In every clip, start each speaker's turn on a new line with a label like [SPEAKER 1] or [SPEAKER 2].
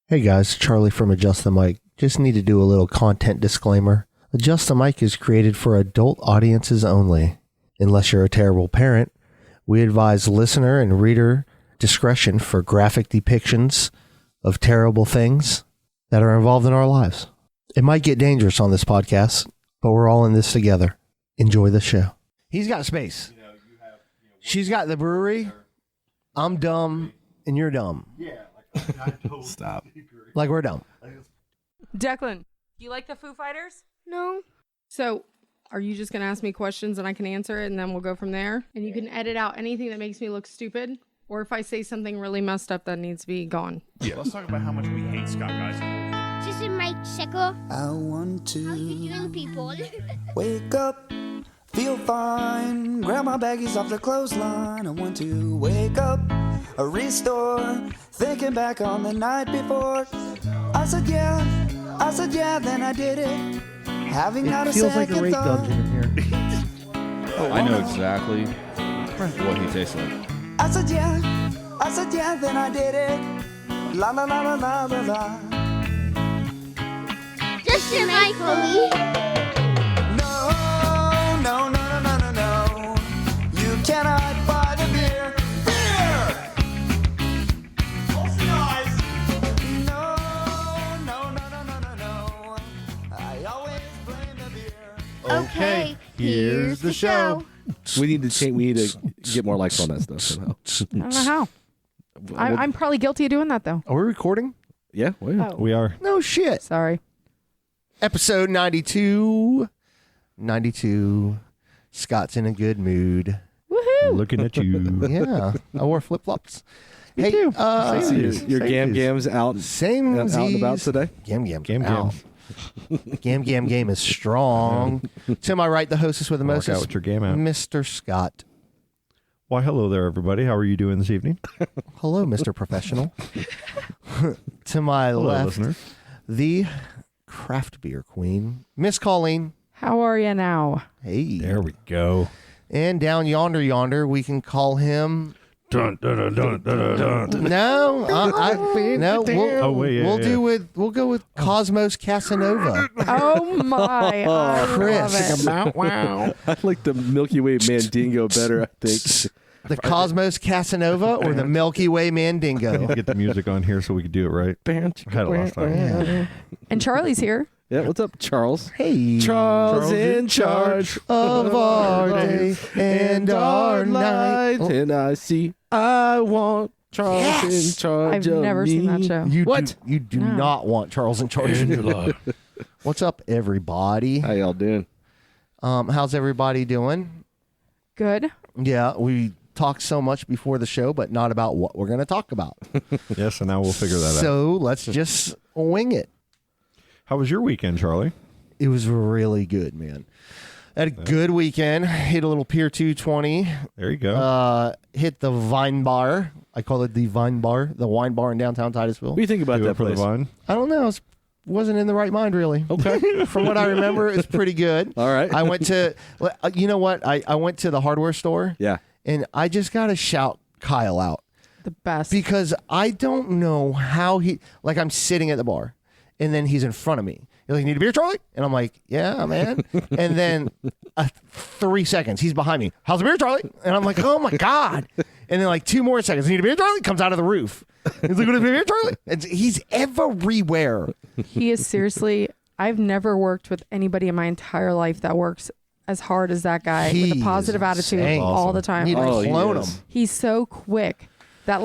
[SPEAKER 1] Hey guys, Charlie from Adjust the Mic. Just need to do a little content disclaimer. Adjust the Mic is created for adult audiences only. Unless you're a terrible parent, we advise listener and reader discretion for graphic depictions of terrible things that are involved in our lives. It might get dangerous on this podcast, but we're all in this together. Enjoy the show. He's got space. She's got the brewery. I'm dumb, and you're dumb.
[SPEAKER 2] Yeah. I totally
[SPEAKER 3] Stop.
[SPEAKER 2] agree.
[SPEAKER 1] Like we're dumb.
[SPEAKER 4] Declan, you like the Foo Fighters?
[SPEAKER 5] No.
[SPEAKER 6] So, are you just going to ask me questions and I can answer it and then we'll go from there? And you can edit out anything that makes me look stupid? Or if I say something really messed up that needs to be gone?
[SPEAKER 2] Yeah, let's talk about how much we hate Scott, guys.
[SPEAKER 5] Just in my checker.
[SPEAKER 7] I want
[SPEAKER 5] How
[SPEAKER 7] to
[SPEAKER 5] you doing, people?
[SPEAKER 7] wake up, feel fine, grab my baggies off the clothesline. I want to wake up, restore, thinking back on the night before. I said yeah, then I did it. Having not a
[SPEAKER 1] Feels like a
[SPEAKER 7] second
[SPEAKER 1] rape
[SPEAKER 7] thought.
[SPEAKER 1] dungeon in here.
[SPEAKER 3] I know exactly what he tastes like.
[SPEAKER 7] I said yeah, then I did it. La la la la la la la.
[SPEAKER 5] Just in my Chloe.
[SPEAKER 7] No, no, no, no, no, no, no. You cannot buy the beer. Beer! No, no, no, no, no, no, no. I always blame the beer.
[SPEAKER 5] Okay, here's the show.
[SPEAKER 3] We need to get more likes on that stuff somehow.
[SPEAKER 6] I don't know how. I'm probably guilty of doing that, though.
[SPEAKER 1] Are we recording?
[SPEAKER 3] Yeah, well, yeah.
[SPEAKER 6] Oh.
[SPEAKER 3] We are.
[SPEAKER 1] No shit.
[SPEAKER 6] Sorry.
[SPEAKER 1] Episode 92. 92. Scott's in a good mood.
[SPEAKER 6] Woohoo!
[SPEAKER 3] Looking at you.
[SPEAKER 1] Yeah. I wore flip-flops.
[SPEAKER 6] Me
[SPEAKER 1] hey,
[SPEAKER 6] too.
[SPEAKER 3] Your gam gams out
[SPEAKER 1] Same
[SPEAKER 3] and about today.
[SPEAKER 1] Gam gam.
[SPEAKER 3] Gam
[SPEAKER 1] Ow. Gam gam game is strong. To my right, the hostess with the
[SPEAKER 8] Mark
[SPEAKER 1] mostest,
[SPEAKER 8] out with your game out.
[SPEAKER 1] Mr. Scott.
[SPEAKER 8] Why, hello there, everybody. How are you doing this evening?
[SPEAKER 1] Hello, Mr. Professional. To my
[SPEAKER 8] Hello,
[SPEAKER 1] left,
[SPEAKER 8] listeners.
[SPEAKER 1] the craft beer queen, Miss Colleen.
[SPEAKER 6] How are you now?
[SPEAKER 1] Hey.
[SPEAKER 8] There we go.
[SPEAKER 1] And down yonder, we can call him.
[SPEAKER 8] Dun, dun, dun, dun, dun, dun, dun.
[SPEAKER 1] No, no.
[SPEAKER 8] Oh, wait, yeah.
[SPEAKER 1] We'll go with Cosmos Casanova.
[SPEAKER 6] Oh my! I
[SPEAKER 1] Chris.
[SPEAKER 6] love it.
[SPEAKER 3] Wow. I like the Milky Way Mandingo better, I think.
[SPEAKER 1] The Cosmos Casanova or the Milky Way Mandingo?
[SPEAKER 8] Get the music on here so we can do it right. I had it last time.
[SPEAKER 1] Yeah.
[SPEAKER 6] And Charlie's here.
[SPEAKER 3] Yeah, what's up, Charles?
[SPEAKER 1] Hey,
[SPEAKER 3] Charles in charge
[SPEAKER 1] of our day and our night.
[SPEAKER 3] light, and I want Charles
[SPEAKER 1] Yes!
[SPEAKER 3] in charge
[SPEAKER 6] I've
[SPEAKER 3] of
[SPEAKER 6] never seen that
[SPEAKER 3] me.
[SPEAKER 6] show.
[SPEAKER 1] You do
[SPEAKER 6] No.
[SPEAKER 1] not want Charles in charge of your life. What's up, everybody?
[SPEAKER 3] How y'all doing?
[SPEAKER 1] How's everybody doing?
[SPEAKER 6] Good.
[SPEAKER 1] Yeah, we talked so much before the show, but not about what we're going to talk about.
[SPEAKER 8] Yes, and now we'll figure that out.
[SPEAKER 1] So let's just wing it.
[SPEAKER 8] How was your weekend, Charlie?
[SPEAKER 1] It was really good, man. Had a good weekend. Hit a little Pier 220.
[SPEAKER 8] There you go.
[SPEAKER 1] Hit the Vine Bar. I call it the Vine Bar, the wine bar in downtown Titusville.
[SPEAKER 3] What do you think about
[SPEAKER 8] Do it
[SPEAKER 3] that
[SPEAKER 8] for
[SPEAKER 3] place?
[SPEAKER 8] the vine.
[SPEAKER 1] I don't know. Wasn't in the right mind, really.
[SPEAKER 3] Okay.
[SPEAKER 1] From what I remember, it's pretty good.
[SPEAKER 3] All right.
[SPEAKER 1] I went to, you know what? I went to the hardware store,
[SPEAKER 3] Yeah.
[SPEAKER 1] and I just got to shout Kyle out
[SPEAKER 6] The best.
[SPEAKER 1] because I don't know how I'm sitting at the bar, and then he's in front of me. He's like, "Need a beer, Charlie?" And I'm like, "Yeah, man." And then 3 seconds, he's behind me. "How's the beer, Charlie?" And I'm like, "Oh my God." And then 2 more seconds, "Need a beer, Charlie?" Comes out of the roof. He's like, "What is a beer, Charlie?" And he's everywhere.
[SPEAKER 6] He is seriously. I've never worked with anybody in my entire life that works as hard as that guy
[SPEAKER 1] He
[SPEAKER 6] with a positive
[SPEAKER 1] is
[SPEAKER 6] attitude
[SPEAKER 1] insane.
[SPEAKER 6] all the time.
[SPEAKER 1] Need to
[SPEAKER 3] Oh, he
[SPEAKER 1] clone
[SPEAKER 3] is.
[SPEAKER 1] him.
[SPEAKER 6] He's so quick that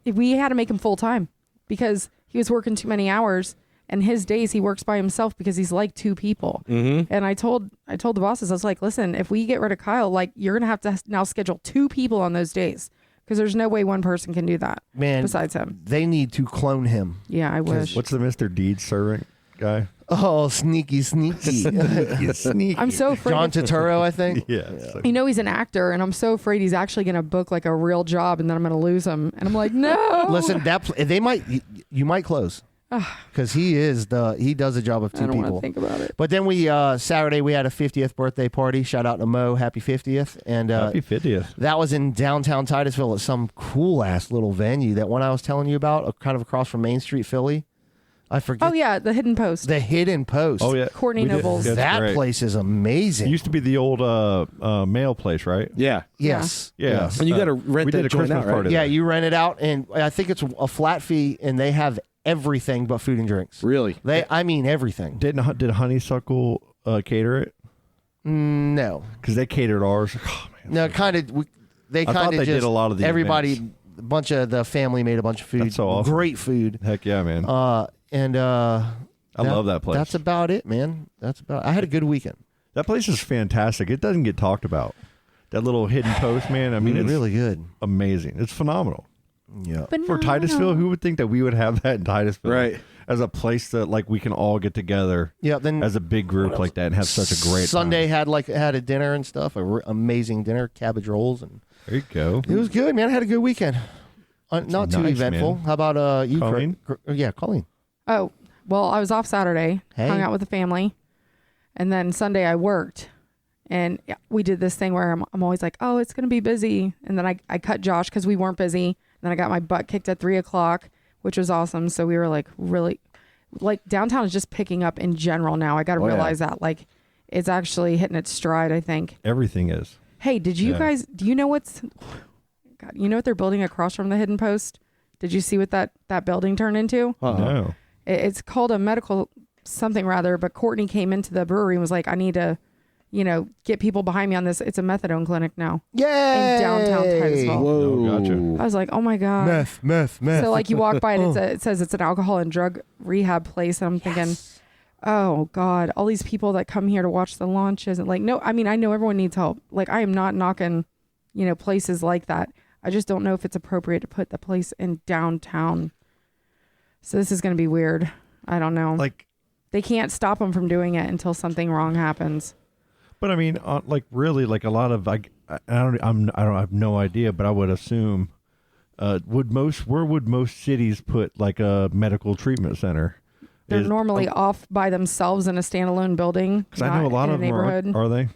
[SPEAKER 6] we had to make him full time because he was working too many hours. And his days he works by himself because he's like two people.
[SPEAKER 3] Mm-hmm.
[SPEAKER 6] And I told the bosses, I was like, listen, if we get rid of Kyle, you're gonna have to now schedule 2 people on those days because there's no way one person can do that
[SPEAKER 1] Man,
[SPEAKER 6] besides him.
[SPEAKER 1] they need to clone him.
[SPEAKER 6] Yeah, I wish.
[SPEAKER 8] What's the Mr. Deeds servant guy?
[SPEAKER 1] Oh, sneaky.
[SPEAKER 8] Sneaky.
[SPEAKER 6] I'm so afraid.
[SPEAKER 1] John Turturro, I think.
[SPEAKER 8] Yeah.
[SPEAKER 6] You know he's an actor, and I'm so afraid he's actually gonna book a real job, and then I'm gonna lose him. And I'm like, no.
[SPEAKER 1] Listen, you might close because he does a job of
[SPEAKER 6] I
[SPEAKER 1] 2
[SPEAKER 6] don't want
[SPEAKER 1] people.
[SPEAKER 6] to think about it.
[SPEAKER 1] But then Saturday we had a 50th birthday party. Shout out to Mo, happy 50th, and
[SPEAKER 8] Happy 50th.
[SPEAKER 1] that was in downtown Titusville at some cool ass little venue that one I was telling you about, kind of across from Main Street, Philly. I forget.
[SPEAKER 6] Oh yeah, the Hidden Post.
[SPEAKER 1] The Hidden Post.
[SPEAKER 8] Oh yeah,
[SPEAKER 6] Courtney
[SPEAKER 8] We did-
[SPEAKER 6] Nobles.
[SPEAKER 8] that's
[SPEAKER 1] That
[SPEAKER 8] great.
[SPEAKER 1] place is
[SPEAKER 8] It
[SPEAKER 1] amazing.
[SPEAKER 8] used to be the old mail place, right?
[SPEAKER 3] Yeah.
[SPEAKER 1] Yes.
[SPEAKER 8] Yeah.
[SPEAKER 1] Yes.
[SPEAKER 3] And you got to rent
[SPEAKER 8] we
[SPEAKER 3] that
[SPEAKER 8] did a
[SPEAKER 3] joint
[SPEAKER 8] Christmas
[SPEAKER 3] out, right?
[SPEAKER 8] party.
[SPEAKER 1] Yeah,
[SPEAKER 8] there.
[SPEAKER 1] you rent it out, and I think it's a flat fee, and they have everything but food and drinks.
[SPEAKER 3] Really?
[SPEAKER 1] I mean everything.
[SPEAKER 8] Did Honeysuckle cater it?
[SPEAKER 1] No,
[SPEAKER 8] Because they catered ours. Oh, man.
[SPEAKER 1] no, kind of. They
[SPEAKER 8] I thought
[SPEAKER 1] kind of
[SPEAKER 8] they
[SPEAKER 1] just
[SPEAKER 8] did a lot of the
[SPEAKER 1] everybody.
[SPEAKER 8] events.
[SPEAKER 1] A bunch of the family made a bunch of food.
[SPEAKER 8] That's so awesome.
[SPEAKER 1] Great food.
[SPEAKER 8] Heck yeah, man.
[SPEAKER 1] I
[SPEAKER 8] love that place.
[SPEAKER 1] That's about it, man. I had a good weekend.
[SPEAKER 8] That place is fantastic. It doesn't get talked about. That little hidden post, man. I mean, it's
[SPEAKER 1] really good.
[SPEAKER 8] amazing. It's phenomenal.
[SPEAKER 1] Yeah.
[SPEAKER 8] For Titusville, who would think that we would have that in Titusville?
[SPEAKER 3] Right.
[SPEAKER 8] As a place that like we can all get together
[SPEAKER 1] Yeah. Then
[SPEAKER 8] as a big group like that and have such a great
[SPEAKER 1] Sunday
[SPEAKER 8] time.
[SPEAKER 1] had a dinner and stuff. Amazing dinner, cabbage rolls, and
[SPEAKER 8] There you go.
[SPEAKER 1] it was good, man. I had a good weekend. Not too
[SPEAKER 8] nice,
[SPEAKER 1] eventful.
[SPEAKER 8] man.
[SPEAKER 1] How about you,
[SPEAKER 8] Colleen?
[SPEAKER 1] Yeah, Colleen.
[SPEAKER 6] Oh, well, I was off Saturday,
[SPEAKER 1] Hey.
[SPEAKER 6] hung out with the family, and then Sunday I worked. And we did this thing where I'm always like, oh, it's going to be busy. And then I cut Josh because we weren't busy. And then I got my butt kicked at 3:00, which was awesome. So we were like really, like downtown is just picking up in general now. I got to
[SPEAKER 3] yeah.
[SPEAKER 6] realize that. Like it's actually hitting its stride, I think.
[SPEAKER 8] Everything is.
[SPEAKER 6] Hey, did you
[SPEAKER 8] Yeah.
[SPEAKER 6] guys, do you know what's, God, you know what they're building across from the Hidden Post? Did you see what that building turned into?
[SPEAKER 8] No.
[SPEAKER 6] It's called a medical something rather, but Courtney came into the brewery and was like, I need to, get people behind me on this. It's a methadone clinic now
[SPEAKER 1] Yay!
[SPEAKER 6] in downtown Titusville.
[SPEAKER 3] Whoa.
[SPEAKER 8] Oh, gotcha.
[SPEAKER 6] I was like, oh my God.
[SPEAKER 1] Meth.
[SPEAKER 6] So like you walk by and it says it's an alcohol and drug rehab place. And I'm thinking, oh God, all these people that come here to watch the launches and like, no, I mean, I know everyone needs help. Like I am not knocking, places like that. I just don't know if it's appropriate to put the place in downtown. So this is going to be weird. I don't know.
[SPEAKER 8] Like,
[SPEAKER 6] They can't stop them from doing it until something wrong happens.
[SPEAKER 8] but I mean, really, like a lot of I have no idea, but I would assume, where would most cities put like a medical treatment center?
[SPEAKER 6] They're normally off by themselves in a standalone building.
[SPEAKER 8] Because I know a lot
[SPEAKER 6] in
[SPEAKER 8] of them
[SPEAKER 6] neighborhood.
[SPEAKER 8] are they?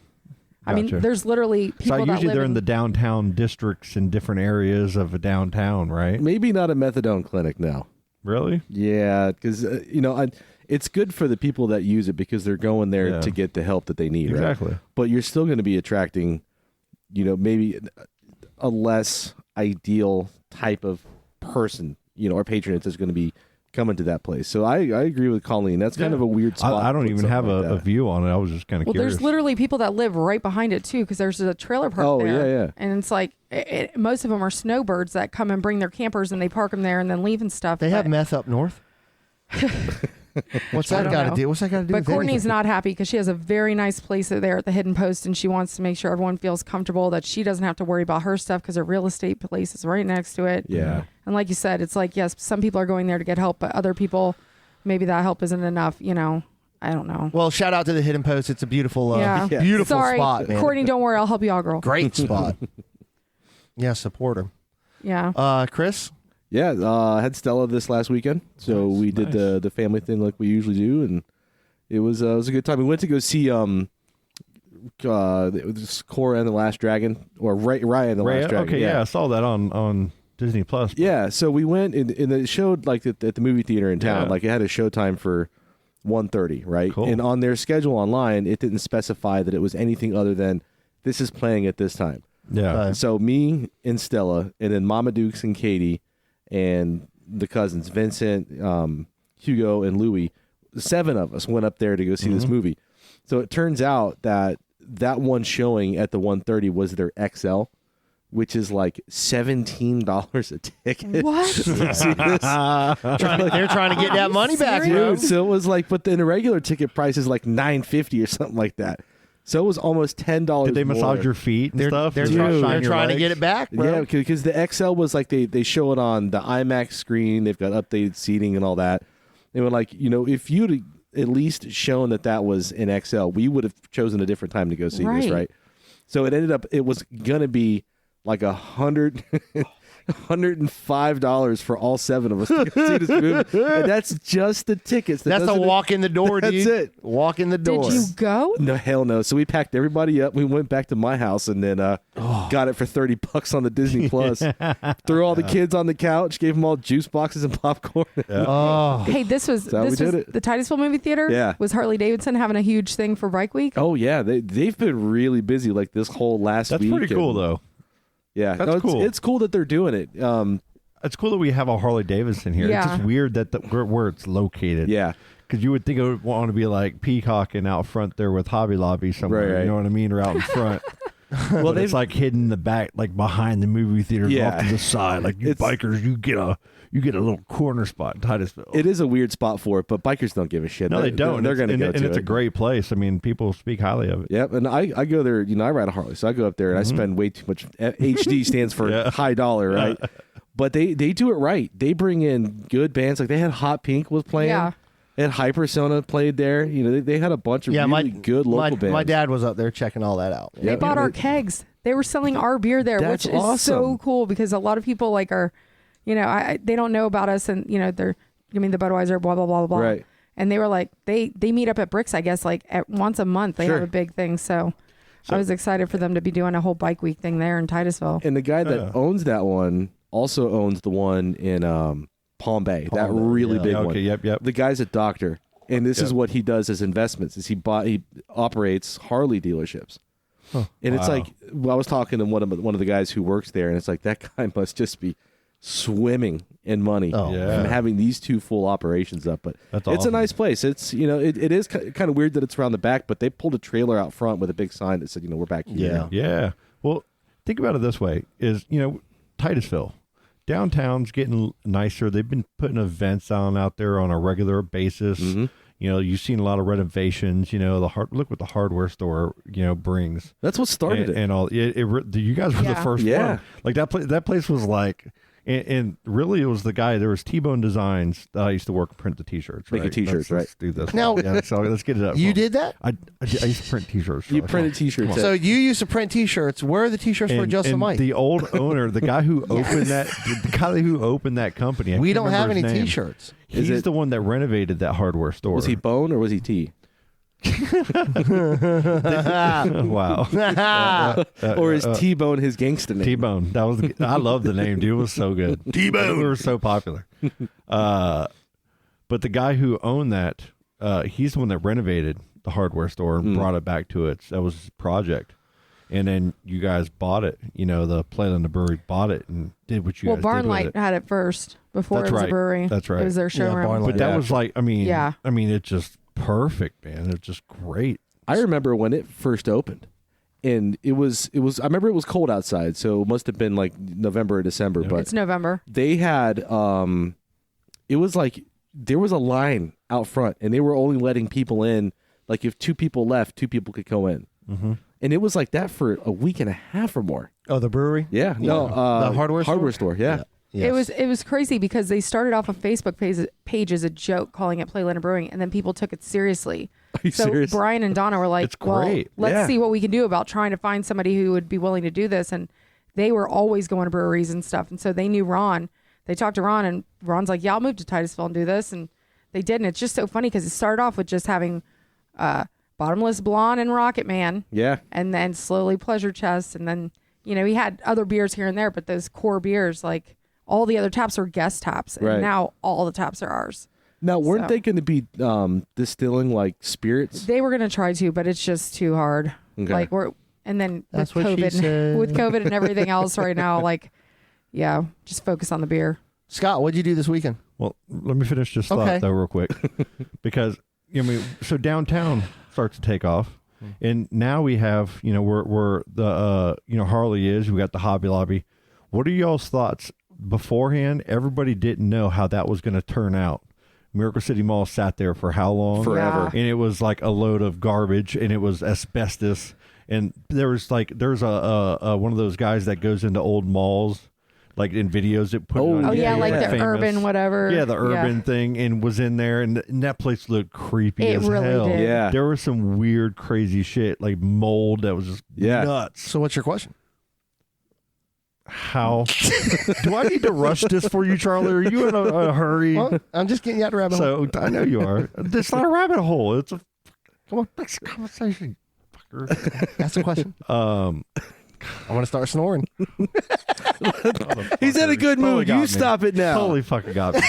[SPEAKER 6] I mean,
[SPEAKER 8] Gotcha.
[SPEAKER 6] there's literally people
[SPEAKER 8] So
[SPEAKER 6] that
[SPEAKER 8] usually
[SPEAKER 6] live
[SPEAKER 8] they're in the downtown districts in different areas of a downtown, right?
[SPEAKER 3] Maybe not a methadone clinic now.
[SPEAKER 8] Really?
[SPEAKER 3] Yeah, because it's good for the people that use it because they're going there
[SPEAKER 8] Yeah.
[SPEAKER 3] to get the help that they need.
[SPEAKER 8] Exactly.
[SPEAKER 3] Right? But you're still going to be attracting, maybe a less ideal type of person, or patronage that's going to be coming to that place. So I agree with Colleen. That's kind of a weird spot.
[SPEAKER 8] I don't
[SPEAKER 3] to put
[SPEAKER 8] even have
[SPEAKER 3] something like
[SPEAKER 8] a
[SPEAKER 3] that.
[SPEAKER 8] view on it. I was just kind of
[SPEAKER 6] Well,
[SPEAKER 8] curious.
[SPEAKER 6] there's literally people that live right behind it too, because there's a trailer park
[SPEAKER 3] Oh,
[SPEAKER 6] there.
[SPEAKER 3] yeah, yeah.
[SPEAKER 6] And it's like most of them are snowbirds that come and bring their campers and they park them there and then leave and stuff.
[SPEAKER 1] They have
[SPEAKER 6] but-
[SPEAKER 1] meth up north. What's
[SPEAKER 6] I
[SPEAKER 1] that
[SPEAKER 6] don't
[SPEAKER 1] got to
[SPEAKER 6] know.
[SPEAKER 1] do? What's that got to do?
[SPEAKER 6] But
[SPEAKER 1] with
[SPEAKER 6] Courtney's
[SPEAKER 1] anything?
[SPEAKER 6] not happy because she has a very nice place there at the Hidden Post, and she wants to make sure everyone feels comfortable that she doesn't have to worry about her stuff because her real estate place is right next to it.
[SPEAKER 3] Yeah.
[SPEAKER 6] And like you said, it's like, yes, some people are going there to get help, but other people, maybe that help isn't enough. I don't know.
[SPEAKER 1] Well, shout out to the Hidden Post. It's a beautiful,
[SPEAKER 6] Yeah.
[SPEAKER 1] beautiful
[SPEAKER 6] Sorry,
[SPEAKER 1] spot, man.
[SPEAKER 6] Courtney, don't worry, I'll help you out, girl.
[SPEAKER 1] Great spot. Yeah, support her.
[SPEAKER 6] Yeah.
[SPEAKER 1] Chris.
[SPEAKER 3] Yeah, I had Stella this last weekend, so we did the family thing like we usually do, and it was a good time. We went to go see it was Korra and the Last Dragon, or Raya and the Last Dragon.
[SPEAKER 8] Okay, yeah, I saw that on Disney Plus.
[SPEAKER 3] Yeah, so we went and it showed like at the movie theater in town.
[SPEAKER 8] Yeah.
[SPEAKER 3] Like it had a showtime for 1:30, right?
[SPEAKER 8] Cool.
[SPEAKER 3] And on their schedule online, it didn't specify that it was anything other than this is playing at this time.
[SPEAKER 8] Yeah.
[SPEAKER 3] So me and Stella, and then Mama Dukes and Katie, and the cousins Vincent, Hugo, and Louie, 7 of us went up there to go see this movie. So it turns out that one showing at the 1:30 was their XL, which is like $17 a ticket.
[SPEAKER 6] What?
[SPEAKER 3] to see this.
[SPEAKER 1] They're trying to get that money back,
[SPEAKER 3] Dude,
[SPEAKER 1] dude.
[SPEAKER 3] so it was like, but then the regular ticket price is like $9.50 or something like that. So it was almost $10.
[SPEAKER 8] Did they massage
[SPEAKER 3] more.
[SPEAKER 8] your feet and
[SPEAKER 1] They're,
[SPEAKER 8] stuff?
[SPEAKER 1] they're,
[SPEAKER 8] Did they
[SPEAKER 1] trying,
[SPEAKER 8] shine
[SPEAKER 1] they're
[SPEAKER 8] your
[SPEAKER 1] trying to
[SPEAKER 8] legs?
[SPEAKER 1] get it back, bro.
[SPEAKER 3] Yeah, because the XL was like they show it on the IMAX screen. They've got updated seating and all that. They were like, if you'd at least shown that was an XL, we would have chosen a different time to go see this,
[SPEAKER 6] Right.
[SPEAKER 3] right? So it was gonna be like $100 $105 for all 7 of us to go see this movie. And that's just the tickets.
[SPEAKER 1] That's a walk in the door,
[SPEAKER 3] That's
[SPEAKER 1] dude.
[SPEAKER 3] it.
[SPEAKER 1] Walk in the door.
[SPEAKER 6] Did you go?
[SPEAKER 3] No, hell no. So we packed everybody up. We went back to my house and then got it for $30 on the Disney Plus. Threw all the kids on the couch, gave them all juice boxes and popcorn.
[SPEAKER 1] Oh,
[SPEAKER 6] Hey, this was
[SPEAKER 3] how we
[SPEAKER 6] this
[SPEAKER 3] did
[SPEAKER 6] was
[SPEAKER 3] it.
[SPEAKER 6] the Titusville movie theater.
[SPEAKER 3] Yeah.
[SPEAKER 6] Was Harley Davidson having a huge thing for Bike Week?
[SPEAKER 3] Oh yeah, they've been really busy like this whole last
[SPEAKER 8] That's
[SPEAKER 3] week.
[SPEAKER 8] pretty cool,
[SPEAKER 3] and-
[SPEAKER 8] though.
[SPEAKER 3] Yeah,
[SPEAKER 8] That's
[SPEAKER 3] no,
[SPEAKER 8] cool.
[SPEAKER 3] It's cool that they're doing it.
[SPEAKER 8] It's cool that we have a Harley Davidson here.
[SPEAKER 6] Yeah.
[SPEAKER 8] It's just weird that where it's located.
[SPEAKER 3] Yeah,
[SPEAKER 8] Because you would think it would want to be like peacocking out front there with Hobby Lobby somewhere.
[SPEAKER 3] Right.
[SPEAKER 8] You know what I mean? Or out in front.
[SPEAKER 3] well,
[SPEAKER 8] But it's like hidden in the back, like behind the movie theater,
[SPEAKER 3] Yeah.
[SPEAKER 8] off to the side. Like you
[SPEAKER 3] It's-
[SPEAKER 8] bikers, you get a little corner spot in Titusville.
[SPEAKER 3] it is a weird spot for it, but bikers don't give a shit.
[SPEAKER 8] No, they don't.
[SPEAKER 3] They're going to
[SPEAKER 8] and,
[SPEAKER 3] go
[SPEAKER 8] and
[SPEAKER 3] to
[SPEAKER 8] it's
[SPEAKER 3] it.
[SPEAKER 8] a great place. I mean, people speak highly of it.
[SPEAKER 3] Yep, and I go there. I ride a Harley, so I go up there and I spend way too much. HD stands for
[SPEAKER 8] Yeah.
[SPEAKER 3] high dollar, right? But they do it right. They bring in good bands. Like they had Hot Pink was playing.
[SPEAKER 6] Yeah.
[SPEAKER 3] They had Hypersona played there. You know, they had a bunch of really good local bands.
[SPEAKER 1] My dad was up there checking all that out.
[SPEAKER 6] They bought our kegs. They were selling our beer there,
[SPEAKER 3] That's
[SPEAKER 6] which is so
[SPEAKER 3] awesome.
[SPEAKER 6] cool because a lot of people like are, they don't know about us and the Budweiser blah blah blah blah.
[SPEAKER 3] Right.
[SPEAKER 6] And they were like they meet up at Bricks, I guess, like once a month. They
[SPEAKER 3] Sure.
[SPEAKER 6] have a big thing. So I was excited for them to be doing a whole bike week thing there in Titusville.
[SPEAKER 3] And the guy that owns that one also owns the one in Palm Bay, that
[SPEAKER 1] Bay,
[SPEAKER 3] really
[SPEAKER 1] yeah.
[SPEAKER 3] big
[SPEAKER 8] Okay,
[SPEAKER 3] one.
[SPEAKER 8] yep.
[SPEAKER 3] The guy's a doctor, and this is what he does as investments: is he operates Harley dealerships. And it's
[SPEAKER 8] Wow.
[SPEAKER 3] like, I was talking to one of the guys who works there, and it's like that guy must just be swimming in money
[SPEAKER 1] Oh,
[SPEAKER 8] yeah.
[SPEAKER 3] from having these 2 full operations up. But
[SPEAKER 8] That's
[SPEAKER 3] it's
[SPEAKER 8] awesome.
[SPEAKER 3] a nice place. It's it is kind of weird that it's around the back, but they pulled a trailer out front with a big sign that said, we're back here.
[SPEAKER 1] Yeah.
[SPEAKER 8] Yeah. Well, think about it this way: Titusville, downtown's getting nicer. They've been putting events out there on a regular basis.
[SPEAKER 3] Mhm.
[SPEAKER 8] You've seen a lot of renovations. Look what the hardware store brings.
[SPEAKER 3] That's what started it.
[SPEAKER 8] And all. You guys were the
[SPEAKER 6] Yeah.
[SPEAKER 8] first
[SPEAKER 3] Yeah.
[SPEAKER 8] one. Like that place was like. And really, it was the guy. There was T-Bone Designs that I used to work and print the T-shirts.
[SPEAKER 3] Making
[SPEAKER 8] right?
[SPEAKER 3] T-shirts,
[SPEAKER 8] Let's do this.
[SPEAKER 1] Now-
[SPEAKER 8] yeah, so let's get it up.
[SPEAKER 1] You did that?
[SPEAKER 8] I used to print T-shirts.
[SPEAKER 3] You
[SPEAKER 8] so-
[SPEAKER 3] printed T-shirts.
[SPEAKER 1] So you used to print T-shirts. Where are the T-shirts for Just the
[SPEAKER 8] and
[SPEAKER 1] Mike?
[SPEAKER 8] the old owner, the guy who opened that company. I
[SPEAKER 1] We
[SPEAKER 8] can't
[SPEAKER 1] don't have
[SPEAKER 8] remember
[SPEAKER 1] any
[SPEAKER 8] his name.
[SPEAKER 1] T-shirts.
[SPEAKER 3] Is
[SPEAKER 8] He's
[SPEAKER 3] it-
[SPEAKER 8] the one that renovated that hardware store.
[SPEAKER 3] was he Bone or was he T?
[SPEAKER 8] Wow.
[SPEAKER 3] Or is T-Bone his gangster name?
[SPEAKER 8] T-Bone. I love the name, dude. It was so good. T-Bone. We were so popular. But the guy who owned that, he's the one that renovated the hardware store and brought it back to its. That was his project. And then you guys bought it. The Playland the Brewery bought it and did what you guys did with
[SPEAKER 6] Barnlight
[SPEAKER 8] it.
[SPEAKER 6] had it first before
[SPEAKER 8] That's
[SPEAKER 6] it was
[SPEAKER 8] right.
[SPEAKER 6] a brewery.
[SPEAKER 8] That's right.
[SPEAKER 6] It was their showroom.
[SPEAKER 1] Barnlight.
[SPEAKER 8] But that
[SPEAKER 1] Yeah.
[SPEAKER 8] was like,
[SPEAKER 6] Yeah.
[SPEAKER 8] it's just perfect, man. It's just great.
[SPEAKER 3] I remember when it first opened, and it was. I remember it was cold outside, so it must have been like November or December. But
[SPEAKER 6] It's November.
[SPEAKER 3] they had, it was like there was a line out front, and they were only letting people in. Like if 2 people left, 2 people could go in, and it was like that for a week and a half or more.
[SPEAKER 1] Oh, the brewery?
[SPEAKER 3] Yeah, no,
[SPEAKER 1] The hardware store?
[SPEAKER 3] Yeah.
[SPEAKER 1] Yes.
[SPEAKER 6] It was crazy because they started off a Facebook page as a joke, calling it Playland Brewing, and then people took it seriously.
[SPEAKER 3] Are you
[SPEAKER 6] So
[SPEAKER 3] serious?
[SPEAKER 6] Brian and Donna were like,
[SPEAKER 8] It's great.
[SPEAKER 6] Well, let's
[SPEAKER 3] Yeah.
[SPEAKER 6] see what we can do about trying to find somebody who would be willing to do this. And they were always going to breweries and stuff. And so they knew Ron. They talked to Ron, and Ron's like, yeah, I'll move to Titusville and do this. And they did. And it's just so funny because it started off with just having Bottomless Blonde and Rocket Man,
[SPEAKER 3] Yeah.
[SPEAKER 6] and then slowly Pleasure Chest. And then, he had other beers here and there, but those core beers, like all the other taps are guest taps. And
[SPEAKER 3] Right.
[SPEAKER 6] now all the taps are ours.
[SPEAKER 3] Now, weren't
[SPEAKER 6] So-
[SPEAKER 3] they going to be distilling like spirits?
[SPEAKER 6] They were going to try to, but it's just too hard.
[SPEAKER 3] Okay.
[SPEAKER 6] Like and then
[SPEAKER 1] That's
[SPEAKER 6] with
[SPEAKER 1] what she
[SPEAKER 6] COVID,
[SPEAKER 1] said.
[SPEAKER 6] with COVID and everything else right now, just focus on the beer.
[SPEAKER 1] Scott, what'd you do this weekend?
[SPEAKER 8] Well, let me finish this
[SPEAKER 1] Okay.
[SPEAKER 8] thought though, real quick, because so downtown starts to take off, and now we have where the Harley is. We got the Hobby Lobby. What are y'all's thoughts beforehand? Everybody didn't know how that was going to turn out. Miracle City Mall sat there for how long?
[SPEAKER 3] Forever.
[SPEAKER 8] And it was like a load of garbage, and it was asbestos. And there's a one of those guys that goes into old malls, like in videos that put it on
[SPEAKER 6] Oh yeah,
[SPEAKER 8] YouTube,
[SPEAKER 6] like the
[SPEAKER 8] famous.
[SPEAKER 6] urban whatever.
[SPEAKER 8] Yeah, the urban thing, and was in there, and that place looked creepy
[SPEAKER 6] It
[SPEAKER 8] as
[SPEAKER 6] really
[SPEAKER 8] hell.
[SPEAKER 6] did.
[SPEAKER 3] Yeah.
[SPEAKER 8] There was some weird, crazy shit, like mold that was just
[SPEAKER 3] Yeah.
[SPEAKER 8] nuts.
[SPEAKER 1] So what's your question?
[SPEAKER 8] how. Do I need to rush this for you, Charlie? Are you in a hurry?
[SPEAKER 1] Well, I'm just getting you out of the rabbit hole.
[SPEAKER 8] So I know you are. It's not a rabbit hole. It's a come on, next conversation, fucker.
[SPEAKER 1] Ask the question. I want to start snoring.
[SPEAKER 3] He's in a good
[SPEAKER 8] Totally
[SPEAKER 3] mood.
[SPEAKER 8] got
[SPEAKER 3] You
[SPEAKER 8] me.
[SPEAKER 3] stop it now.
[SPEAKER 8] Totally fucking got me.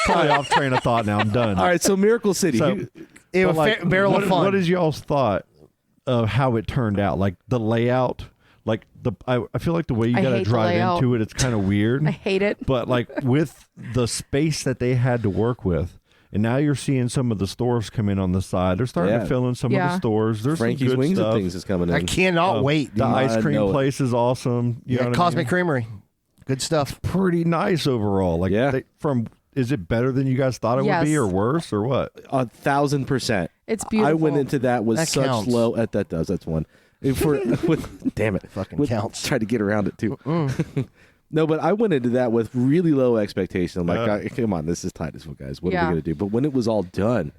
[SPEAKER 8] Totally off train of thought. Now I'm done.
[SPEAKER 3] All right, so Miracle City.
[SPEAKER 8] So-
[SPEAKER 1] It
[SPEAKER 8] But,
[SPEAKER 1] was barrel of fun.
[SPEAKER 8] What is y'all's thought of how it turned out? Like the layout, like I feel like the way you
[SPEAKER 6] I
[SPEAKER 8] got to
[SPEAKER 6] hate the
[SPEAKER 8] drive
[SPEAKER 6] layout.
[SPEAKER 8] into it, it's kind of weird.
[SPEAKER 6] I hate it.
[SPEAKER 8] But like with the space that they had to work with, and now you're seeing some of the stores come in on the side. They're starting
[SPEAKER 3] Yeah.
[SPEAKER 8] to fill in some of
[SPEAKER 6] Yeah.
[SPEAKER 8] the stores. There's
[SPEAKER 3] Frankie's
[SPEAKER 8] some good
[SPEAKER 3] Wings
[SPEAKER 8] stuff.
[SPEAKER 3] and Things is coming in.
[SPEAKER 1] I cannot wait.
[SPEAKER 8] The ice
[SPEAKER 3] I
[SPEAKER 8] cream
[SPEAKER 3] know it.
[SPEAKER 8] place is awesome. You know what I
[SPEAKER 1] Cosmic
[SPEAKER 8] mean?
[SPEAKER 1] Creamery. Good stuff.
[SPEAKER 8] Pretty nice overall. Like
[SPEAKER 3] Yeah.
[SPEAKER 8] is it better than you guys thought it would be,
[SPEAKER 6] Yes.
[SPEAKER 8] or worse, or what?
[SPEAKER 3] 1,000%.
[SPEAKER 6] It's beautiful.
[SPEAKER 3] I went into that with
[SPEAKER 1] That
[SPEAKER 3] such
[SPEAKER 1] counts.
[SPEAKER 3] low. That's one. Damn it.
[SPEAKER 1] Fucking counts.
[SPEAKER 3] Tried to get around it too. No, but I went into that with really low expectations. I'm like, come on, this is Titusville, guys. What are
[SPEAKER 6] Yeah.
[SPEAKER 3] we going to do? But when it was all done,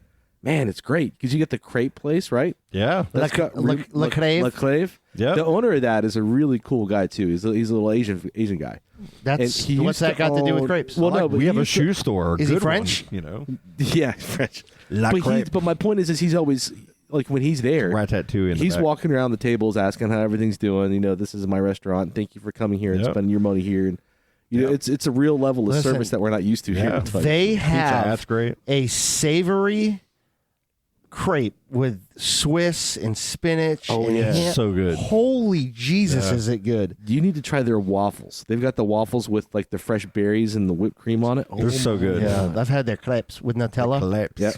[SPEAKER 3] man, it's great because you get the crepe place, right?
[SPEAKER 8] Yeah.
[SPEAKER 1] La Crave.
[SPEAKER 3] La Crave.
[SPEAKER 8] Yep.
[SPEAKER 3] The owner of that is a really cool guy too. He's a little Asian guy.
[SPEAKER 1] That's
[SPEAKER 3] And he
[SPEAKER 1] what's
[SPEAKER 3] used
[SPEAKER 1] that got to do with
[SPEAKER 3] own-
[SPEAKER 1] crepes?
[SPEAKER 3] Well, no, but
[SPEAKER 8] we have
[SPEAKER 3] he
[SPEAKER 8] a
[SPEAKER 3] used to-
[SPEAKER 8] shoe store.
[SPEAKER 1] Is he
[SPEAKER 8] good one,
[SPEAKER 1] French?
[SPEAKER 8] you know,
[SPEAKER 3] Yeah, French.
[SPEAKER 8] La
[SPEAKER 3] But,
[SPEAKER 8] Crepe.
[SPEAKER 3] but my point is he's always like when he's there,
[SPEAKER 8] Rat-tat-too in the
[SPEAKER 3] he's
[SPEAKER 8] back.
[SPEAKER 3] walking around the tables asking how everything's doing. You know, this is my restaurant. Thank you for coming here and
[SPEAKER 8] Yep.
[SPEAKER 3] spending your money here. And you know,
[SPEAKER 8] Yep.
[SPEAKER 3] it's a real level of
[SPEAKER 1] Listen,
[SPEAKER 3] service that we're not used to here.
[SPEAKER 8] Yeah.
[SPEAKER 3] It's like-
[SPEAKER 1] They
[SPEAKER 8] Pizza
[SPEAKER 1] have
[SPEAKER 8] Hat's great.
[SPEAKER 1] a savory crepe with Swiss and spinach.
[SPEAKER 3] Oh,
[SPEAKER 1] and
[SPEAKER 3] yeah.
[SPEAKER 1] ham.
[SPEAKER 8] So good.
[SPEAKER 1] Holy Jesus,
[SPEAKER 8] Yeah.
[SPEAKER 1] is it good?
[SPEAKER 3] you need to try their waffles. They've got the waffles with like the fresh berries and the whipped cream on it. Oh,
[SPEAKER 8] They're so good.
[SPEAKER 1] Yeah, I've had their crepes with Nutella.
[SPEAKER 8] Collapse.
[SPEAKER 3] yeah.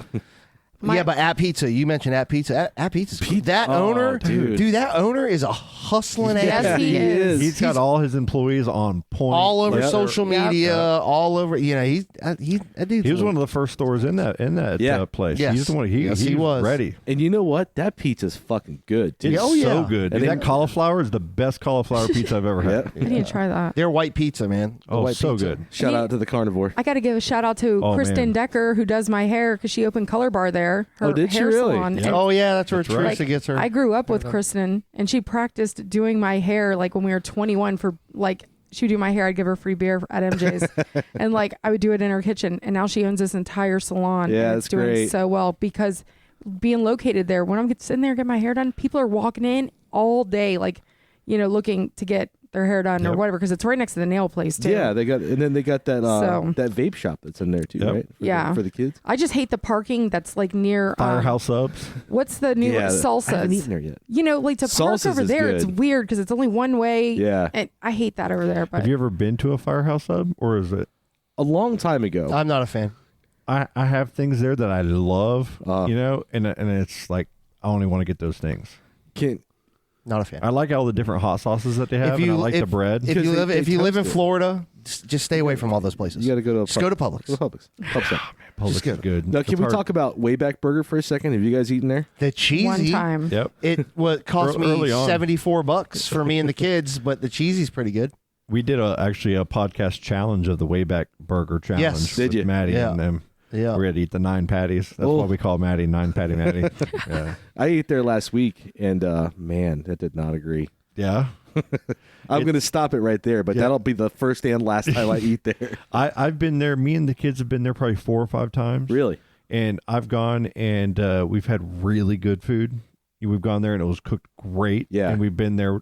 [SPEAKER 1] Yeah, but at Pizza, you mentioned at Pizza. At Pizza,
[SPEAKER 3] Pizza-
[SPEAKER 1] that
[SPEAKER 3] oh,
[SPEAKER 1] owner,
[SPEAKER 3] dude.
[SPEAKER 1] that owner is a hustling
[SPEAKER 6] Yes,
[SPEAKER 1] ass.
[SPEAKER 6] he is.
[SPEAKER 8] He's got all his employees on point.
[SPEAKER 1] all over
[SPEAKER 8] Like,
[SPEAKER 1] social
[SPEAKER 6] Yep.
[SPEAKER 1] media, all over. You know, that dude's
[SPEAKER 8] He was one of the first stores in that
[SPEAKER 3] Yeah.
[SPEAKER 8] place.
[SPEAKER 1] Yes.
[SPEAKER 8] He's the one.
[SPEAKER 1] Yes, he
[SPEAKER 8] he
[SPEAKER 1] was.
[SPEAKER 8] ready.
[SPEAKER 3] And you know what? That pizza's fucking good too.
[SPEAKER 8] It's
[SPEAKER 1] Oh, yeah.
[SPEAKER 8] so good.
[SPEAKER 3] And
[SPEAKER 8] Dude,
[SPEAKER 3] they-
[SPEAKER 8] that cauliflower is the best cauliflower pizza I've ever had.
[SPEAKER 3] Yeah.
[SPEAKER 6] I need to try that.
[SPEAKER 1] Their white pizza, man. The
[SPEAKER 8] Oh,
[SPEAKER 1] white
[SPEAKER 8] so
[SPEAKER 1] pizza.
[SPEAKER 8] good.
[SPEAKER 3] Shout out to the carnivore.
[SPEAKER 6] I got to give a shout out to
[SPEAKER 8] Oh,
[SPEAKER 6] Kristen
[SPEAKER 8] man.
[SPEAKER 6] Decker, who does my hair because she opened Color Bar there. Her
[SPEAKER 3] Oh, did she
[SPEAKER 6] hair
[SPEAKER 3] really?
[SPEAKER 6] salon.
[SPEAKER 8] Yeah.
[SPEAKER 6] And,
[SPEAKER 1] Oh yeah, that's where
[SPEAKER 8] That's right.
[SPEAKER 1] Teresa gets her.
[SPEAKER 6] I grew up with Kristen, and she practiced doing my hair like when we were 21 for like. She would do my hair. I'd give her free beer at MJ's, and like I would do it in her kitchen. And now she owns this entire salon.
[SPEAKER 3] Yeah,
[SPEAKER 6] and
[SPEAKER 3] that's
[SPEAKER 6] it's doing
[SPEAKER 3] great.
[SPEAKER 6] so well because being located there. When I'm sitting there getting my hair done, people are walking in all day, like looking to get their hair done or
[SPEAKER 8] Yep.
[SPEAKER 6] whatever, because it's right next to the nail place too.
[SPEAKER 3] Yeah, they got that
[SPEAKER 6] So-
[SPEAKER 3] that vape shop that's in there too,
[SPEAKER 8] Yep.
[SPEAKER 3] right?
[SPEAKER 6] Yeah.
[SPEAKER 3] for the kids.
[SPEAKER 6] I just hate the parking that's like near
[SPEAKER 8] Firehouse Subs.
[SPEAKER 6] What's the new
[SPEAKER 3] I haven't
[SPEAKER 6] salsa?
[SPEAKER 3] eaten there yet.
[SPEAKER 6] Like to park
[SPEAKER 3] Salsa's
[SPEAKER 6] over
[SPEAKER 3] is
[SPEAKER 6] there, it's
[SPEAKER 3] good.
[SPEAKER 6] weird because it's only one way.
[SPEAKER 3] Yeah.
[SPEAKER 6] and I hate that over there. But
[SPEAKER 8] Have you ever been to a Firehouse Sub, or is it?
[SPEAKER 3] A long time ago.
[SPEAKER 1] I'm not a fan.
[SPEAKER 8] I have things there that I love,
[SPEAKER 3] Uh.
[SPEAKER 8] and it's like I only want to get those things.
[SPEAKER 3] Can
[SPEAKER 1] Not a fan.
[SPEAKER 8] I like all the different hot sauces that they have, and I like the bread.
[SPEAKER 1] If you
[SPEAKER 3] Because
[SPEAKER 1] live
[SPEAKER 3] they
[SPEAKER 1] if you live in
[SPEAKER 3] toast it.
[SPEAKER 1] Florida, just stay away from all those places.
[SPEAKER 3] you got to go to
[SPEAKER 1] Just go to Publix.
[SPEAKER 3] Go to Publix. Publix.
[SPEAKER 8] Publix
[SPEAKER 1] just
[SPEAKER 8] is
[SPEAKER 1] good.
[SPEAKER 8] good.
[SPEAKER 3] Now,
[SPEAKER 8] It's
[SPEAKER 3] can we
[SPEAKER 8] hard-
[SPEAKER 3] talk about Wayback Burger for a second? Have you guys eaten there?
[SPEAKER 1] The cheesy
[SPEAKER 6] one time,
[SPEAKER 8] Yep.
[SPEAKER 1] It cost me
[SPEAKER 8] Early on.
[SPEAKER 1] $74 for me and the kids, but the cheesy's pretty good.
[SPEAKER 8] We did actually a podcast challenge of the Wayback Burger Challenge.
[SPEAKER 1] Yes.
[SPEAKER 3] Did
[SPEAKER 8] with
[SPEAKER 3] you?
[SPEAKER 8] Maddie
[SPEAKER 1] Yeah.
[SPEAKER 8] and them.
[SPEAKER 1] Yeah.
[SPEAKER 8] We had to eat the 9 patties. That's
[SPEAKER 3] Oh.
[SPEAKER 8] why we call Maddie 9 Patty Maddie. Yeah.
[SPEAKER 3] I ate there last week, and man, that did not agree.
[SPEAKER 8] Yeah.
[SPEAKER 3] I'm going to stop it right there, but
[SPEAKER 8] Yeah.
[SPEAKER 3] that'll be the first and last time I eat there.
[SPEAKER 8] I've been there. Me and the kids have been there probably 4 or 5 times.
[SPEAKER 3] Really?
[SPEAKER 8] And I've gone and we've had really good food. We've gone there and it was cooked great.
[SPEAKER 3] Yeah.
[SPEAKER 8] And we've been there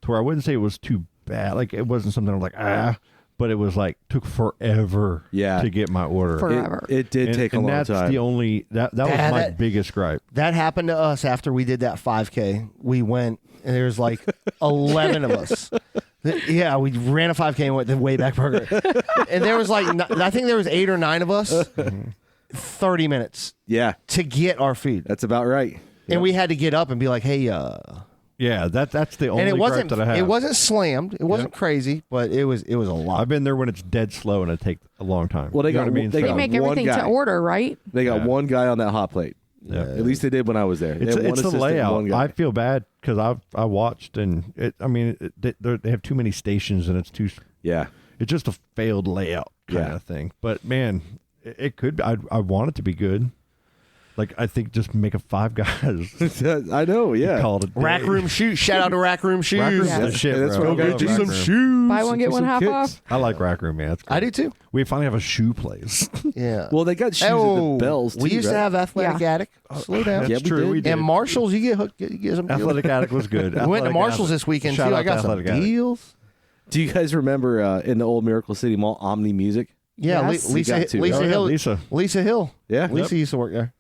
[SPEAKER 8] to where I wouldn't say it was too bad. Like it wasn't something I was like, but it was like took forever
[SPEAKER 3] Yeah.
[SPEAKER 8] to get my order.
[SPEAKER 6] Forever.
[SPEAKER 3] It did
[SPEAKER 8] and,
[SPEAKER 3] take a
[SPEAKER 8] and
[SPEAKER 3] long
[SPEAKER 8] that's
[SPEAKER 3] time.
[SPEAKER 8] the only that was
[SPEAKER 1] Yeah,
[SPEAKER 8] my
[SPEAKER 1] that-
[SPEAKER 8] biggest gripe.
[SPEAKER 1] That happened to us after we did that 5K. We went, and there was like 11 of us. Yeah, we ran a 5K and went to Wayback Burger. And there was like, I think there was 8 or 9 of us. 30 minutes
[SPEAKER 3] Yeah,
[SPEAKER 1] to get our food.
[SPEAKER 3] that's about right.
[SPEAKER 1] And we had to get up and be like, hey,
[SPEAKER 8] Yeah, that's the only
[SPEAKER 1] and it wasn't
[SPEAKER 8] gripe that I have.
[SPEAKER 1] it wasn't slammed. It wasn't crazy, but it was a lot.
[SPEAKER 8] I've been there when it's dead slow and it takes a long time.
[SPEAKER 3] Well, they
[SPEAKER 8] You know
[SPEAKER 3] got
[SPEAKER 8] what I mean?
[SPEAKER 3] they
[SPEAKER 6] they
[SPEAKER 3] got
[SPEAKER 6] make
[SPEAKER 3] one
[SPEAKER 6] everything
[SPEAKER 3] guy.
[SPEAKER 6] to order, right?
[SPEAKER 3] They got
[SPEAKER 8] Yeah.
[SPEAKER 3] one guy on that hot plate.
[SPEAKER 8] Yeah.
[SPEAKER 3] At least they did when I was there. They
[SPEAKER 8] It's
[SPEAKER 3] had one
[SPEAKER 8] the
[SPEAKER 3] assistant,
[SPEAKER 8] layout.
[SPEAKER 3] one guy.
[SPEAKER 8] I feel bad because I watched and they have too many stations and it's
[SPEAKER 3] yeah.
[SPEAKER 8] it's just a failed layout kind
[SPEAKER 3] Yeah.
[SPEAKER 8] of thing. But man, it could be. I want it to be good. Like I think just make a Five Guys.
[SPEAKER 3] I know, yeah.
[SPEAKER 8] Call it a day.
[SPEAKER 1] Rack Room Shoes. Shout out to Rack Room Shoes.
[SPEAKER 8] Rack Room's
[SPEAKER 6] Yeah.
[SPEAKER 8] the shit,
[SPEAKER 3] Yeah, that's
[SPEAKER 8] bro.
[SPEAKER 3] where
[SPEAKER 8] I
[SPEAKER 3] I
[SPEAKER 8] love
[SPEAKER 3] got you
[SPEAKER 8] Rack
[SPEAKER 3] some
[SPEAKER 8] Room.
[SPEAKER 3] shoes.
[SPEAKER 6] Buy one, get one half
[SPEAKER 3] kicks.
[SPEAKER 6] off.
[SPEAKER 8] I like Rack Room, man. It's
[SPEAKER 1] I
[SPEAKER 8] great.
[SPEAKER 1] do too.
[SPEAKER 8] We finally have a shoe place.
[SPEAKER 1] Yeah.
[SPEAKER 3] Well, they got shoes at the Bells, too,
[SPEAKER 1] we used to
[SPEAKER 3] right?
[SPEAKER 1] have Athletic
[SPEAKER 6] Yeah.
[SPEAKER 1] Attic. Slow down.
[SPEAKER 8] That's
[SPEAKER 3] Yeah, we
[SPEAKER 8] true.
[SPEAKER 3] did.
[SPEAKER 8] We did.
[SPEAKER 1] And Marshalls, you get hooked. You get some deals.
[SPEAKER 8] Athletic Attic was good.
[SPEAKER 1] We went to
[SPEAKER 8] Athletic
[SPEAKER 1] Marshalls
[SPEAKER 8] Attic.
[SPEAKER 1] this weekend
[SPEAKER 8] Shout
[SPEAKER 1] too.
[SPEAKER 8] out
[SPEAKER 1] I got
[SPEAKER 8] to
[SPEAKER 1] some
[SPEAKER 8] Athletic Attic.
[SPEAKER 1] deals.
[SPEAKER 3] Do you guys remember in the old Miracle City Mall, Omni Music?
[SPEAKER 1] Yeah,
[SPEAKER 6] Yes.
[SPEAKER 1] Lisa,
[SPEAKER 3] You got to.
[SPEAKER 1] Lisa
[SPEAKER 8] Oh, yeah,
[SPEAKER 1] Hill.
[SPEAKER 8] Lisa.
[SPEAKER 1] Hill.
[SPEAKER 3] Yeah.
[SPEAKER 1] Lisa used to work there.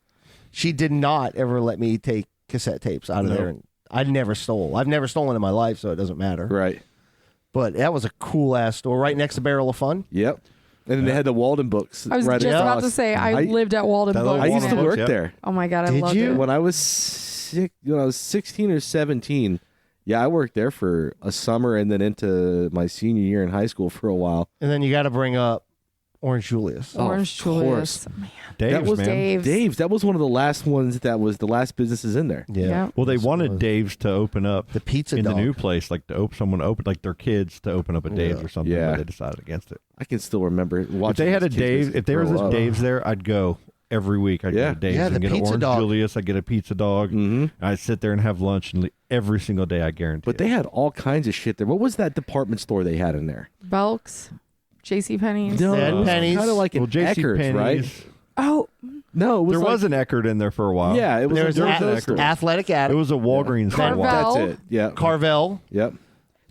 [SPEAKER 1] She did not ever let me take cassette tapes out of
[SPEAKER 8] No.
[SPEAKER 1] there. And I never stole. I've never stolen in my life, so it doesn't matter.
[SPEAKER 3] Right.
[SPEAKER 1] But that was a cool ass store right next to Barrel of Fun.
[SPEAKER 3] Yep. And then they had the Walden books.
[SPEAKER 6] I was
[SPEAKER 3] right
[SPEAKER 6] just
[SPEAKER 3] across.
[SPEAKER 6] about to say I
[SPEAKER 3] I-
[SPEAKER 6] lived at Walden
[SPEAKER 8] That
[SPEAKER 6] Books.
[SPEAKER 8] little
[SPEAKER 3] I used to
[SPEAKER 8] Walden
[SPEAKER 3] work
[SPEAKER 8] Books,
[SPEAKER 3] there.
[SPEAKER 6] Oh my god, I
[SPEAKER 1] Did
[SPEAKER 6] loved
[SPEAKER 1] you?
[SPEAKER 6] it.
[SPEAKER 3] When I was 16 or 17. Yeah, I worked there for a summer and then into my senior year in high school for a while.
[SPEAKER 1] And then you got to bring up Orange Julius.
[SPEAKER 6] Orange
[SPEAKER 3] of course.
[SPEAKER 6] Julius. Man.
[SPEAKER 8] Dave's,
[SPEAKER 3] that was
[SPEAKER 8] man.
[SPEAKER 6] Dave's.
[SPEAKER 3] That was one of the last ones that was the last businesses in there.
[SPEAKER 1] Yeah.
[SPEAKER 6] Yeah.
[SPEAKER 8] Well, they
[SPEAKER 1] Yes, it
[SPEAKER 8] wanted
[SPEAKER 1] was.
[SPEAKER 8] Dave's to open up
[SPEAKER 1] The pizza
[SPEAKER 8] in
[SPEAKER 1] dog.
[SPEAKER 8] the new place, like to open someone open like their kids to open up a Dave's
[SPEAKER 1] Yeah.
[SPEAKER 8] or something.
[SPEAKER 3] Yeah.
[SPEAKER 8] But they decided against it.
[SPEAKER 3] I can still remember watching.
[SPEAKER 8] If they had a
[SPEAKER 3] these kids
[SPEAKER 8] Dave, if there was
[SPEAKER 3] grow
[SPEAKER 8] a
[SPEAKER 3] up.
[SPEAKER 8] Dave's there, I'd go every week. I'd
[SPEAKER 3] Yeah.
[SPEAKER 8] go to Dave's
[SPEAKER 1] Yeah,
[SPEAKER 8] and
[SPEAKER 1] the
[SPEAKER 8] get an
[SPEAKER 1] pizza
[SPEAKER 8] Orange
[SPEAKER 1] dog.
[SPEAKER 8] Julius. I'd get a pizza dog.
[SPEAKER 3] Mhm.
[SPEAKER 8] I'd sit there and have lunch and every single day. I guarantee.
[SPEAKER 3] But they had all kinds of shit there. What was that department store they had in there?
[SPEAKER 6] Belks, J.C. Penney's.
[SPEAKER 3] No,
[SPEAKER 1] They had
[SPEAKER 3] it was
[SPEAKER 1] pennies.
[SPEAKER 3] kind of like an
[SPEAKER 8] well, J.C.
[SPEAKER 3] Eckerd's,
[SPEAKER 8] Penney's.
[SPEAKER 3] right?
[SPEAKER 6] Oh,
[SPEAKER 3] No, it was
[SPEAKER 8] There
[SPEAKER 3] like,
[SPEAKER 8] was an Eckerd in there for a while.
[SPEAKER 3] Yeah, it was.
[SPEAKER 1] There was
[SPEAKER 3] there
[SPEAKER 1] an
[SPEAKER 3] was those
[SPEAKER 1] Athletic
[SPEAKER 8] It
[SPEAKER 1] Attic.
[SPEAKER 8] was a Walgreens for a while.
[SPEAKER 6] Carvel.
[SPEAKER 3] That's it. Yeah.
[SPEAKER 1] Carvel.
[SPEAKER 3] Yep.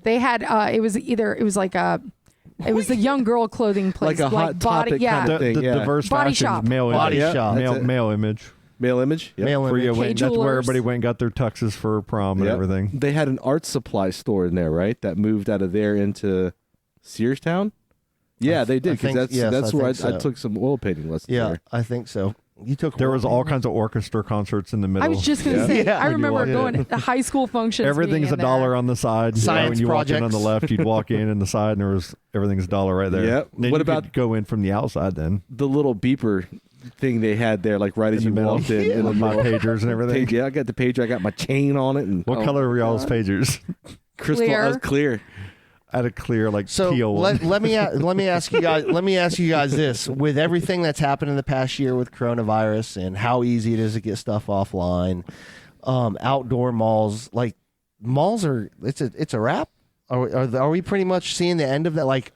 [SPEAKER 6] they had. It was like a. It was the young girl clothing place,
[SPEAKER 3] Like a Hot
[SPEAKER 6] body.
[SPEAKER 3] Topic
[SPEAKER 6] Yeah,
[SPEAKER 3] kind of
[SPEAKER 8] The
[SPEAKER 3] thing, yeah.
[SPEAKER 8] diverse
[SPEAKER 6] Body
[SPEAKER 8] fashions,
[SPEAKER 6] shop.
[SPEAKER 8] male
[SPEAKER 1] Body
[SPEAKER 8] image.
[SPEAKER 1] shop.
[SPEAKER 8] Male,
[SPEAKER 3] That's it.
[SPEAKER 8] male image.
[SPEAKER 3] Mail image. Yep.
[SPEAKER 1] Mail
[SPEAKER 8] Where you
[SPEAKER 1] image.
[SPEAKER 8] went, that's where
[SPEAKER 6] Jewelers.
[SPEAKER 8] everybody went and got their tuxes for prom and
[SPEAKER 3] Yep.
[SPEAKER 8] everything.
[SPEAKER 3] They had an art supply store in there, right? That moved out of there into Searstown. Yeah, they did
[SPEAKER 1] I
[SPEAKER 3] because
[SPEAKER 1] think-
[SPEAKER 3] that's
[SPEAKER 1] yes,
[SPEAKER 3] that's
[SPEAKER 1] I
[SPEAKER 3] where I,
[SPEAKER 1] think so.
[SPEAKER 3] I took some oil painting lessons.
[SPEAKER 1] Yeah,
[SPEAKER 3] there.
[SPEAKER 1] I think so. You took
[SPEAKER 8] There was
[SPEAKER 1] one.
[SPEAKER 8] all kinds of orchestra concerts in the middle.
[SPEAKER 6] I was just gonna
[SPEAKER 3] Yeah.
[SPEAKER 6] say.
[SPEAKER 1] Yeah.
[SPEAKER 6] I
[SPEAKER 1] When you
[SPEAKER 6] remember
[SPEAKER 8] walk in.
[SPEAKER 6] going to the high school functions.
[SPEAKER 8] Everything's
[SPEAKER 6] being
[SPEAKER 8] a
[SPEAKER 6] in
[SPEAKER 8] dollar
[SPEAKER 6] there.
[SPEAKER 8] on the side.
[SPEAKER 1] Science
[SPEAKER 8] when you walk in on the
[SPEAKER 1] projects.
[SPEAKER 8] left, you'd walk in the side, and there was everything's a dollar right there.
[SPEAKER 3] Yep.
[SPEAKER 8] Then
[SPEAKER 3] What
[SPEAKER 8] you
[SPEAKER 3] about-
[SPEAKER 8] could go in from the outside then?
[SPEAKER 3] The little beeper thing they had there, like right as you
[SPEAKER 8] In the middle.
[SPEAKER 3] walked in.
[SPEAKER 8] With my pagers and everything.
[SPEAKER 3] Yeah, I got the pager. I got my chain on it, and
[SPEAKER 8] What color were y'all's pagers?
[SPEAKER 3] crystal. I was clear.
[SPEAKER 8] I had a clear like
[SPEAKER 1] So
[SPEAKER 8] teal one.
[SPEAKER 1] let me ask you guys this: with everything that's happened in the past year with coronavirus and how easy it is to get stuff offline, outdoor malls, like malls are it's a wrap. Are we pretty much seeing the end of that? Like,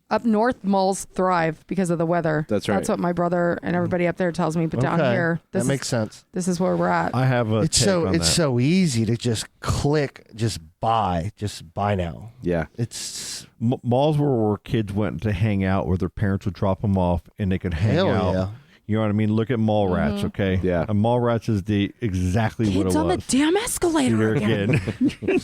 [SPEAKER 6] Up north, malls thrive because of the weather.
[SPEAKER 3] That's right.
[SPEAKER 6] That's what my brother and everybody up there tells me. But down
[SPEAKER 1] okay,
[SPEAKER 6] here,
[SPEAKER 1] that makes sense.
[SPEAKER 6] this is where we're at.
[SPEAKER 8] I have a
[SPEAKER 1] It's
[SPEAKER 8] take
[SPEAKER 1] so
[SPEAKER 8] on
[SPEAKER 1] it's
[SPEAKER 8] that.
[SPEAKER 1] so easy to just click, just buy now.
[SPEAKER 3] Yeah.
[SPEAKER 1] It's
[SPEAKER 8] Malls were where kids went to hang out, where their parents would drop them off, and they could hang
[SPEAKER 1] hell
[SPEAKER 8] out.
[SPEAKER 1] yeah.
[SPEAKER 8] You know what I mean? Look at mall rats, okay?
[SPEAKER 3] Yeah.
[SPEAKER 8] A mall rats is the exactly what
[SPEAKER 6] Kids
[SPEAKER 8] it
[SPEAKER 6] on
[SPEAKER 8] was.
[SPEAKER 6] the damn escalator
[SPEAKER 8] Here
[SPEAKER 6] again.
[SPEAKER 8] again.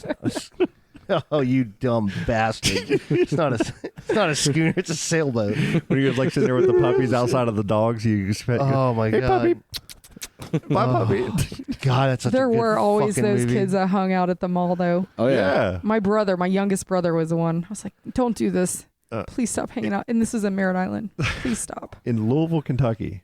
[SPEAKER 1] Oh, you dumb bastard! It's not a schooner. It's a sailboat.
[SPEAKER 8] When you was like sitting there with the puppies outside of the dogs, you expect.
[SPEAKER 1] Oh my
[SPEAKER 8] Hey,
[SPEAKER 1] god!
[SPEAKER 8] puppy. Bye, puppy.
[SPEAKER 1] God, that's such
[SPEAKER 6] There
[SPEAKER 1] a good
[SPEAKER 6] were always
[SPEAKER 1] fucking
[SPEAKER 6] those
[SPEAKER 1] movie.
[SPEAKER 6] kids that hung out at the mall, though.
[SPEAKER 3] Oh yeah.
[SPEAKER 8] Yeah.
[SPEAKER 6] My brother, my youngest brother, was the one. I was like, "Don't do this.
[SPEAKER 8] Uh.
[SPEAKER 6] Please stop hanging out." And this is in Merritt Island. Please stop.
[SPEAKER 8] In Louisville, Kentucky,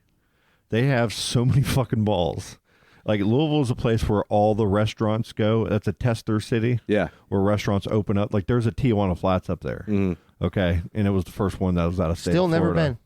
[SPEAKER 8] they have so many fucking malls. Like Louisville is a place where all the restaurants go. That's a tester city
[SPEAKER 3] Yeah.
[SPEAKER 8] where restaurants open up. Like there's a Tijuana Flats up there.
[SPEAKER 3] Mhm.
[SPEAKER 8] Okay, and it was the first one that was out of state.
[SPEAKER 1] Still
[SPEAKER 8] of
[SPEAKER 1] never
[SPEAKER 8] Florida.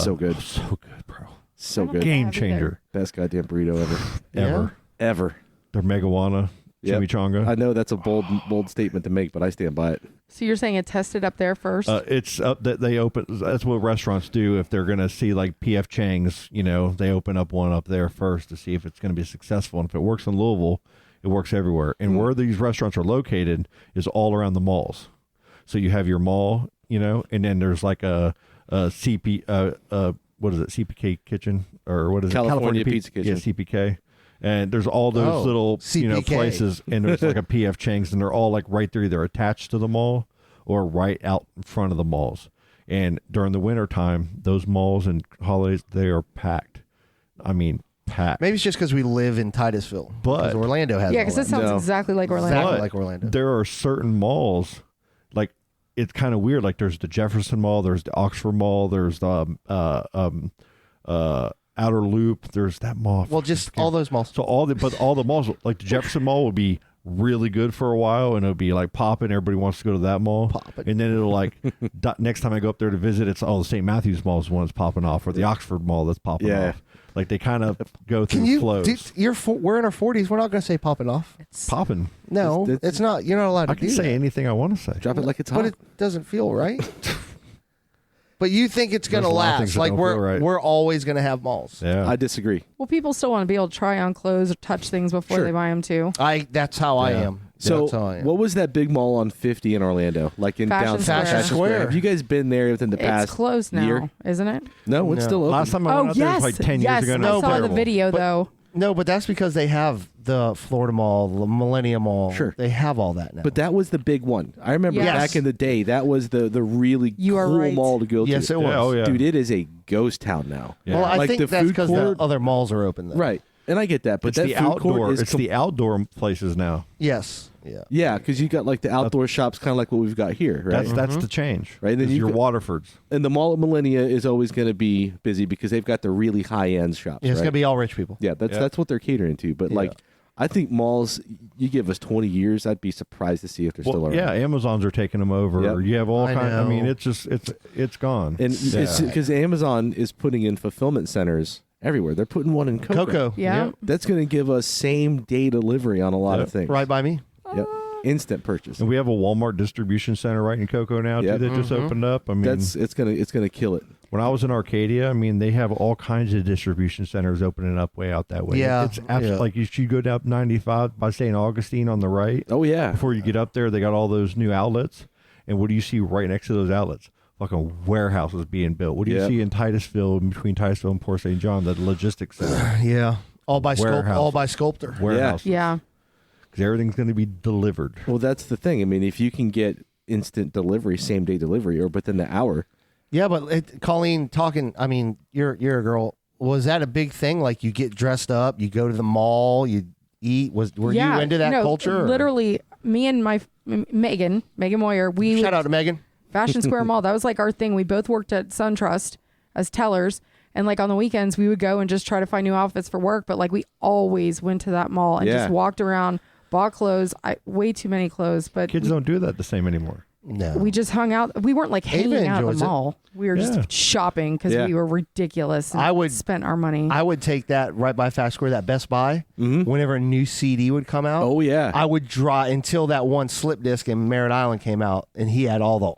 [SPEAKER 3] So good.
[SPEAKER 8] So good, bro.
[SPEAKER 3] So
[SPEAKER 6] I don't
[SPEAKER 3] good.
[SPEAKER 6] think-
[SPEAKER 8] Game
[SPEAKER 6] have either.
[SPEAKER 8] changer
[SPEAKER 3] Best goddamn burrito ever.
[SPEAKER 8] ever.
[SPEAKER 3] Ever.
[SPEAKER 8] Their Megawana
[SPEAKER 3] Yep.
[SPEAKER 8] chimichanga.
[SPEAKER 3] I know that's a bold statement to make, but I stand by it.
[SPEAKER 6] So you're saying it tested up there first?
[SPEAKER 8] It's up that they open. That's what restaurants do if they're gonna see like PF Chang's. You know, they open up one up there first to see if it's gonna be successful. And if it works in Louisville, it works everywhere. And where these restaurants are located is all around the malls. So you have your mall, you know, and then there's like a CP. What is it? CPK kitchen or what is
[SPEAKER 3] California
[SPEAKER 8] it?
[SPEAKER 3] Pizza Kitchen.
[SPEAKER 8] Yeah, CPK. And there's all those
[SPEAKER 1] Oh,
[SPEAKER 8] little
[SPEAKER 1] CPK.
[SPEAKER 8] places, and there's like a PF Chang's, and they're all like right there, either attached to the mall or right out in front of the malls. And during the winter time, those malls and holidays, they are packed. I mean, packed.
[SPEAKER 1] Maybe it's just because we live in Titusville.
[SPEAKER 8] But-
[SPEAKER 1] because Orlando has
[SPEAKER 6] yeah,
[SPEAKER 1] all
[SPEAKER 6] because
[SPEAKER 1] that.
[SPEAKER 6] it sounds
[SPEAKER 3] No.
[SPEAKER 6] exactly like Orlando.
[SPEAKER 1] Exactly
[SPEAKER 8] But
[SPEAKER 1] like Orlando.
[SPEAKER 8] There are certain malls, like it's kind of weird. Like there's the Jefferson Mall, there's the Oxford Mall, there's the Outer Loop. There's that mall.
[SPEAKER 1] Well, just all those malls.
[SPEAKER 8] So all the malls, like the Jefferson Mall, would be really good for a while, and it'll be like popping. Everybody wants to go to that mall.
[SPEAKER 1] Poppin'.
[SPEAKER 8] And then it'll like next time I go up there to visit, it's the St. Matthew's Mall is one that's popping off, or the Oxford Mall that's popping off. Like they kind of go through
[SPEAKER 1] Can you?
[SPEAKER 8] flows.
[SPEAKER 1] We're in our 40s. We're not going to say popping off.
[SPEAKER 8] Popping.
[SPEAKER 1] No, it's not. You're not allowed to
[SPEAKER 8] I can
[SPEAKER 1] do
[SPEAKER 8] say
[SPEAKER 1] that.
[SPEAKER 8] anything I want to say.
[SPEAKER 3] Drop it like it's hot.
[SPEAKER 1] But it doesn't feel right. But you think it's going to
[SPEAKER 8] There's a lot of things
[SPEAKER 1] last?
[SPEAKER 8] that
[SPEAKER 1] Like
[SPEAKER 8] don't feel right.
[SPEAKER 1] we're always going to have malls.
[SPEAKER 8] Yeah.
[SPEAKER 3] I disagree.
[SPEAKER 6] Well, people still want to be able to try on clothes or touch things before
[SPEAKER 3] Sure.
[SPEAKER 6] they buy them too.
[SPEAKER 1] That's how I
[SPEAKER 8] Yeah.
[SPEAKER 1] am.
[SPEAKER 3] So,
[SPEAKER 1] That's how I am.
[SPEAKER 3] what was that big mall on 50 in Orlando? Like in
[SPEAKER 6] Fashion
[SPEAKER 3] downtown
[SPEAKER 6] Square.
[SPEAKER 1] Fashion Square.
[SPEAKER 3] Have you guys been there within the past
[SPEAKER 6] It's closed now,
[SPEAKER 3] year?
[SPEAKER 6] isn't it?
[SPEAKER 3] No, it's
[SPEAKER 1] No.
[SPEAKER 3] still open.
[SPEAKER 8] Last time I went
[SPEAKER 6] Oh
[SPEAKER 8] out there
[SPEAKER 6] yes,
[SPEAKER 8] was like 10
[SPEAKER 6] yes.
[SPEAKER 8] years ago. and it
[SPEAKER 6] I
[SPEAKER 8] was
[SPEAKER 6] saw the
[SPEAKER 8] terrible.
[SPEAKER 6] video
[SPEAKER 1] But-
[SPEAKER 6] though.
[SPEAKER 1] No, but that's because they have the Florida Mall, the Millennium Mall.
[SPEAKER 3] Sure.
[SPEAKER 1] They have all that now.
[SPEAKER 3] But that was the big one. I remember
[SPEAKER 6] Yes.
[SPEAKER 3] back in the day, that was the really
[SPEAKER 6] You are
[SPEAKER 3] cool
[SPEAKER 6] right.
[SPEAKER 3] mall to go
[SPEAKER 1] yes,
[SPEAKER 3] to.
[SPEAKER 1] it was.
[SPEAKER 8] Yeah, oh yeah.
[SPEAKER 3] Dude, it is a ghost town now.
[SPEAKER 8] Yeah.
[SPEAKER 1] Well, I
[SPEAKER 3] Like
[SPEAKER 1] think
[SPEAKER 3] the
[SPEAKER 1] that's
[SPEAKER 3] food
[SPEAKER 1] because the
[SPEAKER 3] court-
[SPEAKER 1] other malls are open. Though.
[SPEAKER 3] Right. And I get that, but
[SPEAKER 8] It's
[SPEAKER 3] that
[SPEAKER 8] the
[SPEAKER 3] food
[SPEAKER 8] outdoor.
[SPEAKER 3] court is
[SPEAKER 8] It's the outdoor places now.
[SPEAKER 1] Yes. Yeah.
[SPEAKER 3] yeah, because you got like the outdoor shops, kind of like what we've got here, right?
[SPEAKER 8] That's the change.
[SPEAKER 3] Right, then
[SPEAKER 8] Is
[SPEAKER 3] you
[SPEAKER 8] your
[SPEAKER 3] go-
[SPEAKER 8] Waterfords.
[SPEAKER 3] And the mall at Millennia is always going to be busy because they've got the really high end shops.
[SPEAKER 1] Yeah, it's
[SPEAKER 3] right?
[SPEAKER 1] gonna be all rich people.
[SPEAKER 3] Yeah, that's what they're catering to. But like, I think malls, you give us 20 years, I'd be surprised to see if they're still around.
[SPEAKER 8] Yeah, Amazons are taking them over.
[SPEAKER 3] Yep.
[SPEAKER 8] You have all
[SPEAKER 1] I
[SPEAKER 8] kinds. I mean,
[SPEAKER 1] know.
[SPEAKER 8] it's just it's gone.
[SPEAKER 3] And
[SPEAKER 8] Yeah.
[SPEAKER 3] it's because Amazon is putting in fulfillment centers everywhere. They're putting one in Cocoa.
[SPEAKER 6] Yeah.
[SPEAKER 8] Yep.
[SPEAKER 3] That's going to give us same day delivery on a lot
[SPEAKER 8] Yep.
[SPEAKER 3] of things.
[SPEAKER 1] Right by me.
[SPEAKER 3] Yep. Instant purchase.
[SPEAKER 8] And we have a Walmart distribution center right in Cocoa now
[SPEAKER 3] Yep.
[SPEAKER 8] too that just opened up. I mean,
[SPEAKER 3] It's gonna kill it.
[SPEAKER 8] when I was in Arcadia, I mean, they have all kinds of distribution centers opening up way out that way.
[SPEAKER 1] Yeah,
[SPEAKER 8] It's absolutely
[SPEAKER 1] yeah.
[SPEAKER 8] like you should go down 95 by St. Augustine on the right.
[SPEAKER 3] Oh yeah.
[SPEAKER 8] Before you get up there, they got all those new outlets. And what do you see right next to those outlets? Fucking warehouses being built. What do you
[SPEAKER 3] Yep.
[SPEAKER 8] see in Titusville, in between Titusville and Port St. John, the logistics center?
[SPEAKER 1] Yeah. All by
[SPEAKER 8] Warehouse.
[SPEAKER 1] sculptor.
[SPEAKER 8] Warehouses.
[SPEAKER 6] Yeah.
[SPEAKER 8] Because everything's going to be delivered.
[SPEAKER 3] Well, that's the thing. I mean, if you can get instant delivery, same day delivery, or within the hour.
[SPEAKER 1] Yeah, but Colleen, talking. I mean, you're a girl. Was that a big thing? Like you get dressed up, you go to the mall, you eat. Were you into that culture? or-
[SPEAKER 6] Literally, me and my Megan Moyer, we
[SPEAKER 1] Shout out to Megan.
[SPEAKER 6] Fashion Square Mall. That was like our thing. We both worked at SunTrust as tellers. And like on the weekends, we would go and just try to find new outfits for work. But like we always went to that mall and
[SPEAKER 3] Yeah.
[SPEAKER 6] just walked around, bought clothes. Way too many clothes. But
[SPEAKER 8] Kids don't do that the same anymore.
[SPEAKER 1] No.
[SPEAKER 6] we just hung out. We weren't like
[SPEAKER 1] Ava
[SPEAKER 6] hanging out at
[SPEAKER 1] enjoys
[SPEAKER 6] the
[SPEAKER 1] it.
[SPEAKER 6] mall. We were
[SPEAKER 8] Yeah.
[SPEAKER 6] just shopping because
[SPEAKER 3] Yeah.
[SPEAKER 6] we were ridiculous. And
[SPEAKER 1] I would-
[SPEAKER 6] spent our money.
[SPEAKER 1] I would take that right by Fast Square, that Best Buy. Whenever a new CD would come out,
[SPEAKER 3] Oh yeah.
[SPEAKER 1] I would draw until that one slip disc in Merritt Island came out, and he had all the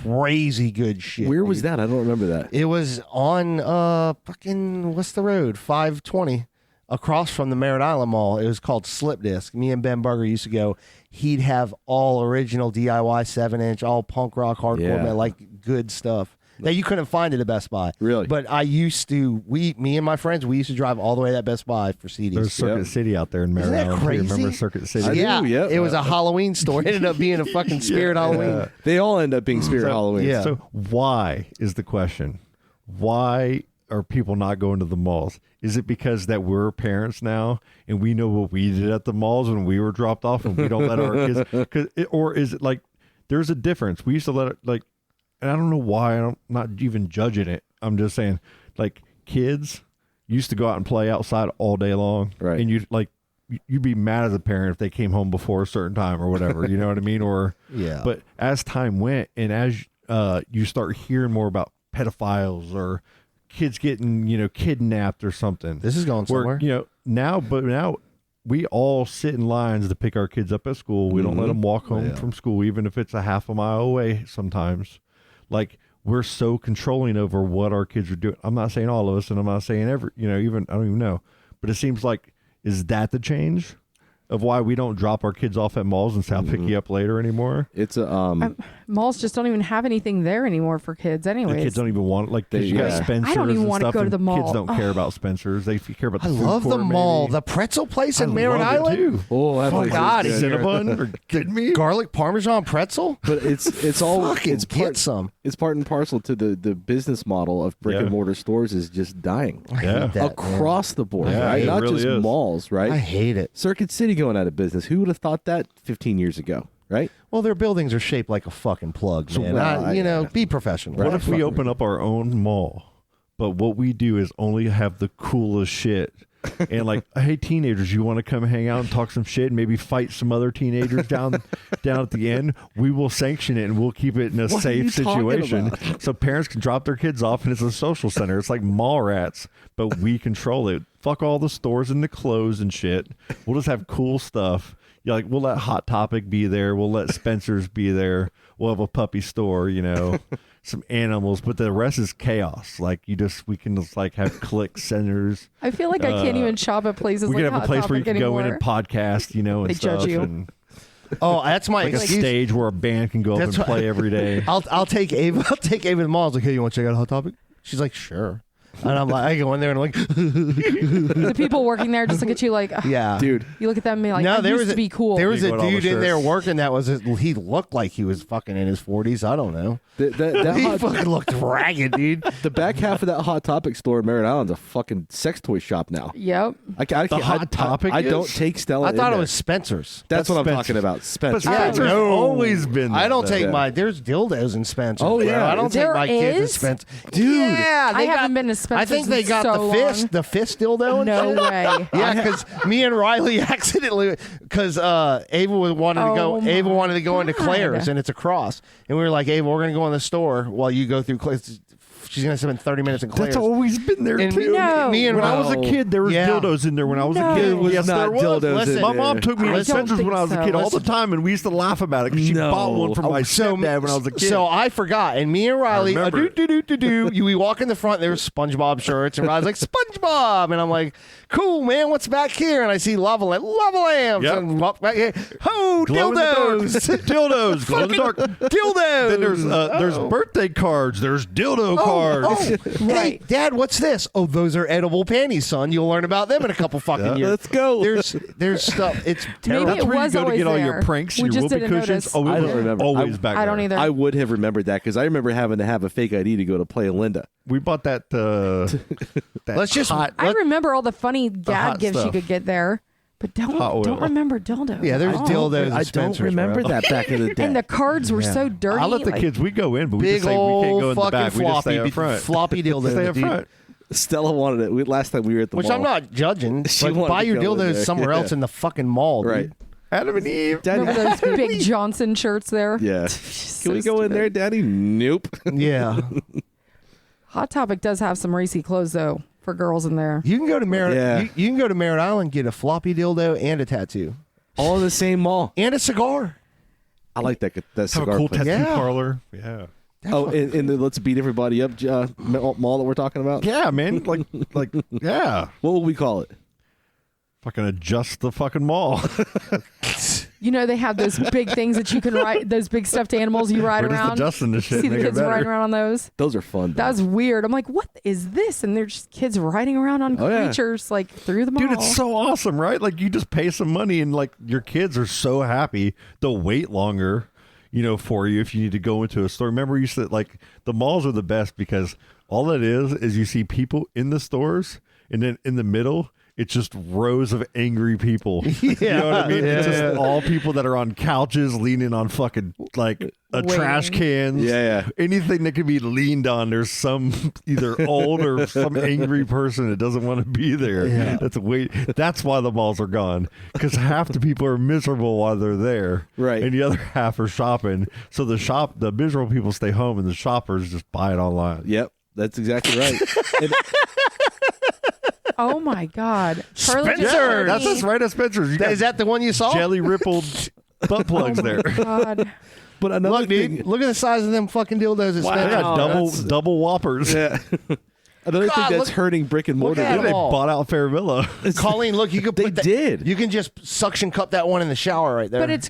[SPEAKER 1] crazy good shit.
[SPEAKER 3] Where was
[SPEAKER 1] dude.
[SPEAKER 3] that? I don't remember that.
[SPEAKER 1] It was on fucking what's the road? 520 across from the Merritt Island Mall. It was called Slip Disc. Me and Ben Burger used to go. He'd have all original DIY 7-inch, all punk rock hardcore,
[SPEAKER 3] Yeah.
[SPEAKER 1] man, like good stuff that you couldn't find at a Best Buy.
[SPEAKER 3] Really?
[SPEAKER 1] But I used to. Me and my friends, we used to drive all the way to that Best Buy for CDs.
[SPEAKER 8] There's Circuit
[SPEAKER 3] Yep.
[SPEAKER 8] City out there in Merritt
[SPEAKER 1] Isn't that
[SPEAKER 8] Island. Do you
[SPEAKER 1] crazy?
[SPEAKER 8] remember Circuit City?
[SPEAKER 3] I do,
[SPEAKER 1] yeah,
[SPEAKER 3] yep.
[SPEAKER 1] it was a Halloween store. It ended up being a fucking Spirit Halloween.
[SPEAKER 3] They all end up being Spirit Halloween.
[SPEAKER 1] yeah.
[SPEAKER 8] So why is the question? Why are people not going to the malls? Is it because that we're parents now and we know what we did at the malls when we were dropped off and we don't let our kids? Or is it like there's a difference? We used to let it like, and I don't know why. I'm not even judging it. I'm just saying, like kids used to go out and play outside all day long,
[SPEAKER 3] Right.
[SPEAKER 8] And you'd be mad as a parent if they came home before a certain time or whatever. You know what I mean? Or
[SPEAKER 1] Yeah.
[SPEAKER 8] But as time went and as you start hearing more about pedophiles or kids getting, kidnapped or something.
[SPEAKER 1] This is going somewhere.
[SPEAKER 8] Where, now we all sit in lines to pick our kids up at school. We don't let them walk home from school, even if it's a half a mile away sometimes. Like, we're so controlling over what our kids are doing. I'm not saying all of us, and I'm not saying even, I don't even know. But it seems like, is that the change of why we don't drop our kids off at malls and say, I'll pick you up later anymore?
[SPEAKER 3] It's a
[SPEAKER 6] Malls just don't even have anything there anymore for kids anyways.
[SPEAKER 8] The kids don't even want like
[SPEAKER 3] They-
[SPEAKER 8] you got
[SPEAKER 3] yeah.
[SPEAKER 8] Spencer's
[SPEAKER 6] I don't even
[SPEAKER 8] and
[SPEAKER 6] wanna
[SPEAKER 8] stuff,
[SPEAKER 6] go to
[SPEAKER 8] and
[SPEAKER 6] the mall.
[SPEAKER 8] Kids don't care about Spencer's. They care about the
[SPEAKER 1] I
[SPEAKER 8] food
[SPEAKER 1] love the
[SPEAKER 8] court,
[SPEAKER 1] mall,
[SPEAKER 8] maybe.
[SPEAKER 1] the pretzel place in
[SPEAKER 8] I
[SPEAKER 1] Merritt
[SPEAKER 8] love it,
[SPEAKER 1] Island.
[SPEAKER 8] too.
[SPEAKER 3] oh, that place is
[SPEAKER 1] God,
[SPEAKER 3] good.
[SPEAKER 8] Cinnabon? Are you kidding me?
[SPEAKER 1] Garlic Parmesan pretzel.
[SPEAKER 3] But it's all
[SPEAKER 1] Fucking
[SPEAKER 3] it's
[SPEAKER 1] get
[SPEAKER 3] part,
[SPEAKER 1] some.
[SPEAKER 3] it's part and parcel to the business model of brick
[SPEAKER 8] Yeah.
[SPEAKER 3] and mortar stores is just dying
[SPEAKER 8] Yeah.
[SPEAKER 1] That,
[SPEAKER 3] across the board,
[SPEAKER 8] Yeah,
[SPEAKER 3] right?
[SPEAKER 8] it
[SPEAKER 3] Not
[SPEAKER 8] really
[SPEAKER 3] just
[SPEAKER 8] is.
[SPEAKER 3] malls, right?
[SPEAKER 1] I hate it.
[SPEAKER 3] Circuit City going out of business. Who would have thought that 15 years ago, right?
[SPEAKER 1] Well, their buildings are shaped like a fucking plug, man.
[SPEAKER 3] well,
[SPEAKER 1] Be professional.
[SPEAKER 8] What if we open up our own mall, but what we do is only have the coolest shit and like, hey, teenagers, you want to come hang out and talk some shit and maybe fight some other teenagers down at the end? We will sanction it and we'll keep it in a
[SPEAKER 3] What are you
[SPEAKER 8] safe
[SPEAKER 3] talking
[SPEAKER 8] situation
[SPEAKER 3] about?
[SPEAKER 8] so parents can drop their kids off and it's a social center. It's like mall rats, but we control it. Fuck all the stores and the clothes and shit. We'll just have cool stuff. Yeah, like we'll let Hot Topic be there. We'll let Spencer's be there. We'll have a puppy store, some animals, but the rest is chaos. Like we can just like have click centers.
[SPEAKER 6] I feel like I can't even shop at places
[SPEAKER 8] We
[SPEAKER 6] like
[SPEAKER 8] can have
[SPEAKER 6] Hot
[SPEAKER 8] a place where you
[SPEAKER 6] Topic
[SPEAKER 8] can go in
[SPEAKER 6] anymore.
[SPEAKER 8] and podcast, and
[SPEAKER 6] They
[SPEAKER 8] stuff.
[SPEAKER 6] judge you.
[SPEAKER 8] And
[SPEAKER 1] Oh, that's my
[SPEAKER 8] like a
[SPEAKER 1] excuse.
[SPEAKER 8] stage where a band can go up
[SPEAKER 1] That's
[SPEAKER 8] and play every day.
[SPEAKER 1] I'll take Ava. I'll take Ava to the mall. I was like, hey, you want to check out Hot Topic? She's like, sure. And I'm like, I go in there and I'm like,
[SPEAKER 6] The people working there just look at you like, "Ugh."
[SPEAKER 1] yeah,
[SPEAKER 3] Dude,
[SPEAKER 6] You look at them and be like,
[SPEAKER 1] No,
[SPEAKER 6] I
[SPEAKER 1] there
[SPEAKER 6] used
[SPEAKER 1] was
[SPEAKER 6] to be cool.
[SPEAKER 1] There was
[SPEAKER 8] You
[SPEAKER 1] a
[SPEAKER 8] go to all the
[SPEAKER 1] dude in there
[SPEAKER 8] shirts.
[SPEAKER 1] working that he looked like he was fucking in his 40s. I don't know.
[SPEAKER 3] that
[SPEAKER 1] He
[SPEAKER 3] hot,
[SPEAKER 1] fucking looked ragged, dude.
[SPEAKER 3] the back half of that Hot Topic store in Merritt Island's a fucking sex toy shop now.
[SPEAKER 6] Yep.
[SPEAKER 3] I can't,
[SPEAKER 8] Hot Topic
[SPEAKER 3] I
[SPEAKER 8] is?
[SPEAKER 3] don't take Stella.
[SPEAKER 1] I thought
[SPEAKER 3] in
[SPEAKER 1] it
[SPEAKER 3] there.
[SPEAKER 1] was Spencer's.
[SPEAKER 3] That's what I'm
[SPEAKER 8] Spencer's.
[SPEAKER 3] talking about.
[SPEAKER 8] But
[SPEAKER 3] Spencer.
[SPEAKER 1] Yeah,
[SPEAKER 8] Spencer's
[SPEAKER 1] no.
[SPEAKER 8] always been
[SPEAKER 1] I don't
[SPEAKER 8] there.
[SPEAKER 1] take
[SPEAKER 3] Yeah.
[SPEAKER 1] there's dildos in Spencer's.
[SPEAKER 3] Oh,
[SPEAKER 1] bro.
[SPEAKER 3] yeah.
[SPEAKER 1] I don't take
[SPEAKER 6] There
[SPEAKER 1] my kids to
[SPEAKER 6] is?
[SPEAKER 1] Spencer's. Dude. Yeah,
[SPEAKER 6] I haven't been to Spencer's
[SPEAKER 1] I think they
[SPEAKER 6] in
[SPEAKER 1] got
[SPEAKER 6] so
[SPEAKER 1] the fist dildo. and
[SPEAKER 6] No
[SPEAKER 1] shit.
[SPEAKER 6] way.
[SPEAKER 1] Yeah, because me and Riley accidentally, because Ava wanted to go.
[SPEAKER 6] Oh
[SPEAKER 1] Ava
[SPEAKER 6] my
[SPEAKER 1] wanted to go into
[SPEAKER 6] God.
[SPEAKER 1] Claire's, and it's across. And we were like, Ava, we're gonna go in the store while you go through Claire's. She's gonna spend 30 minutes in Claire's.
[SPEAKER 8] That's always been there
[SPEAKER 1] And
[SPEAKER 8] too.
[SPEAKER 6] No.
[SPEAKER 1] me and
[SPEAKER 8] When I
[SPEAKER 1] Riley.
[SPEAKER 8] was a kid, there was
[SPEAKER 1] Yeah.
[SPEAKER 8] dildos in there. When I was
[SPEAKER 6] No.
[SPEAKER 8] a kid,
[SPEAKER 6] There
[SPEAKER 3] was
[SPEAKER 8] yes,
[SPEAKER 3] not
[SPEAKER 8] there was.
[SPEAKER 3] dildos
[SPEAKER 1] Listen,
[SPEAKER 3] in
[SPEAKER 8] My
[SPEAKER 3] there.
[SPEAKER 8] mom took me
[SPEAKER 6] I
[SPEAKER 8] to
[SPEAKER 6] don't
[SPEAKER 8] Spencer's
[SPEAKER 6] think
[SPEAKER 8] when I was a
[SPEAKER 6] so.
[SPEAKER 8] kid all the
[SPEAKER 1] Listen.
[SPEAKER 8] time, and we used to laugh about it because she
[SPEAKER 3] No.
[SPEAKER 8] bought one for my stepdad when I was a kid.
[SPEAKER 1] So I forgot, and me and Riley,
[SPEAKER 8] remember
[SPEAKER 1] we walk in the front. There's SpongeBob shirts, and Riley's like SpongeBob, and I'm like, cool, man, what's back here? And I see lava lamps,
[SPEAKER 8] Yep.
[SPEAKER 1] and walk back here. Oh,
[SPEAKER 8] Glow in the dark.
[SPEAKER 1] dildos,
[SPEAKER 8] dildos, glow in the dark.
[SPEAKER 1] dildos.
[SPEAKER 8] Then there's birthday cards. There's dildo cards.
[SPEAKER 1] Oh, hey, Dad, what's this? Oh, those are edible panties, son. You'll learn about them in a couple fucking years.
[SPEAKER 3] Let's go.
[SPEAKER 1] There's stuff. It's
[SPEAKER 6] Maybe
[SPEAKER 1] terrible.
[SPEAKER 8] That's
[SPEAKER 6] it
[SPEAKER 8] where you
[SPEAKER 6] was
[SPEAKER 8] go to
[SPEAKER 6] always
[SPEAKER 8] get all your
[SPEAKER 6] there.
[SPEAKER 8] pranks,
[SPEAKER 6] We
[SPEAKER 8] your
[SPEAKER 6] just
[SPEAKER 8] whoopee
[SPEAKER 6] didn't
[SPEAKER 8] cushions.
[SPEAKER 6] notice.
[SPEAKER 8] Oh, it
[SPEAKER 3] I
[SPEAKER 8] was
[SPEAKER 3] don't remember.
[SPEAKER 8] always back there.
[SPEAKER 6] I don't either.
[SPEAKER 3] I would have remembered that because I remember having to have a fake ID to go to play Linda.
[SPEAKER 8] We bought that. That
[SPEAKER 1] Let's just-
[SPEAKER 8] hot.
[SPEAKER 6] I remember all the funny
[SPEAKER 8] hot
[SPEAKER 6] gag gifts you
[SPEAKER 8] stuff.
[SPEAKER 6] could get there, but
[SPEAKER 8] Hot oil.
[SPEAKER 6] don't remember dildos.
[SPEAKER 1] Yeah, there's
[SPEAKER 6] at all.
[SPEAKER 1] dildos.
[SPEAKER 3] I
[SPEAKER 1] at Spencer's,
[SPEAKER 3] don't remember
[SPEAKER 1] bro.
[SPEAKER 3] that back in the day.
[SPEAKER 6] And the cards were so dirty.
[SPEAKER 8] I'll let the
[SPEAKER 6] like-
[SPEAKER 8] kids. We go in, but we
[SPEAKER 1] Big
[SPEAKER 8] just say we can't go
[SPEAKER 1] old
[SPEAKER 8] in the
[SPEAKER 1] fucking
[SPEAKER 8] back. We just stay
[SPEAKER 1] floppy,
[SPEAKER 8] up front.
[SPEAKER 1] floppy dildos,
[SPEAKER 8] Stay up
[SPEAKER 1] dude.
[SPEAKER 8] front.
[SPEAKER 3] Stella wanted it. Last time we were at the
[SPEAKER 1] Which
[SPEAKER 3] mall.
[SPEAKER 1] I'm not judging,
[SPEAKER 3] She
[SPEAKER 1] but
[SPEAKER 3] wanted
[SPEAKER 1] buy
[SPEAKER 3] to
[SPEAKER 1] your
[SPEAKER 3] go in
[SPEAKER 1] dildos
[SPEAKER 3] there.
[SPEAKER 1] somewhere
[SPEAKER 3] Yeah.
[SPEAKER 1] else in the fucking mall, dude.
[SPEAKER 3] Right.
[SPEAKER 8] Adam and Eve.
[SPEAKER 3] Daddy.
[SPEAKER 6] Remember those big Johnson shirts there?
[SPEAKER 3] Yeah.
[SPEAKER 6] So
[SPEAKER 3] Can we go in
[SPEAKER 6] stupid.
[SPEAKER 3] there, Daddy? Nope.
[SPEAKER 1] Yeah.
[SPEAKER 6] Hot Topic does have some racy clothes though for girls in there.
[SPEAKER 1] You can go to Merritt.
[SPEAKER 3] Yeah.
[SPEAKER 1] You can go to Merritt Island, get a floppy dildo and a tattoo
[SPEAKER 3] All in the same mall.
[SPEAKER 1] and a cigar.
[SPEAKER 3] I like that
[SPEAKER 8] Have
[SPEAKER 3] cigar
[SPEAKER 8] a cool
[SPEAKER 3] place.
[SPEAKER 8] tattoo
[SPEAKER 1] Yeah.
[SPEAKER 8] parlor. Yeah.
[SPEAKER 3] Oh, and the Let's Beat Everybody Up mall that we're talking about?
[SPEAKER 8] Yeah, man. Like, yeah.
[SPEAKER 3] What will we call it?
[SPEAKER 8] Fucking adjust the fucking mall.
[SPEAKER 6] You know they have those big things that you can ride, those big stuffed animals you ride
[SPEAKER 8] We're just
[SPEAKER 6] around.
[SPEAKER 8] adjusting the shit.
[SPEAKER 6] See the
[SPEAKER 8] make it
[SPEAKER 6] kids
[SPEAKER 8] better.
[SPEAKER 6] riding around on those.
[SPEAKER 3] Those are fun. though.
[SPEAKER 6] That's weird. I'm like, what is this? And they're just kids riding around on
[SPEAKER 3] Oh, yeah.
[SPEAKER 6] creatures like through the mall.
[SPEAKER 8] Dude, it's so awesome, right? Like you just pay some money and like your kids are so happy. They'll wait longer, for you if you need to go into a store. Remember, you said like the malls are the best because all it is you see people in the stores and then in the middle it's just rows of angry people. You know what I mean? It's just all people that are on couches leaning on fucking like a trash cans.
[SPEAKER 3] Yeah.
[SPEAKER 8] Anything that can be leaned on, there's some either old or some angry person that doesn't want to be there.
[SPEAKER 1] Yeah.
[SPEAKER 8] That's why the malls are gone. Because half the people are miserable while they're there.
[SPEAKER 3] Right.
[SPEAKER 8] And the other half are shopping. So the miserable people stay home and the shoppers just buy it online.
[SPEAKER 3] Yep. That's exactly right. And
[SPEAKER 6] Oh my God. Charlie just
[SPEAKER 1] Spencer!
[SPEAKER 6] showed
[SPEAKER 8] That's
[SPEAKER 6] me-
[SPEAKER 8] us right at Spencer's. You
[SPEAKER 1] Is that the one you saw?
[SPEAKER 8] jelly rippled butt plugs there.
[SPEAKER 6] God.
[SPEAKER 3] but another
[SPEAKER 1] Look,
[SPEAKER 3] thing.
[SPEAKER 1] dude. Look at the size of them fucking dildos at
[SPEAKER 8] They
[SPEAKER 1] Spencer's.
[SPEAKER 8] got double whoppers.
[SPEAKER 3] Yeah. Another
[SPEAKER 1] God,
[SPEAKER 3] thing that's
[SPEAKER 1] look-
[SPEAKER 3] hurting brick and
[SPEAKER 1] look
[SPEAKER 3] mortar.
[SPEAKER 1] at
[SPEAKER 8] They
[SPEAKER 1] it all.
[SPEAKER 8] bought out Fairvilla.
[SPEAKER 1] Colleen, look, you could
[SPEAKER 3] They
[SPEAKER 1] put that,
[SPEAKER 3] did.
[SPEAKER 1] You can just suction cup that one in the shower right there.
[SPEAKER 6] But it's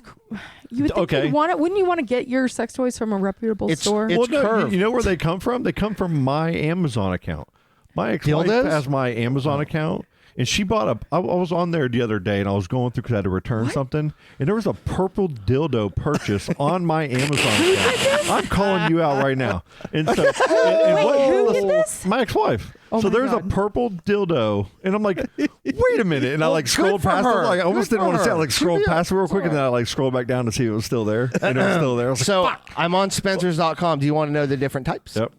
[SPEAKER 6] you would think
[SPEAKER 8] Okay.
[SPEAKER 6] you'd want it. Wouldn't you want to get your sex toys from a reputable
[SPEAKER 1] It's-
[SPEAKER 6] store?
[SPEAKER 1] it's-
[SPEAKER 8] Well, no,
[SPEAKER 1] curved.
[SPEAKER 8] you know where they come from? They come from my Amazon account. My ex-wife
[SPEAKER 1] Dildos?
[SPEAKER 8] has my Amazon account, and she bought I was on there the other day, and I was going through because I had to return something, and there was a purple dildo purchase on my Amazon account. I'm calling you out right now. And so,
[SPEAKER 6] who did this?
[SPEAKER 8] My ex-wife.
[SPEAKER 6] Oh
[SPEAKER 8] So
[SPEAKER 6] my
[SPEAKER 8] there's a
[SPEAKER 6] God.
[SPEAKER 8] purple dildo, and I'm like, wait a minute, and I like
[SPEAKER 1] good
[SPEAKER 8] scrolled
[SPEAKER 1] for
[SPEAKER 8] past
[SPEAKER 1] her.
[SPEAKER 8] it. Like I almost
[SPEAKER 1] Good
[SPEAKER 8] didn't want to
[SPEAKER 1] for
[SPEAKER 8] say. I
[SPEAKER 1] her.
[SPEAKER 8] like scrolled past it real quick, and then I like scrolled back down to see if it was still there, and it was still there. I was like,
[SPEAKER 1] so I'm on Spencers.com. Do you want to know the different types?
[SPEAKER 8] yep.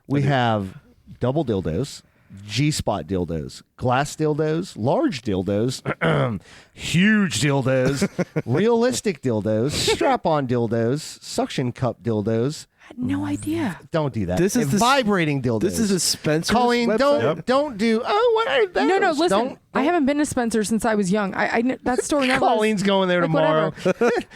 [SPEAKER 1] We have double dildos. G-spot dildos, glass dildos, large dildos, huge dildos, realistic dildos, strap-on dildos, suction cup dildos.
[SPEAKER 6] I had no idea.
[SPEAKER 1] Don't do that.
[SPEAKER 3] This is
[SPEAKER 1] And
[SPEAKER 3] the-
[SPEAKER 1] vibrating dildos.
[SPEAKER 3] This is a Spencer's
[SPEAKER 1] Colleen,
[SPEAKER 3] website?
[SPEAKER 1] don't do. Oh, what are those?
[SPEAKER 6] No, listen.
[SPEAKER 1] Don't-
[SPEAKER 6] I haven't been to Spencer since I was young. That store never.
[SPEAKER 1] Colleen's going there
[SPEAKER 6] like,
[SPEAKER 1] tomorrow.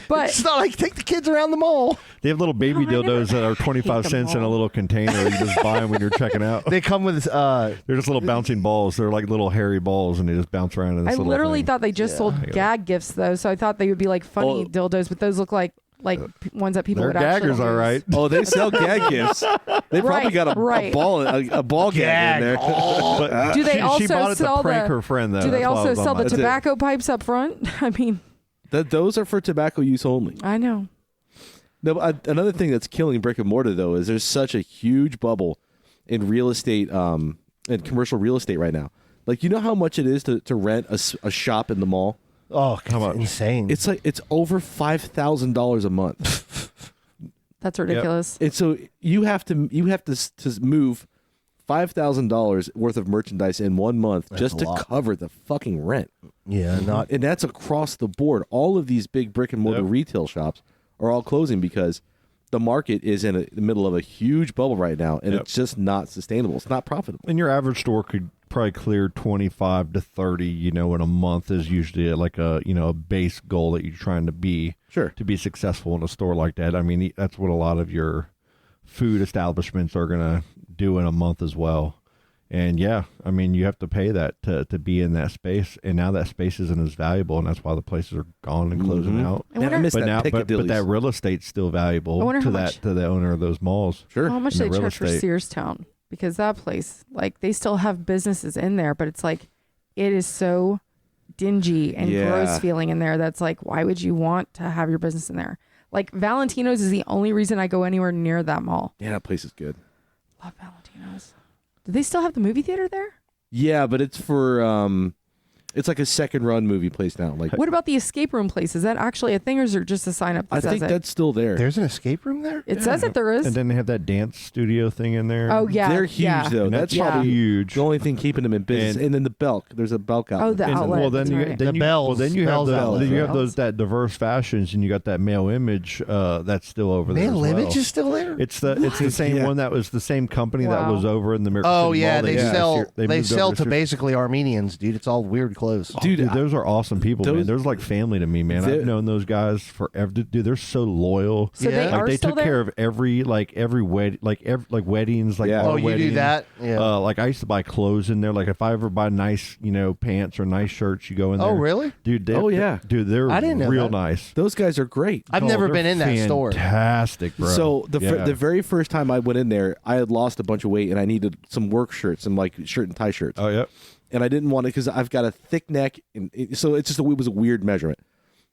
[SPEAKER 6] But
[SPEAKER 1] It's not like take the kids around the mall.
[SPEAKER 8] They have little baby
[SPEAKER 6] No, I never-
[SPEAKER 8] dildos that are 25
[SPEAKER 6] them
[SPEAKER 8] cents in a
[SPEAKER 6] all.
[SPEAKER 8] little container. You just buy them when you're checking out.
[SPEAKER 1] They come with
[SPEAKER 8] They're just little bouncing balls. They're like little hairy balls, and they just bounce around in this
[SPEAKER 6] I
[SPEAKER 8] little
[SPEAKER 6] literally
[SPEAKER 8] thing.
[SPEAKER 6] thought they just sold gag gifts though, so I thought they would be like funny
[SPEAKER 3] Oh.
[SPEAKER 6] dildos, but those look like ones that people
[SPEAKER 8] They're
[SPEAKER 6] would actually
[SPEAKER 8] gaggers, all
[SPEAKER 6] use.
[SPEAKER 8] right.
[SPEAKER 3] Oh, they sell gag gifts. They probably
[SPEAKER 6] Right,
[SPEAKER 3] got a
[SPEAKER 6] right.
[SPEAKER 3] ball gag in there.
[SPEAKER 8] But
[SPEAKER 6] Do they
[SPEAKER 8] she
[SPEAKER 6] also
[SPEAKER 8] bought it
[SPEAKER 6] sell
[SPEAKER 8] to prank
[SPEAKER 6] the?
[SPEAKER 8] her friend, though.
[SPEAKER 6] Do they
[SPEAKER 8] That's why I
[SPEAKER 6] also
[SPEAKER 8] was on
[SPEAKER 6] sell the
[SPEAKER 8] my-
[SPEAKER 3] That's it.
[SPEAKER 6] tobacco pipes up front? I mean,
[SPEAKER 3] Those are for tobacco use only.
[SPEAKER 6] I know.
[SPEAKER 3] No, another thing that's killing brick and mortar though is there's such a huge bubble in real estate, in commercial real estate right now. Like, you know how much it is to rent a shop in the mall?
[SPEAKER 1] Oh,
[SPEAKER 8] How much?
[SPEAKER 1] insane!
[SPEAKER 3] It's like it's over $5,000 a month.
[SPEAKER 6] That's ridiculous.
[SPEAKER 3] And so you have to move $5,000 worth of merchandise in 1 month just
[SPEAKER 1] a
[SPEAKER 3] to
[SPEAKER 1] lot.
[SPEAKER 3] cover the fucking rent.
[SPEAKER 1] yeah, not
[SPEAKER 3] And that's across the board. All of these big brick and mortar
[SPEAKER 8] Yep.
[SPEAKER 3] retail shops are all closing because the market is in the middle of a huge bubble right now, and
[SPEAKER 8] Yep.
[SPEAKER 3] it's just not sustainable. It's not profitable.
[SPEAKER 8] And your average store could probably clear 25 to 30, in a month is usually like a base goal that you're trying to be
[SPEAKER 3] Sure.
[SPEAKER 8] to be successful in a store like that. I mean, that's what a lot of your food establishments are going to do in a month as well. And yeah, I mean, you have to pay that to be in that space. And now that space isn't as valuable, and that's why the places are gone and closing out.
[SPEAKER 6] I wonder,
[SPEAKER 3] miss
[SPEAKER 8] But
[SPEAKER 3] that
[SPEAKER 8] now, but
[SPEAKER 3] Piccadilly's.
[SPEAKER 8] that real estate's still valuable
[SPEAKER 6] I wonder
[SPEAKER 8] to
[SPEAKER 6] how
[SPEAKER 8] that
[SPEAKER 6] much-
[SPEAKER 8] to the owner of those malls.
[SPEAKER 3] Sure.
[SPEAKER 6] how much
[SPEAKER 8] in
[SPEAKER 6] they
[SPEAKER 8] the real
[SPEAKER 6] charge for
[SPEAKER 8] estate.
[SPEAKER 6] Searstown, because that place, like, they still have businesses in there, but it's like it is so dingy and
[SPEAKER 3] Yeah.
[SPEAKER 6] gross feeling in there. That's like, why would you want to have your business in there? Like, Valentino's is the only reason I go anywhere near that mall.
[SPEAKER 3] Yeah, that place is good.
[SPEAKER 6] Love Valentino's. Do they still have the movie theater there?
[SPEAKER 3] Yeah, but it's for it's like a second run movie place now. Like,
[SPEAKER 6] What about the escape room place? Is that actually a thing, or is it just a sign up that
[SPEAKER 3] I
[SPEAKER 6] says
[SPEAKER 3] think
[SPEAKER 6] it?
[SPEAKER 3] that's still there.
[SPEAKER 1] there's an escape room there.
[SPEAKER 6] It says that there is.
[SPEAKER 8] And then they have that dance studio thing in there.
[SPEAKER 6] Oh yeah,
[SPEAKER 3] They're huge
[SPEAKER 6] yeah.
[SPEAKER 3] though.
[SPEAKER 8] And
[SPEAKER 3] That's
[SPEAKER 6] Yeah.
[SPEAKER 3] probably
[SPEAKER 8] huge.
[SPEAKER 3] the only thing keeping them in business. And, then the Belk. There's a Belk out.
[SPEAKER 6] Oh, the
[SPEAKER 3] there.
[SPEAKER 8] And-
[SPEAKER 6] outlet.
[SPEAKER 8] Well, then
[SPEAKER 6] that's
[SPEAKER 8] you,
[SPEAKER 6] right.
[SPEAKER 8] then
[SPEAKER 1] The
[SPEAKER 8] you,
[SPEAKER 1] Bells-
[SPEAKER 8] well, then you
[SPEAKER 1] Bells
[SPEAKER 8] have
[SPEAKER 1] outlet.
[SPEAKER 8] then you have
[SPEAKER 6] Bells.
[SPEAKER 8] that diverse fashions, and you got that male image that's still over there.
[SPEAKER 1] Male
[SPEAKER 8] as well.
[SPEAKER 1] Image is still there.
[SPEAKER 8] It's the same
[SPEAKER 3] Yeah.
[SPEAKER 8] one that was the same company that
[SPEAKER 6] Wow.
[SPEAKER 8] was over in the Miracle
[SPEAKER 1] Oh
[SPEAKER 8] City
[SPEAKER 1] yeah,
[SPEAKER 8] Mall.
[SPEAKER 1] they
[SPEAKER 8] moved
[SPEAKER 1] sell
[SPEAKER 8] here-
[SPEAKER 1] they
[SPEAKER 8] moved
[SPEAKER 1] sell
[SPEAKER 8] over
[SPEAKER 1] to
[SPEAKER 8] here.
[SPEAKER 1] basically Armenians, dude. It's all weird clothes.
[SPEAKER 3] Dude,
[SPEAKER 8] Dude, those are awesome people, man.
[SPEAKER 3] those-
[SPEAKER 8] There's like family to me, man.
[SPEAKER 3] They're-
[SPEAKER 8] I've known those guys forever. Dude, they're so loyal.
[SPEAKER 6] So
[SPEAKER 1] Yeah.
[SPEAKER 6] they
[SPEAKER 1] Like,
[SPEAKER 6] are
[SPEAKER 8] Like they
[SPEAKER 6] still
[SPEAKER 8] took
[SPEAKER 6] there.
[SPEAKER 8] care of every wedding, like weddings, like
[SPEAKER 3] Yeah.
[SPEAKER 8] our
[SPEAKER 1] Oh, you do
[SPEAKER 8] weddings.
[SPEAKER 1] that? Yeah.
[SPEAKER 8] Like I used to buy clothes in there. Like if I ever buy nice, pants or nice shirts, you go in there.
[SPEAKER 1] Oh, really?
[SPEAKER 8] Dude?
[SPEAKER 3] Oh, yeah.
[SPEAKER 8] dude, they're
[SPEAKER 1] I didn't know
[SPEAKER 8] real
[SPEAKER 1] that.
[SPEAKER 8] nice.
[SPEAKER 3] those guys are great.
[SPEAKER 1] I've
[SPEAKER 8] Oh,
[SPEAKER 1] never
[SPEAKER 8] they're
[SPEAKER 1] been in that store.
[SPEAKER 8] Fantastic, bro.
[SPEAKER 3] So the
[SPEAKER 8] Yeah.
[SPEAKER 3] the very first time I went in there, I had lost a bunch of weight and I needed some work shirts, some like shirt and tie shirts.
[SPEAKER 8] Oh yeah.
[SPEAKER 3] And I didn't want it because I've got a thick neck, and so it's just it was a weird measurement.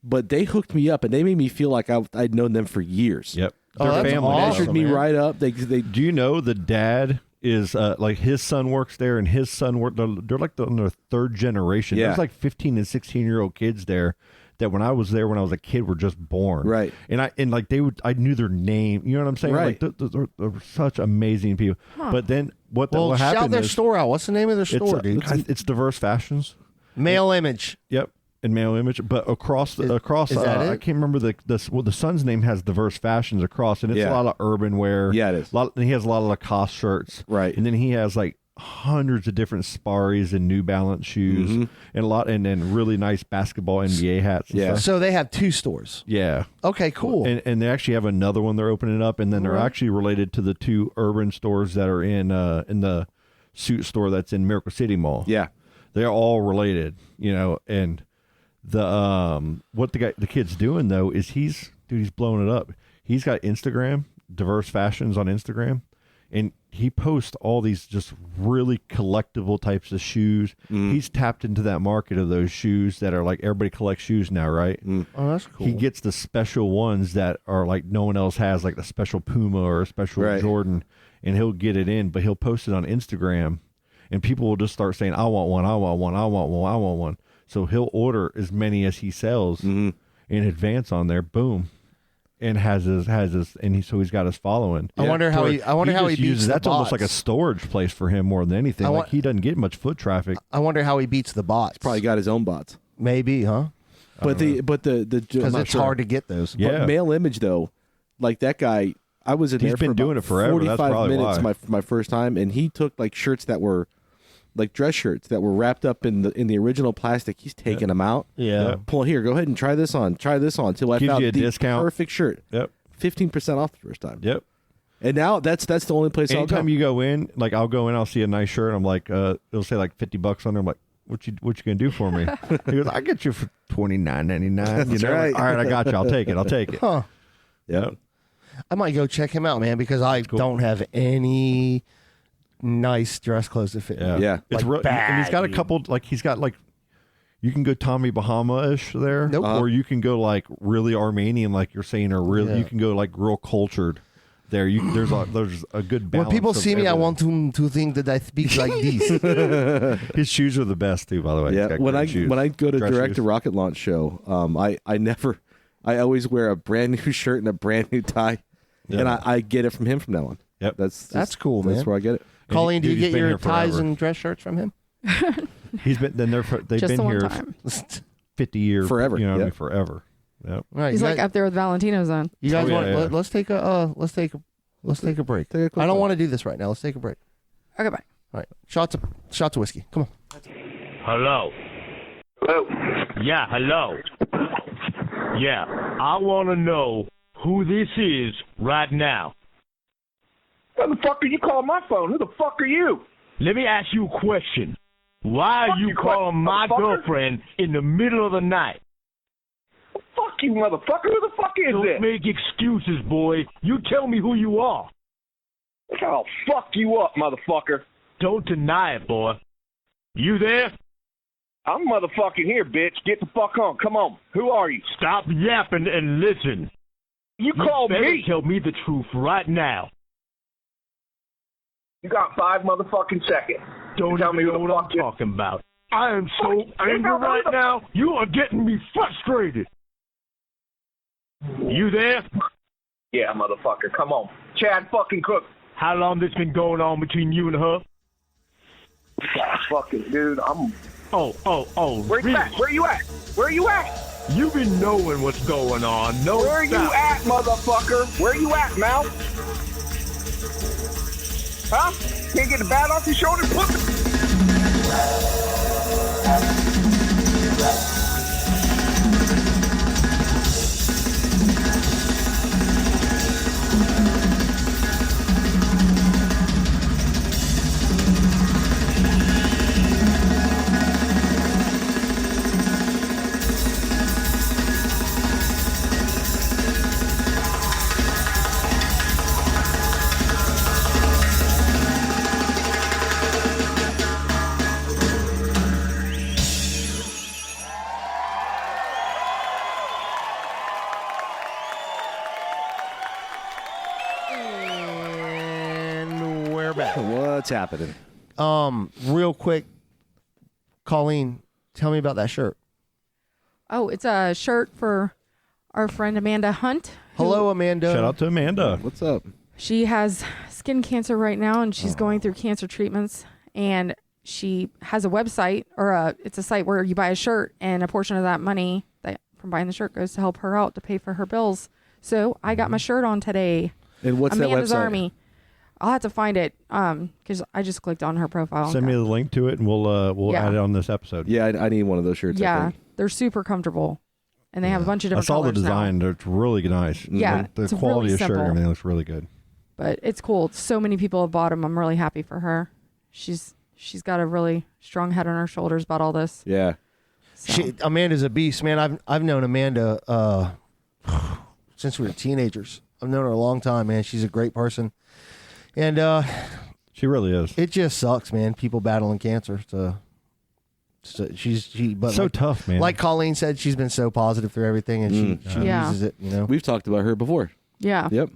[SPEAKER 3] But they hooked me up and they made me feel like I'd known them for years.
[SPEAKER 8] Yep.
[SPEAKER 1] Oh,
[SPEAKER 8] They're
[SPEAKER 1] that's
[SPEAKER 8] family.
[SPEAKER 1] awesome.
[SPEAKER 3] Measured me
[SPEAKER 1] man.
[SPEAKER 3] right up. They
[SPEAKER 8] Do you know the dad is like his son works there, and his son they're like on their third generation.
[SPEAKER 3] Yeah.
[SPEAKER 8] There's like 15 and 16-year-old kids there that when I was there when I was a kid were just born.
[SPEAKER 3] Right.
[SPEAKER 8] And I knew their name. You know what I'm saying?
[SPEAKER 3] Right.
[SPEAKER 8] Like they're such amazing people. But then what
[SPEAKER 1] Well, shout
[SPEAKER 8] happened
[SPEAKER 1] their
[SPEAKER 8] is
[SPEAKER 1] store out. What's the name of their store, dude?
[SPEAKER 8] it's Diverse Fashions.
[SPEAKER 1] Male Image.
[SPEAKER 8] Yep. And Male Image, but across
[SPEAKER 1] is that it?
[SPEAKER 8] I can't remember the son's name has Diverse Fashions across, and it's
[SPEAKER 3] Yeah.
[SPEAKER 8] a lot of urban wear.
[SPEAKER 3] Yeah, it is.
[SPEAKER 8] And he has a lot of Lacoste shirts.
[SPEAKER 3] Right.
[SPEAKER 8] And then he has like hundreds of different Sparries and New Balance shoes, and then really nice basketball NBA hats. And
[SPEAKER 3] Yeah.
[SPEAKER 8] stuff.
[SPEAKER 1] So they have two stores.
[SPEAKER 8] Yeah.
[SPEAKER 1] Okay, cool.
[SPEAKER 8] And they actually have another one they're opening up, and then they're actually related to the two urban stores that are in the suit store that's in Miracle City Mall.
[SPEAKER 3] yeah.
[SPEAKER 8] They're all related, and the what the kid's doing though is he's blowing it up. He's got Instagram, Diverse Fashions on Instagram, and he posts all these just really collectible types of shoes. He's tapped into that market of those shoes that are like everybody collects shoes now, right?
[SPEAKER 1] Oh, that's cool.
[SPEAKER 8] He gets the special ones that are like no one else has, like the special Puma or a special
[SPEAKER 3] Right.
[SPEAKER 8] Jordan, and he'll get it in, but he'll post it on Instagram, and people will just start saying, "I want one, I want one, I want one, I want one." So he'll order as many as he sells in advance on there. Boom. and has his so he's got his following.
[SPEAKER 1] I wonder how he
[SPEAKER 8] just
[SPEAKER 1] beats
[SPEAKER 8] uses,
[SPEAKER 1] the
[SPEAKER 8] that's almost like a
[SPEAKER 1] bots.
[SPEAKER 8] storage place for him more than anything. Like he doesn't get much foot traffic.
[SPEAKER 1] I wonder how he beats the bots.
[SPEAKER 3] Probably got his own bots.
[SPEAKER 1] Maybe, huh?
[SPEAKER 3] But the
[SPEAKER 1] because it's hard to get those.
[SPEAKER 8] Yeah.
[SPEAKER 3] But mail image though, like that guy, I was in
[SPEAKER 8] He's
[SPEAKER 3] there
[SPEAKER 8] been
[SPEAKER 3] for
[SPEAKER 8] doing
[SPEAKER 3] about
[SPEAKER 8] it forever. That's
[SPEAKER 3] 45
[SPEAKER 8] probably
[SPEAKER 3] minutes
[SPEAKER 8] why.
[SPEAKER 3] my first time, and he took like shirts that were like dress shirts that were wrapped up in the original plastic. He's taking them out.
[SPEAKER 1] Yeah.
[SPEAKER 3] Pull here, go ahead and try this on till I
[SPEAKER 8] Gives
[SPEAKER 3] found
[SPEAKER 8] you a
[SPEAKER 3] the
[SPEAKER 8] discount.
[SPEAKER 3] perfect shirt.
[SPEAKER 8] Yep.
[SPEAKER 3] 15% off the first time.
[SPEAKER 8] Yep.
[SPEAKER 3] And now that's the only place I'll go.
[SPEAKER 8] Anytime you go in, like I'll go in, I'll see a nice shirt. I'm like, it'll say like $50 on there. I'm like, what you gonna do for me? He goes, I get you for $29.99. You know,
[SPEAKER 3] right.
[SPEAKER 8] All right, I got you. I'll take it.
[SPEAKER 1] Huh.
[SPEAKER 8] Yep.
[SPEAKER 1] I might go check him out, man, because I don't have any nice dress clothes to fit.
[SPEAKER 8] Yeah.
[SPEAKER 1] me.
[SPEAKER 3] Yeah.
[SPEAKER 8] It's
[SPEAKER 1] Like
[SPEAKER 8] and he's got a
[SPEAKER 1] baggy.
[SPEAKER 8] couple. Like he's got like, you can go Tommy Bahama-ish there,
[SPEAKER 1] Nope.
[SPEAKER 8] or you can go like really Armenian, like you're saying, or really
[SPEAKER 1] Yeah.
[SPEAKER 8] you can go like real cultured. There, there's a good
[SPEAKER 1] When
[SPEAKER 8] balance.
[SPEAKER 1] people
[SPEAKER 8] of
[SPEAKER 1] see me, I
[SPEAKER 8] everything.
[SPEAKER 1] want them to think that I speak like this.
[SPEAKER 8] His shoes are the best too, by the way. He's
[SPEAKER 3] Yeah,
[SPEAKER 8] got
[SPEAKER 3] when
[SPEAKER 8] great
[SPEAKER 3] I
[SPEAKER 8] shoes.
[SPEAKER 3] when I go to
[SPEAKER 8] Dress
[SPEAKER 3] direct
[SPEAKER 8] shoes.
[SPEAKER 3] a rocket launch show, I always wear a brand new shirt and a brand new tie,
[SPEAKER 8] Yeah.
[SPEAKER 3] and I get it from him from now on.
[SPEAKER 8] Yep.
[SPEAKER 1] That's cool,
[SPEAKER 3] That's
[SPEAKER 1] man.
[SPEAKER 3] where I get it.
[SPEAKER 1] Colleen, do you
[SPEAKER 8] Dude, he's
[SPEAKER 1] get
[SPEAKER 8] been
[SPEAKER 1] your
[SPEAKER 8] here
[SPEAKER 1] ties
[SPEAKER 8] forever.
[SPEAKER 1] and dress shirts from him?
[SPEAKER 8] He's been they've
[SPEAKER 6] Just
[SPEAKER 8] been
[SPEAKER 6] the one
[SPEAKER 8] here
[SPEAKER 6] time.
[SPEAKER 8] 50 years
[SPEAKER 3] Forever,
[SPEAKER 8] You know, what I
[SPEAKER 3] yeah.
[SPEAKER 8] mean, forever. Yep.
[SPEAKER 1] All right,
[SPEAKER 6] He's
[SPEAKER 1] you
[SPEAKER 6] like
[SPEAKER 1] guys,
[SPEAKER 6] up there with Valentino's on.
[SPEAKER 1] you guys
[SPEAKER 8] Oh, yeah,
[SPEAKER 1] want?
[SPEAKER 8] yeah.
[SPEAKER 1] Let's take a break.
[SPEAKER 3] Take a quick
[SPEAKER 1] I don't
[SPEAKER 3] break.
[SPEAKER 1] want to do this right now. Let's take a break.
[SPEAKER 6] Okay, bye.
[SPEAKER 1] All right, shots of whiskey. Come on.
[SPEAKER 9] Hello.
[SPEAKER 10] Hello.
[SPEAKER 9] Yeah, hello. Yeah, I want to know who this is right now.
[SPEAKER 10] Motherfucker, you call my phone. Who the fuck are you?
[SPEAKER 9] Let me ask you a question. Why are
[SPEAKER 10] Fuck
[SPEAKER 9] you
[SPEAKER 10] you,
[SPEAKER 9] calling my
[SPEAKER 10] motherfucker.
[SPEAKER 9] girlfriend in the middle of the night?
[SPEAKER 10] Fuck you, motherfucker. Who the fuck is
[SPEAKER 9] Don't
[SPEAKER 10] this?
[SPEAKER 9] make excuses, boy. You tell me who you are.
[SPEAKER 10] I'll fuck you up, motherfucker.
[SPEAKER 9] Don't deny it, boy. You there?
[SPEAKER 10] I'm motherfucking here, bitch. Get the fuck on. Come on. Who are you?
[SPEAKER 9] Stop yapping and listen.
[SPEAKER 10] You called
[SPEAKER 9] better
[SPEAKER 10] me.
[SPEAKER 9] tell me the truth right now.
[SPEAKER 10] You got 5 motherfucking seconds.
[SPEAKER 9] Don't
[SPEAKER 10] tell me
[SPEAKER 9] even
[SPEAKER 10] who
[SPEAKER 9] know
[SPEAKER 10] the
[SPEAKER 9] what
[SPEAKER 10] fuck
[SPEAKER 9] I'm
[SPEAKER 10] you-
[SPEAKER 9] talking about. I am so
[SPEAKER 10] Fuck, you
[SPEAKER 9] angry
[SPEAKER 10] know who
[SPEAKER 9] right
[SPEAKER 10] the-
[SPEAKER 9] now. You are getting me frustrated. You there?
[SPEAKER 10] Yeah, motherfucker. Come on. Chad fucking Cook.
[SPEAKER 9] How long this been going on between you and her?
[SPEAKER 10] God, fucking dude.
[SPEAKER 9] Oh,
[SPEAKER 10] Where you
[SPEAKER 9] really?
[SPEAKER 10] at? Where you at? Where you at?
[SPEAKER 9] You been knowing what's going on. No
[SPEAKER 10] Where you
[SPEAKER 9] doubt.
[SPEAKER 10] at, motherfucker? Where you at, Mal? Huh? Can't get the bat off your shoulder? Put
[SPEAKER 1] And we're back.
[SPEAKER 3] What's happening?
[SPEAKER 1] Real quick, Colleen, tell me about that shirt.
[SPEAKER 6] Oh, it's a shirt for our friend Amanda Hunt. who-
[SPEAKER 1] Hello, Amanda.
[SPEAKER 8] Shout out to Amanda.
[SPEAKER 3] What's up?
[SPEAKER 6] She has skin cancer right now, and she's going through cancer treatments. And she has a website, or it's a site where you buy a shirt, and a portion of that money that from buying the shirt goes to help her out to pay for her bills. So I got my shirt on today.
[SPEAKER 3] And what's
[SPEAKER 6] Amanda's
[SPEAKER 3] that website?
[SPEAKER 6] Army. I'll have to find it because I just clicked on her profile.
[SPEAKER 8] Send me the link to it, and we'll
[SPEAKER 6] Yeah.
[SPEAKER 8] add it on this episode.
[SPEAKER 3] Yeah, I need one of those shirts. I
[SPEAKER 6] Yeah,
[SPEAKER 3] think.
[SPEAKER 6] they're super comfortable, and they have a bunch of
[SPEAKER 8] I
[SPEAKER 6] different
[SPEAKER 8] saw the
[SPEAKER 6] colors now.
[SPEAKER 8] design. It's really nice.
[SPEAKER 6] Yeah,
[SPEAKER 8] Like, the
[SPEAKER 6] it's
[SPEAKER 8] quality
[SPEAKER 6] really
[SPEAKER 8] of shirt and
[SPEAKER 6] simple.
[SPEAKER 8] everything looks really good.
[SPEAKER 6] But it's cool. So many people have bought them. I'm really happy for her. She's got a really strong head on her shoulders about all this.
[SPEAKER 3] Yeah.
[SPEAKER 6] So.
[SPEAKER 1] Amanda's a beast, man. I've known Amanda since we were teenagers. I've known her a long time, man. She's a great person, and
[SPEAKER 8] She really is.
[SPEAKER 1] it just sucks, man. People battling cancer. So but
[SPEAKER 8] So
[SPEAKER 1] like,
[SPEAKER 8] tough, man.
[SPEAKER 1] Like Colleen said, she's been so positive through everything, and she
[SPEAKER 6] Yeah.
[SPEAKER 1] uses it. You know.
[SPEAKER 3] We've talked about her before.
[SPEAKER 6] Yeah.
[SPEAKER 3] Yep.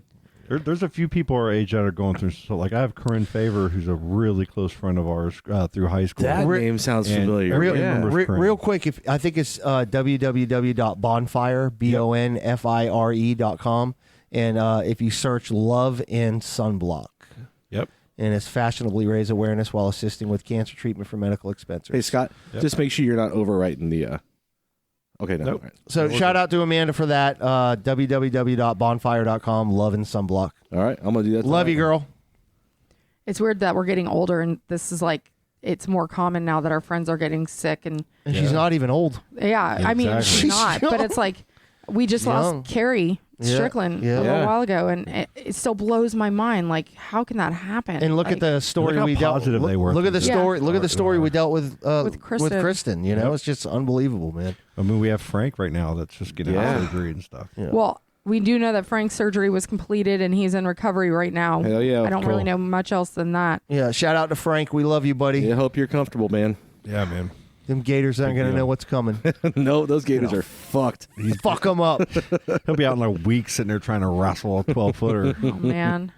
[SPEAKER 8] There's a few people our age that are going through. So, like, I have Corinne Favor, who's a really close friend of ours through high school.
[SPEAKER 3] That name sounds familiar.
[SPEAKER 1] Real quick, I think it's www.bonfire, bonfire.com, and if you search "love and sunblock,"
[SPEAKER 8] yep,
[SPEAKER 1] and it's fashionably raise awareness while assisting with cancer treatment for medical expenses.
[SPEAKER 3] Hey Scott, just make sure you're not overwriting the. Okay, no.
[SPEAKER 8] Nope.
[SPEAKER 3] Right.
[SPEAKER 1] So shout out to Amanda for that. www.bonfire.com, love and sunblock.
[SPEAKER 3] All right, I'm gonna do that.
[SPEAKER 1] Love
[SPEAKER 3] tonight.
[SPEAKER 1] you, girl.
[SPEAKER 6] It's weird that we're getting older, and this is like it's more common now that our friends are getting sick, and
[SPEAKER 1] she's not even old.
[SPEAKER 6] Yeah, I mean she's
[SPEAKER 1] She's
[SPEAKER 6] not,
[SPEAKER 1] young.
[SPEAKER 6] but it's like we just
[SPEAKER 1] Young.
[SPEAKER 6] lost Carrie Strickland a little while ago, and it still blows my mind. Like, how can that happen?
[SPEAKER 1] And look at the story
[SPEAKER 8] look how
[SPEAKER 1] we dealt.
[SPEAKER 8] positive they were
[SPEAKER 1] Look at the
[SPEAKER 8] through
[SPEAKER 1] story.
[SPEAKER 8] this.
[SPEAKER 1] Look at the story we dealt with
[SPEAKER 6] Kristen.
[SPEAKER 1] You know, it's just unbelievable, man.
[SPEAKER 8] I mean, we have Frank right now that's just getting surgery and stuff.
[SPEAKER 1] Yeah.
[SPEAKER 6] Well, we do know that Frank's surgery was completed, and he's in recovery right now.
[SPEAKER 3] Hell yeah.
[SPEAKER 6] I don't really know much else than that.
[SPEAKER 1] Yeah, shout out to Frank. We love you, buddy.
[SPEAKER 3] Yeah, hope you're comfortable, man.
[SPEAKER 8] Yeah, man.
[SPEAKER 1] Them Gators aren't going to know what's coming.
[SPEAKER 3] No, those Gators are fucked.
[SPEAKER 1] Fuck them up.
[SPEAKER 8] He'll be out in a week sitting there trying to wrestle a 12-footer.
[SPEAKER 6] Oh, man.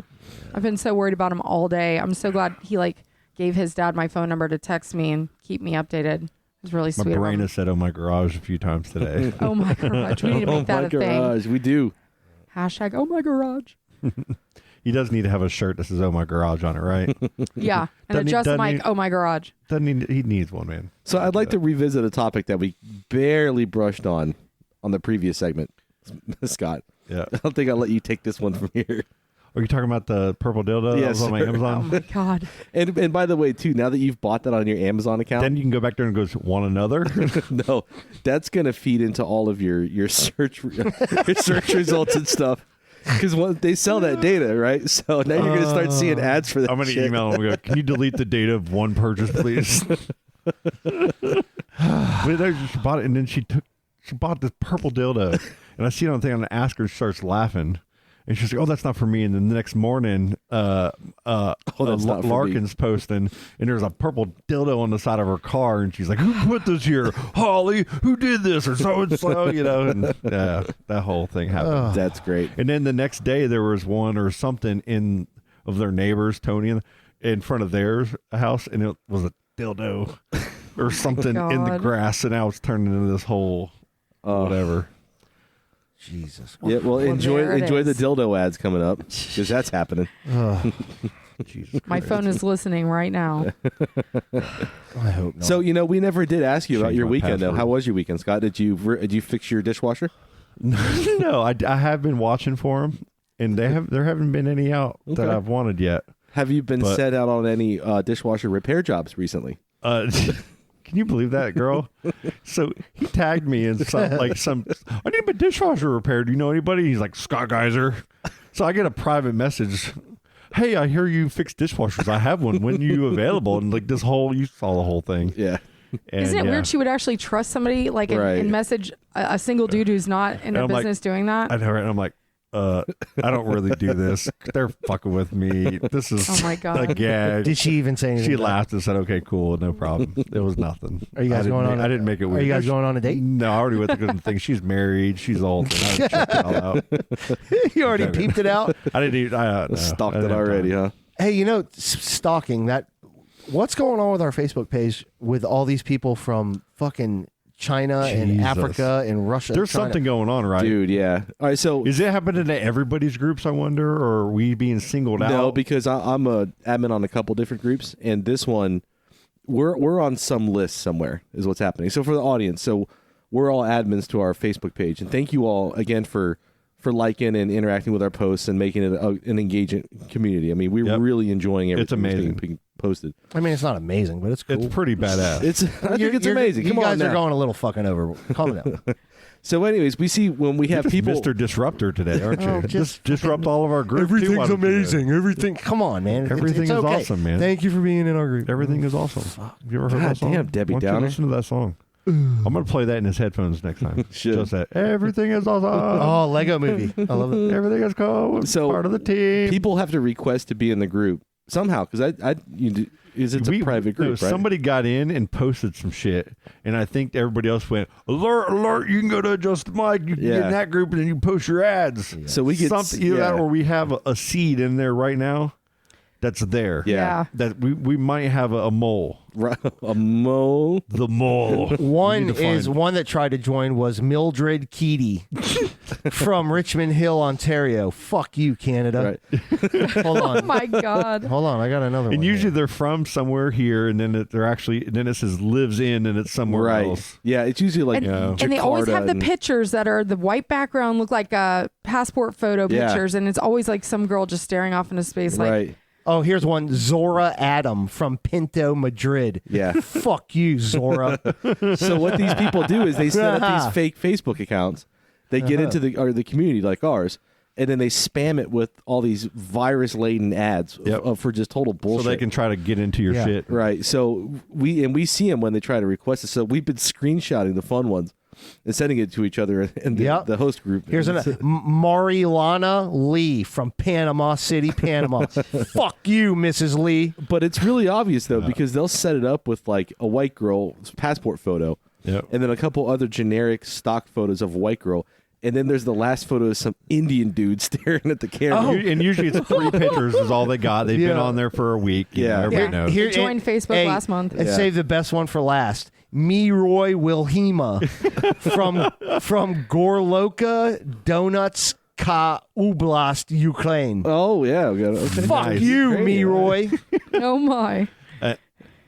[SPEAKER 6] I've been so worried about him all day. I'm so glad he gave his dad my phone number to text me and keep me updated. It was really
[SPEAKER 8] My
[SPEAKER 6] sweet.
[SPEAKER 8] brain has said, "Oh my garage" a few times today.
[SPEAKER 6] Oh my garage. We need to make that a
[SPEAKER 3] garage.
[SPEAKER 6] thing.
[SPEAKER 3] We do.
[SPEAKER 6] Hashtag oh my garage.
[SPEAKER 8] He does need to have a shirt that says "Oh my garage" on it, right?
[SPEAKER 6] Yeah. And
[SPEAKER 8] Doesn't he-
[SPEAKER 6] adjust
[SPEAKER 8] doesn't
[SPEAKER 6] mic,
[SPEAKER 8] he-
[SPEAKER 6] oh my garage.
[SPEAKER 8] He needs one, man.
[SPEAKER 3] So I'd like to revisit a topic that we barely brushed on the previous segment, Scott.
[SPEAKER 8] Yeah.
[SPEAKER 3] I don't think I'll let you take this one from here.
[SPEAKER 8] Are you talking about the purple dildo that
[SPEAKER 3] Yes,
[SPEAKER 8] was on my
[SPEAKER 3] sir.
[SPEAKER 6] Oh
[SPEAKER 8] Amazon?
[SPEAKER 6] my God.
[SPEAKER 3] And by the way, too, now that you've bought that on your Amazon account,
[SPEAKER 8] Then you can go back there and go, "Want another?"
[SPEAKER 3] no, that's gonna feed into all of your search your search results and stuff. Because they sell that data, right? So now you're going to start seeing ads for that.
[SPEAKER 8] I'm going to
[SPEAKER 3] shit.
[SPEAKER 8] email him and go, "Can you delete the data of one purchase, please?" But then she bought it, and then she bought this purple dildo, and I see it on the thing, and I ask her, she starts laughing. And she's like, "Oh, that's not for me." And then the next morning,
[SPEAKER 3] that's not for me.
[SPEAKER 8] Larkin's posting, and there's a purple dildo on the side of her car, and she's like, "Who put this here? Holly, who did this?" Or so and so, you know. And that whole thing happened.
[SPEAKER 3] That's great.
[SPEAKER 8] And then the next day, there was one or something of their neighbors, Tony, in front of their house, and it was a dildo or something in the
[SPEAKER 6] God.
[SPEAKER 8] grass, and now it's turning into this whole whatever.
[SPEAKER 1] Jesus.
[SPEAKER 3] Yeah, well, enjoy
[SPEAKER 6] there it
[SPEAKER 3] the
[SPEAKER 6] is.
[SPEAKER 3] dildo ads coming up because that's happening.
[SPEAKER 8] Jesus
[SPEAKER 6] My
[SPEAKER 8] Christ.
[SPEAKER 6] phone is listening right now.
[SPEAKER 1] I hope not.
[SPEAKER 3] So we never did ask you about
[SPEAKER 8] Change
[SPEAKER 3] your
[SPEAKER 8] my
[SPEAKER 3] weekend though.
[SPEAKER 8] password.
[SPEAKER 3] How was your weekend, Scott? Did you fix your dishwasher?
[SPEAKER 8] No, I have been watching for them, and there haven't been any out that
[SPEAKER 3] Okay.
[SPEAKER 8] I've wanted yet.
[SPEAKER 3] Have you been
[SPEAKER 8] But-
[SPEAKER 3] set out on any dishwasher repair jobs recently?
[SPEAKER 8] Can you believe that, girl? So he tagged me in some I need my dishwasher repaired. Do you know anybody? He's like, "Scott Geyser." So I get a private message. "Hey, I hear you fix dishwashers. I have one. When are you available?" And like you saw the whole thing.
[SPEAKER 3] Yeah.
[SPEAKER 8] And,
[SPEAKER 6] Isn't it
[SPEAKER 8] yeah.
[SPEAKER 6] weird she would actually trust somebody and,
[SPEAKER 3] Right.
[SPEAKER 6] and message a single dude who's not in the
[SPEAKER 8] I'm like-
[SPEAKER 6] business doing that?
[SPEAKER 8] I know, right? And I'm like, I don't really do this. They're fucking with me. This is
[SPEAKER 6] Oh my God.
[SPEAKER 8] a gag.
[SPEAKER 1] Did she even say anything?
[SPEAKER 8] She
[SPEAKER 1] about
[SPEAKER 8] laughed and said, "Okay, cool, no problem." It was nothing.
[SPEAKER 1] Are you guys going on?
[SPEAKER 8] I didn't make it weird.
[SPEAKER 1] Are you guys going on a date?
[SPEAKER 8] No, I already went to the thing. She's married. She's old. I checked it all out.
[SPEAKER 1] You already
[SPEAKER 8] Okay.
[SPEAKER 1] peeped it out?
[SPEAKER 8] I didn't even. No,
[SPEAKER 3] Stalked
[SPEAKER 8] I
[SPEAKER 3] it
[SPEAKER 8] didn't have
[SPEAKER 3] already,
[SPEAKER 8] time.
[SPEAKER 3] huh?
[SPEAKER 1] Hey, stalking that. What's going on with our Facebook page with all these people from fucking China and
[SPEAKER 8] Jesus.
[SPEAKER 1] Africa and Russia?
[SPEAKER 8] There's
[SPEAKER 1] trying to-
[SPEAKER 8] something going on, right?
[SPEAKER 3] Dude, yeah. All right, so
[SPEAKER 8] Is it happening to everybody's groups, I wonder, or are we being singled out?
[SPEAKER 3] no, because I'm a admin on a couple different groups, and this one, we're on some list somewhere is what's happening. So for the audience, so we're all admins to our Facebook page, and thank you all again for liking and interacting with our posts and making it an engaging community. I mean, we're
[SPEAKER 8] Yep.
[SPEAKER 3] really enjoying everything
[SPEAKER 8] It's amazing.
[SPEAKER 3] being posted.
[SPEAKER 1] I mean, it's not amazing, but it's cool.
[SPEAKER 8] It's pretty badass.
[SPEAKER 3] I think it's amazing.
[SPEAKER 1] You
[SPEAKER 3] Come
[SPEAKER 1] guys
[SPEAKER 3] on
[SPEAKER 1] are
[SPEAKER 3] now.
[SPEAKER 1] going a little fucking over. Calm down.
[SPEAKER 3] So, anyways, we see when we have
[SPEAKER 8] You're just
[SPEAKER 3] people.
[SPEAKER 8] Mr. Disruptor today, aren't you?
[SPEAKER 1] Oh,
[SPEAKER 8] just disrupt all of our groups. too, why don't you?
[SPEAKER 1] Everything. Come on, man.
[SPEAKER 8] Everything
[SPEAKER 1] It's
[SPEAKER 8] is
[SPEAKER 1] okay.
[SPEAKER 8] awesome, man.
[SPEAKER 1] Thank you for being in our group.
[SPEAKER 8] Everything is awesome. Have you ever heard
[SPEAKER 3] God
[SPEAKER 8] that song?
[SPEAKER 3] damn, Debbie
[SPEAKER 8] Why don't you
[SPEAKER 3] Downer.
[SPEAKER 8] listen to that song. I'm gonna play that in his headphones next time.
[SPEAKER 3] Should.
[SPEAKER 8] Just that. Everything is awesome.
[SPEAKER 1] Oh, Lego movie. I love it.
[SPEAKER 8] Everything is cool.
[SPEAKER 3] So,
[SPEAKER 8] part of the team.
[SPEAKER 3] People have to request to be in the group somehow because Is it's a private group, right?
[SPEAKER 8] Somebody got in and posted some shit, and I think everybody else went, alert, alert, you can go to Adjust the Mic, you can get in that group, and then you post your ads.
[SPEAKER 3] Yeah. So we get
[SPEAKER 8] something, either that or we have a seed in there right now that's there.
[SPEAKER 3] Yeah.
[SPEAKER 8] That we might have a mole.
[SPEAKER 3] A mole?
[SPEAKER 8] The mole.
[SPEAKER 1] One that tried to join was Mildred Keaty from Richmond Hill, Ontario. Fuck you, Canada.
[SPEAKER 3] Right.
[SPEAKER 1] Hold on.
[SPEAKER 6] Oh my God.
[SPEAKER 1] Hold on, I got another one.
[SPEAKER 8] And usually
[SPEAKER 1] here.
[SPEAKER 8] they're from somewhere here, and then then it says lives in, and it's somewhere else.
[SPEAKER 3] Yeah, it's usually like
[SPEAKER 6] and they always have the pictures that are the white background, look like passport photo pictures, and it's always like some girl just staring off into space. Like,
[SPEAKER 3] right.
[SPEAKER 1] Oh, here's one. Zora Adam from Pinto, Madrid.
[SPEAKER 3] Yeah.
[SPEAKER 1] Fuck you, Zora.
[SPEAKER 3] So what these people do is they set up these fake Facebook accounts. They get into the community like ours, and then they spam it with all these virus-laden ads for just total bullshit.
[SPEAKER 8] So they can try to get into your shit.
[SPEAKER 3] Right. So we see them when they try to request it. So we've been screenshotting the fun ones and sending it to each other in the host group.
[SPEAKER 1] Here's Marilana Lee from Panama City, Panama. Fuck you, Mrs. Lee.
[SPEAKER 3] But it's really obvious, though, because they'll set it up with like a white girl's passport photo and then a couple other generic stock photos of a white girl. And then there's the last photo of some Indian dude staring at the camera.
[SPEAKER 8] And usually it's 3 pictures is all they got. They've been on there for a week. Everybody knows.
[SPEAKER 6] They joined Facebook last month.
[SPEAKER 1] And save the best one for last. Miroy Wilhelma from Gorloka Donetska Oblast, Ukraine.
[SPEAKER 3] Oh, yeah. Okay.
[SPEAKER 1] Fuck you, Miroy.
[SPEAKER 6] Oh, my.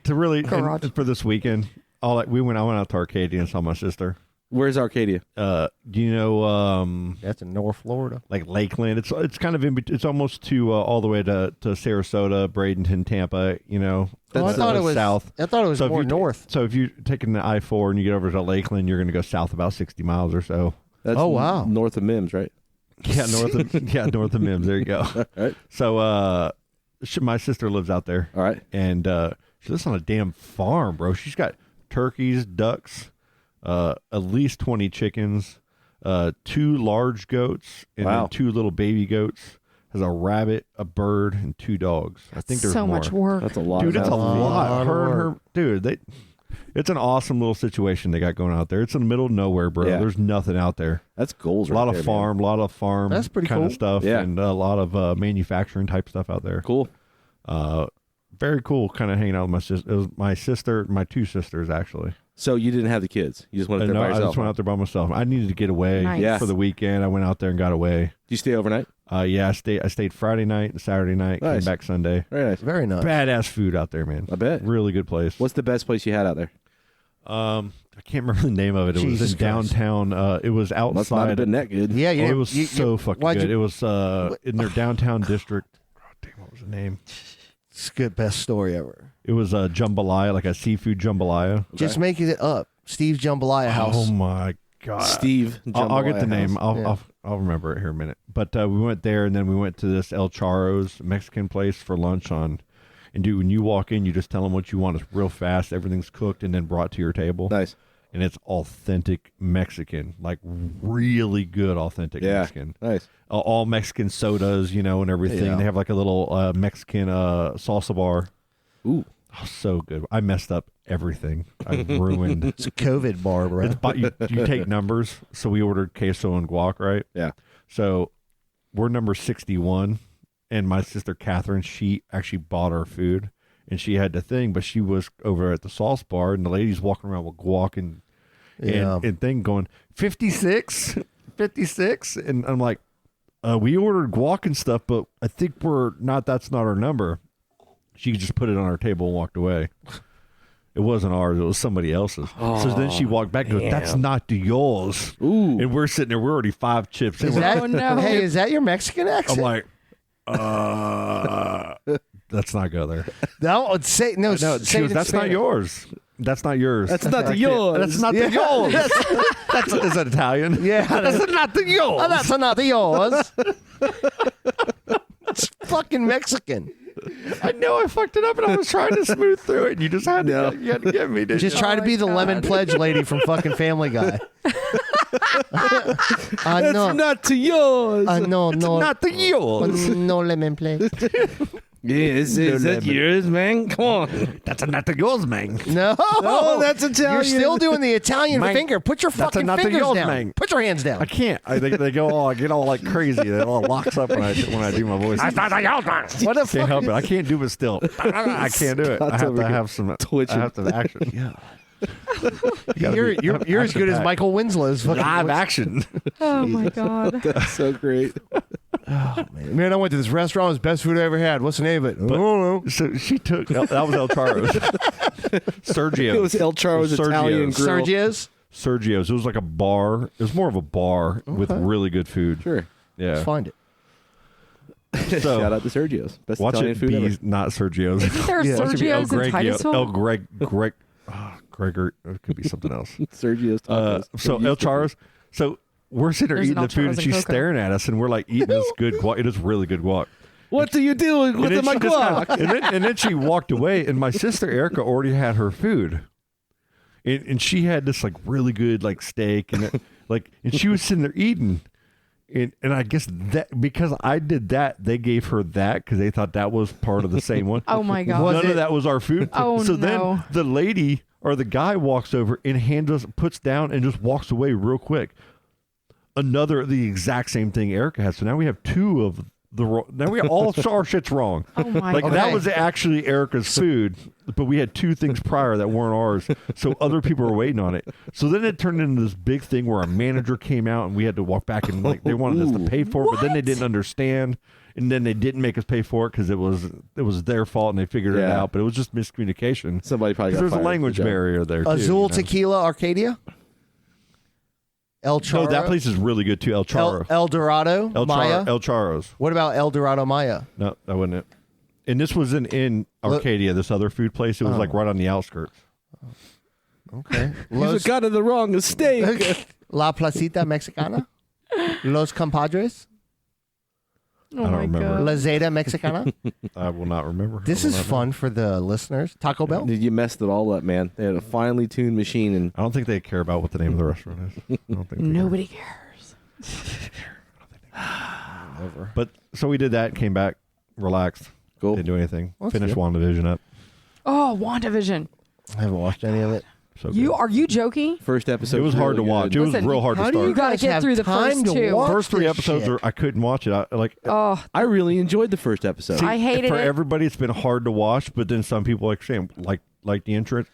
[SPEAKER 8] To really, for this weekend, I went out to Arcadia and saw my sister.
[SPEAKER 3] Where's Arcadia?
[SPEAKER 8] Do you know?
[SPEAKER 1] That's in North Florida,
[SPEAKER 8] like Lakeland. It's kind of it's almost to all the way to Sarasota, Bradenton, Tampa. You know,
[SPEAKER 1] I thought it was
[SPEAKER 8] south.
[SPEAKER 1] I thought it was more north.
[SPEAKER 8] So if you're taking the I-4 and you get over to Lakeland, you're going to go south about 60 miles or so.
[SPEAKER 3] That's
[SPEAKER 1] wow,
[SPEAKER 3] north of Mims, right?
[SPEAKER 8] Yeah, north of Mims. There you go.
[SPEAKER 3] All right.
[SPEAKER 8] So my sister lives out there.
[SPEAKER 3] All right,
[SPEAKER 8] and she lives on a damn farm, bro. She's got turkeys, ducks. At least 20 chickens, 2 large goats, and then 2 little baby goats. Has a rabbit, a bird, and 2 dogs. I think there's
[SPEAKER 6] so
[SPEAKER 8] more.
[SPEAKER 6] much work.
[SPEAKER 3] That's a lot.
[SPEAKER 8] Dude, it's a lot.
[SPEAKER 1] Her,
[SPEAKER 8] dude, it's an awesome little situation they got going out there. It's in the middle of nowhere, bro.
[SPEAKER 3] Yeah.
[SPEAKER 8] There's nothing out there.
[SPEAKER 3] That's goals.
[SPEAKER 8] A lot of farm.
[SPEAKER 1] That's pretty
[SPEAKER 8] kind
[SPEAKER 1] cool.
[SPEAKER 8] of stuff, and a lot of manufacturing type stuff out there.
[SPEAKER 3] Cool.
[SPEAKER 8] Very cool. Kind of hanging out with my sister. It was my sister, my 2 sisters actually.
[SPEAKER 3] So you didn't have the kids. You just went out there by yourself.
[SPEAKER 8] I just went out there by myself. I needed to get away for the weekend. I went out there and got away.
[SPEAKER 3] Did you stay overnight?
[SPEAKER 8] Yeah, I stayed Friday night and Saturday night.
[SPEAKER 3] Nice.
[SPEAKER 8] Came back Sunday.
[SPEAKER 3] Very nice.
[SPEAKER 1] Very nice.
[SPEAKER 8] Badass food out there, man.
[SPEAKER 3] I bet.
[SPEAKER 8] Really good place.
[SPEAKER 3] What's the best place you had out there?
[SPEAKER 8] I can't remember the name of it. It was in downtown. It was outside.
[SPEAKER 3] Must not have been that good.
[SPEAKER 1] Yeah,
[SPEAKER 8] it was so fucking good. It was in their downtown district. Oh, damn, what was the name?
[SPEAKER 1] It's a good, best story ever.
[SPEAKER 8] It was a jambalaya, like a seafood jambalaya.
[SPEAKER 1] Okay. Just making it up. Steve's Jambalaya House.
[SPEAKER 8] Oh my god,
[SPEAKER 3] Steve.
[SPEAKER 8] I'll get the name.
[SPEAKER 3] House.
[SPEAKER 8] I'll remember it here in a minute. But we went there, and then we went to this El Charro's Mexican place for lunch on. And dude, when you walk in, you just tell them what you want. It's real fast. Everything's cooked and then brought to your table.
[SPEAKER 3] Nice.
[SPEAKER 8] And it's authentic Mexican, like really good authentic Mexican.
[SPEAKER 3] Nice.
[SPEAKER 8] All Mexican sodas, you know, and everything.
[SPEAKER 1] Yeah.
[SPEAKER 8] They have like a little Mexican salsa bar.
[SPEAKER 3] Ooh.
[SPEAKER 8] Oh, so good. I messed up everything. I ruined.
[SPEAKER 1] It's a COVID bar, bro.
[SPEAKER 8] You take numbers. So we ordered queso and guac, right?
[SPEAKER 3] Yeah.
[SPEAKER 8] So we're number 61. And my sister Catherine, she actually bought our food. And she had the thing, but she was over at the sauce bar, and the lady's walking around with guac and thing going, 56? 56? And I'm like, we ordered guac and stuff, but I think that's not our number. She just put it on our table and walked away. It wasn't ours. It was somebody else's. So then she walked back and goes, that's not yours.
[SPEAKER 3] Ooh.
[SPEAKER 8] And we're sitting there. We're already 5 chips.
[SPEAKER 1] Is that, Hey, is that your Mexican accent?
[SPEAKER 8] I'm like, let's not go there.
[SPEAKER 1] No, say no.
[SPEAKER 8] She goes, that's not yours. That's not yours.
[SPEAKER 3] That's not yours.
[SPEAKER 8] That's not yours. Is that Italian?
[SPEAKER 1] Yeah.
[SPEAKER 8] That's not yours.
[SPEAKER 1] Oh, that's not yours. It's fucking Mexican.
[SPEAKER 8] I know I fucked it up, and I was trying to smooth through it. And you just had to, you had to get me.
[SPEAKER 1] Just try to be the lemon pledge lady from fucking Family Guy.
[SPEAKER 3] That's not yours.
[SPEAKER 1] No,
[SPEAKER 8] It's not yours.
[SPEAKER 1] No lemon pledge.
[SPEAKER 3] Yeah, is that yours, man? Come on.
[SPEAKER 8] That's not yours, man.
[SPEAKER 1] No,
[SPEAKER 3] that's Italian.
[SPEAKER 1] You're still doing the Italian
[SPEAKER 8] Man,
[SPEAKER 1] finger. Put your
[SPEAKER 8] that's
[SPEAKER 1] fucking
[SPEAKER 8] not
[SPEAKER 1] fingers
[SPEAKER 8] yours,
[SPEAKER 1] down.
[SPEAKER 8] man.
[SPEAKER 1] Put your hands down.
[SPEAKER 8] I can't. They go all. I get all like crazy. It all locks up when I do my voice.
[SPEAKER 1] What the
[SPEAKER 8] Can't
[SPEAKER 1] fuck?
[SPEAKER 8] help it. I can't do it still. I can't do it. I have to have some
[SPEAKER 3] twitching.
[SPEAKER 8] I have to action. Yeah.
[SPEAKER 1] You're as good as Michael Winslow's fucking
[SPEAKER 8] Live action.
[SPEAKER 6] Oh my god.
[SPEAKER 3] That's so great.
[SPEAKER 1] Man, I went to this restaurant. It was the best food I ever had. What's the name of it? I don't know.
[SPEAKER 8] So she took that was El Charo's. Sergio.
[SPEAKER 3] It was El Charo's Italian grill.
[SPEAKER 1] Sergio's?
[SPEAKER 8] Sergio's. It was like a bar. It was more of a bar with really good food.
[SPEAKER 3] Sure.
[SPEAKER 8] Yeah.
[SPEAKER 1] Let's find it.
[SPEAKER 8] So,
[SPEAKER 3] shout out to Sergio's. Best
[SPEAKER 8] watch
[SPEAKER 3] Italian
[SPEAKER 8] it
[SPEAKER 3] food
[SPEAKER 8] be
[SPEAKER 3] ever.
[SPEAKER 8] not Sergio's.
[SPEAKER 6] Isn't there a
[SPEAKER 8] Watch it be El
[SPEAKER 6] Sergio's in
[SPEAKER 8] Gregio-
[SPEAKER 6] Titusville?
[SPEAKER 8] Gregor. It could be something else.
[SPEAKER 3] Sergio's tacos.
[SPEAKER 8] So El Charo's. So we're sitting there
[SPEAKER 6] There's
[SPEAKER 8] eating
[SPEAKER 6] an
[SPEAKER 8] the food,
[SPEAKER 6] El
[SPEAKER 8] and
[SPEAKER 6] Charo's
[SPEAKER 8] she's
[SPEAKER 6] and Coco.
[SPEAKER 8] staring at us, and we're like eating this good guac. It is really good guac.
[SPEAKER 3] What do you do with
[SPEAKER 8] And then
[SPEAKER 3] my
[SPEAKER 8] she just
[SPEAKER 3] guac?
[SPEAKER 8] and then she walked away, and my sister Erica already had her food, and she had this like really good like steak, and and she was sitting there eating, and I guess that because I did that, they gave her that because they thought that was part of the same one.
[SPEAKER 6] Oh my god.
[SPEAKER 8] None of that was our food.
[SPEAKER 6] Oh,
[SPEAKER 8] so
[SPEAKER 6] no.
[SPEAKER 8] then the lady or the guy walks over and hands us, puts down, and just walks away real quick. The exact same thing Erica has. So now we have two of the. Now we all our shit's wrong.
[SPEAKER 6] Oh my
[SPEAKER 8] Like
[SPEAKER 6] god.
[SPEAKER 8] that was actually Erica's food, but we had two things prior that weren't ours. So other people were waiting on it. So then it turned into this big thing where a manager came out and we had to walk back and like they wanted us to pay for it, but then they didn't understand. And then they didn't make us pay for it because it was their fault and they figured it out. But it was just miscommunication.
[SPEAKER 3] Somebody probably got
[SPEAKER 8] There's a
[SPEAKER 3] fired.
[SPEAKER 8] language
[SPEAKER 3] Good job.
[SPEAKER 8] barrier there.
[SPEAKER 1] Azul
[SPEAKER 8] too, you know?
[SPEAKER 1] Tequila Arcadia? El Charo?
[SPEAKER 8] No, that place is really good too. El Charo.
[SPEAKER 1] El Dorado? Maya?
[SPEAKER 8] El Charo's.
[SPEAKER 1] What about El Dorado Maya?
[SPEAKER 8] No, that wasn't it. And this was in Arcadia, this other food place. It was like right on the outskirts.
[SPEAKER 1] Okay.
[SPEAKER 3] He's got it the wrong mistake.
[SPEAKER 1] La Placita Mexicana? Los Compadres?
[SPEAKER 6] Oh
[SPEAKER 8] I don't
[SPEAKER 6] my
[SPEAKER 8] remember.
[SPEAKER 6] god.
[SPEAKER 1] La Zeta Mexicana?
[SPEAKER 8] I will not remember.
[SPEAKER 1] This
[SPEAKER 8] I will
[SPEAKER 1] is
[SPEAKER 8] not
[SPEAKER 1] fun for the listeners. Taco Bell?
[SPEAKER 3] You messed it all up, man. They had a finely tuned machine, and
[SPEAKER 8] I don't think they care about what the name of the restaurant is. I don't think they
[SPEAKER 6] Nobody cares.
[SPEAKER 1] Over.
[SPEAKER 8] But so we did that, came back, relaxed,
[SPEAKER 3] cool.
[SPEAKER 8] didn't do anything.
[SPEAKER 1] Well, that's
[SPEAKER 8] Finished
[SPEAKER 1] good.
[SPEAKER 8] WandaVision up.
[SPEAKER 6] Oh, WandaVision.
[SPEAKER 1] I haven't watched any of it.
[SPEAKER 8] So
[SPEAKER 6] Are you joking?
[SPEAKER 3] First episode.
[SPEAKER 8] it was hard to
[SPEAKER 3] really
[SPEAKER 8] watch.
[SPEAKER 3] good.
[SPEAKER 8] It was
[SPEAKER 6] Listen,
[SPEAKER 8] real hard to
[SPEAKER 1] how do
[SPEAKER 8] start.
[SPEAKER 6] You gotta
[SPEAKER 1] guys
[SPEAKER 6] get
[SPEAKER 1] have
[SPEAKER 6] through the
[SPEAKER 1] time
[SPEAKER 6] first
[SPEAKER 1] to
[SPEAKER 6] two.
[SPEAKER 1] watch
[SPEAKER 8] First three
[SPEAKER 1] this
[SPEAKER 8] episodes
[SPEAKER 1] shit?
[SPEAKER 8] I couldn't watch it.
[SPEAKER 6] Oh,
[SPEAKER 3] I really enjoyed the first episode.
[SPEAKER 6] I hated
[SPEAKER 8] for
[SPEAKER 6] it.
[SPEAKER 8] everybody. It's been hard to watch, but then some people like saying like the entrance.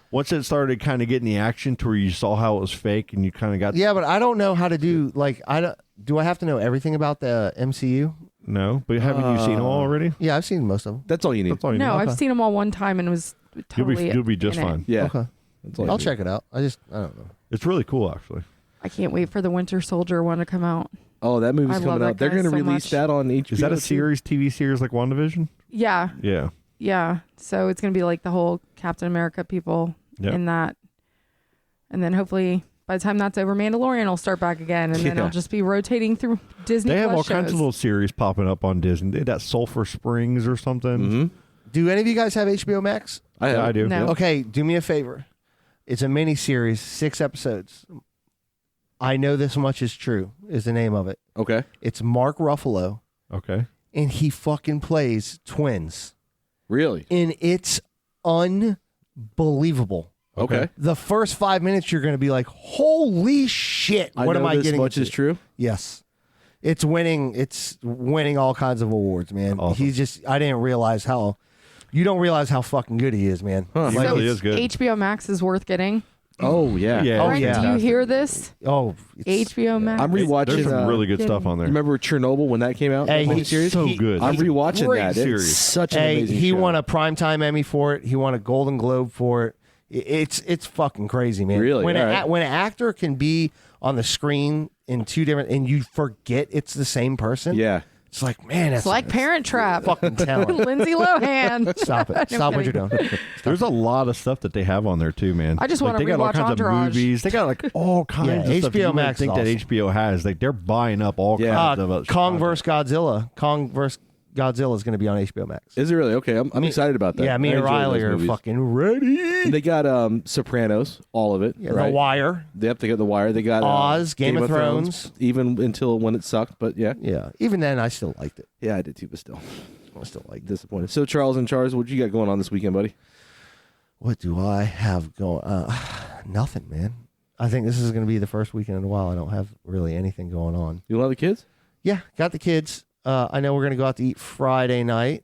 [SPEAKER 8] Once it started kind of getting the action to where you saw how it was fake and you kind of got
[SPEAKER 1] Yeah, but I don't know how to do do I have to know everything about the MCU?
[SPEAKER 8] no. But haven't you seen them all already?
[SPEAKER 1] Yeah, I've seen most of them.
[SPEAKER 3] That's all you need.
[SPEAKER 8] That's all you
[SPEAKER 6] no,
[SPEAKER 8] need.
[SPEAKER 6] I've seen them all one time and it was totally.
[SPEAKER 8] You'll be just
[SPEAKER 6] in it.
[SPEAKER 8] fine.
[SPEAKER 3] Yeah.
[SPEAKER 1] Okay.
[SPEAKER 3] That's all you
[SPEAKER 1] I'll
[SPEAKER 3] need.
[SPEAKER 1] check it out. I don't know.
[SPEAKER 8] It's really cool actually.
[SPEAKER 6] I can't wait for the Winter Soldier one to come out.
[SPEAKER 3] Oh, that movie's
[SPEAKER 6] I love
[SPEAKER 3] coming
[SPEAKER 6] that
[SPEAKER 3] out. They're
[SPEAKER 6] guy
[SPEAKER 3] going to
[SPEAKER 6] so
[SPEAKER 3] release
[SPEAKER 6] much.
[SPEAKER 3] that on HBO.
[SPEAKER 8] Is that a
[SPEAKER 3] too?
[SPEAKER 8] series, TV series like WandaVision?
[SPEAKER 6] Yeah,
[SPEAKER 8] Yeah.
[SPEAKER 6] yeah. So it's gonna be like the whole Captain America people
[SPEAKER 8] Yep.
[SPEAKER 6] in that, and then hopefully by the time that's over, Mandalorian will start back again, and then
[SPEAKER 3] Yeah.
[SPEAKER 6] I'll just be rotating through Disney.
[SPEAKER 8] They have
[SPEAKER 6] Plus
[SPEAKER 8] all kinds of
[SPEAKER 6] shows.
[SPEAKER 8] little series popping up on Disney. They had that Sulphur Springs or something.
[SPEAKER 3] Mm-hmm.
[SPEAKER 1] Do any of you guys have HBO Max?
[SPEAKER 3] I have.
[SPEAKER 8] Yeah, I do.
[SPEAKER 6] No.
[SPEAKER 8] Yeah.
[SPEAKER 1] Okay, do me a favor. It's a mini series, 6 episodes. I Know This Much Is True is the name of it.
[SPEAKER 3] Okay.
[SPEAKER 1] It's Mark Ruffalo,
[SPEAKER 8] Okay.
[SPEAKER 1] and he fucking plays twins.
[SPEAKER 3] Really?
[SPEAKER 1] And it's unbelievable.
[SPEAKER 3] Okay.
[SPEAKER 1] The first 5 minutes, you're going to be like, holy shit, what am I
[SPEAKER 3] this
[SPEAKER 1] getting
[SPEAKER 3] much
[SPEAKER 1] into?
[SPEAKER 3] is true?
[SPEAKER 1] Yes. It's winning all kinds of awards, man.
[SPEAKER 8] Awesome.
[SPEAKER 1] I didn't realize you don't realize how fucking good he is, man.
[SPEAKER 3] Huh.
[SPEAKER 8] He
[SPEAKER 1] Like,
[SPEAKER 8] really
[SPEAKER 1] it's-
[SPEAKER 8] is good.
[SPEAKER 6] HBO Max is worth getting.
[SPEAKER 3] Oh, yeah.
[SPEAKER 8] Yeah.
[SPEAKER 1] Oh,
[SPEAKER 6] Brent,
[SPEAKER 1] yeah.
[SPEAKER 6] do you hear this?
[SPEAKER 1] Oh, it's-
[SPEAKER 6] HBO Max.
[SPEAKER 3] I'm rewatching.
[SPEAKER 8] There's some really good stuff on there.
[SPEAKER 3] Remember Chernobyl when that came out?
[SPEAKER 1] Hey,
[SPEAKER 3] that
[SPEAKER 1] he's
[SPEAKER 3] miniseries?
[SPEAKER 8] so
[SPEAKER 1] he-
[SPEAKER 8] good.
[SPEAKER 3] I'm
[SPEAKER 8] That's a
[SPEAKER 3] rewatching
[SPEAKER 8] great
[SPEAKER 3] that.
[SPEAKER 8] series.
[SPEAKER 3] It's such an
[SPEAKER 1] Hey,
[SPEAKER 3] amazing
[SPEAKER 1] he
[SPEAKER 3] show.
[SPEAKER 1] won a Primetime Emmy for it. He won a Golden Globe for it. It's fucking crazy, man.
[SPEAKER 3] Really?
[SPEAKER 1] When
[SPEAKER 3] All right.
[SPEAKER 1] when an actor can be on the screen in two different, and you forget it's the same person.
[SPEAKER 3] Yeah.
[SPEAKER 1] It's like, man,
[SPEAKER 6] It's like Parent Trap.
[SPEAKER 1] fucking talent.
[SPEAKER 6] Lindsay Lohan.
[SPEAKER 1] Stop it.
[SPEAKER 6] No
[SPEAKER 1] Stop what you're
[SPEAKER 6] kidding.
[SPEAKER 1] doing.
[SPEAKER 8] There's a lot of stuff that they have on there too, man.
[SPEAKER 6] I just
[SPEAKER 8] Like,
[SPEAKER 6] wanna
[SPEAKER 8] they got all
[SPEAKER 6] rewatch
[SPEAKER 8] kinds
[SPEAKER 6] Entourage.
[SPEAKER 8] of movies. They got like all kinds
[SPEAKER 1] Yeah,
[SPEAKER 8] of stuff
[SPEAKER 1] HBO
[SPEAKER 8] you wouldn't
[SPEAKER 1] Max is
[SPEAKER 8] think that
[SPEAKER 1] awesome.
[SPEAKER 8] HBO has. Like they're buying up all kinds of
[SPEAKER 1] Kong vs. Godzilla. Kong vs. Godzilla is going to be on HBO Max.
[SPEAKER 3] Is it really? Okay, I'm excited about that.
[SPEAKER 1] Yeah, me
[SPEAKER 3] I
[SPEAKER 1] and
[SPEAKER 3] enjoy
[SPEAKER 1] Riley
[SPEAKER 3] those
[SPEAKER 1] are
[SPEAKER 3] movies.
[SPEAKER 1] fucking ready.
[SPEAKER 3] And they got Sopranos, all of it.
[SPEAKER 1] Yeah,
[SPEAKER 3] right?
[SPEAKER 1] The Wire.
[SPEAKER 3] Yep, they got The Wire. They got
[SPEAKER 1] Oz, Game of Thrones.
[SPEAKER 3] even until when it sucked, but yeah.
[SPEAKER 1] Yeah, even then I still liked it.
[SPEAKER 3] Yeah, I did too, but still.
[SPEAKER 1] I still like it.
[SPEAKER 3] Disappointed. So, Charles, what you got going on this weekend, buddy?
[SPEAKER 1] What do I have going? Nothing, man. I think this is going to be the first weekend in a while I don't have really anything going on.
[SPEAKER 3] You don't have the kids?
[SPEAKER 1] Yeah, got the kids. I know we're going to go out to eat Friday night,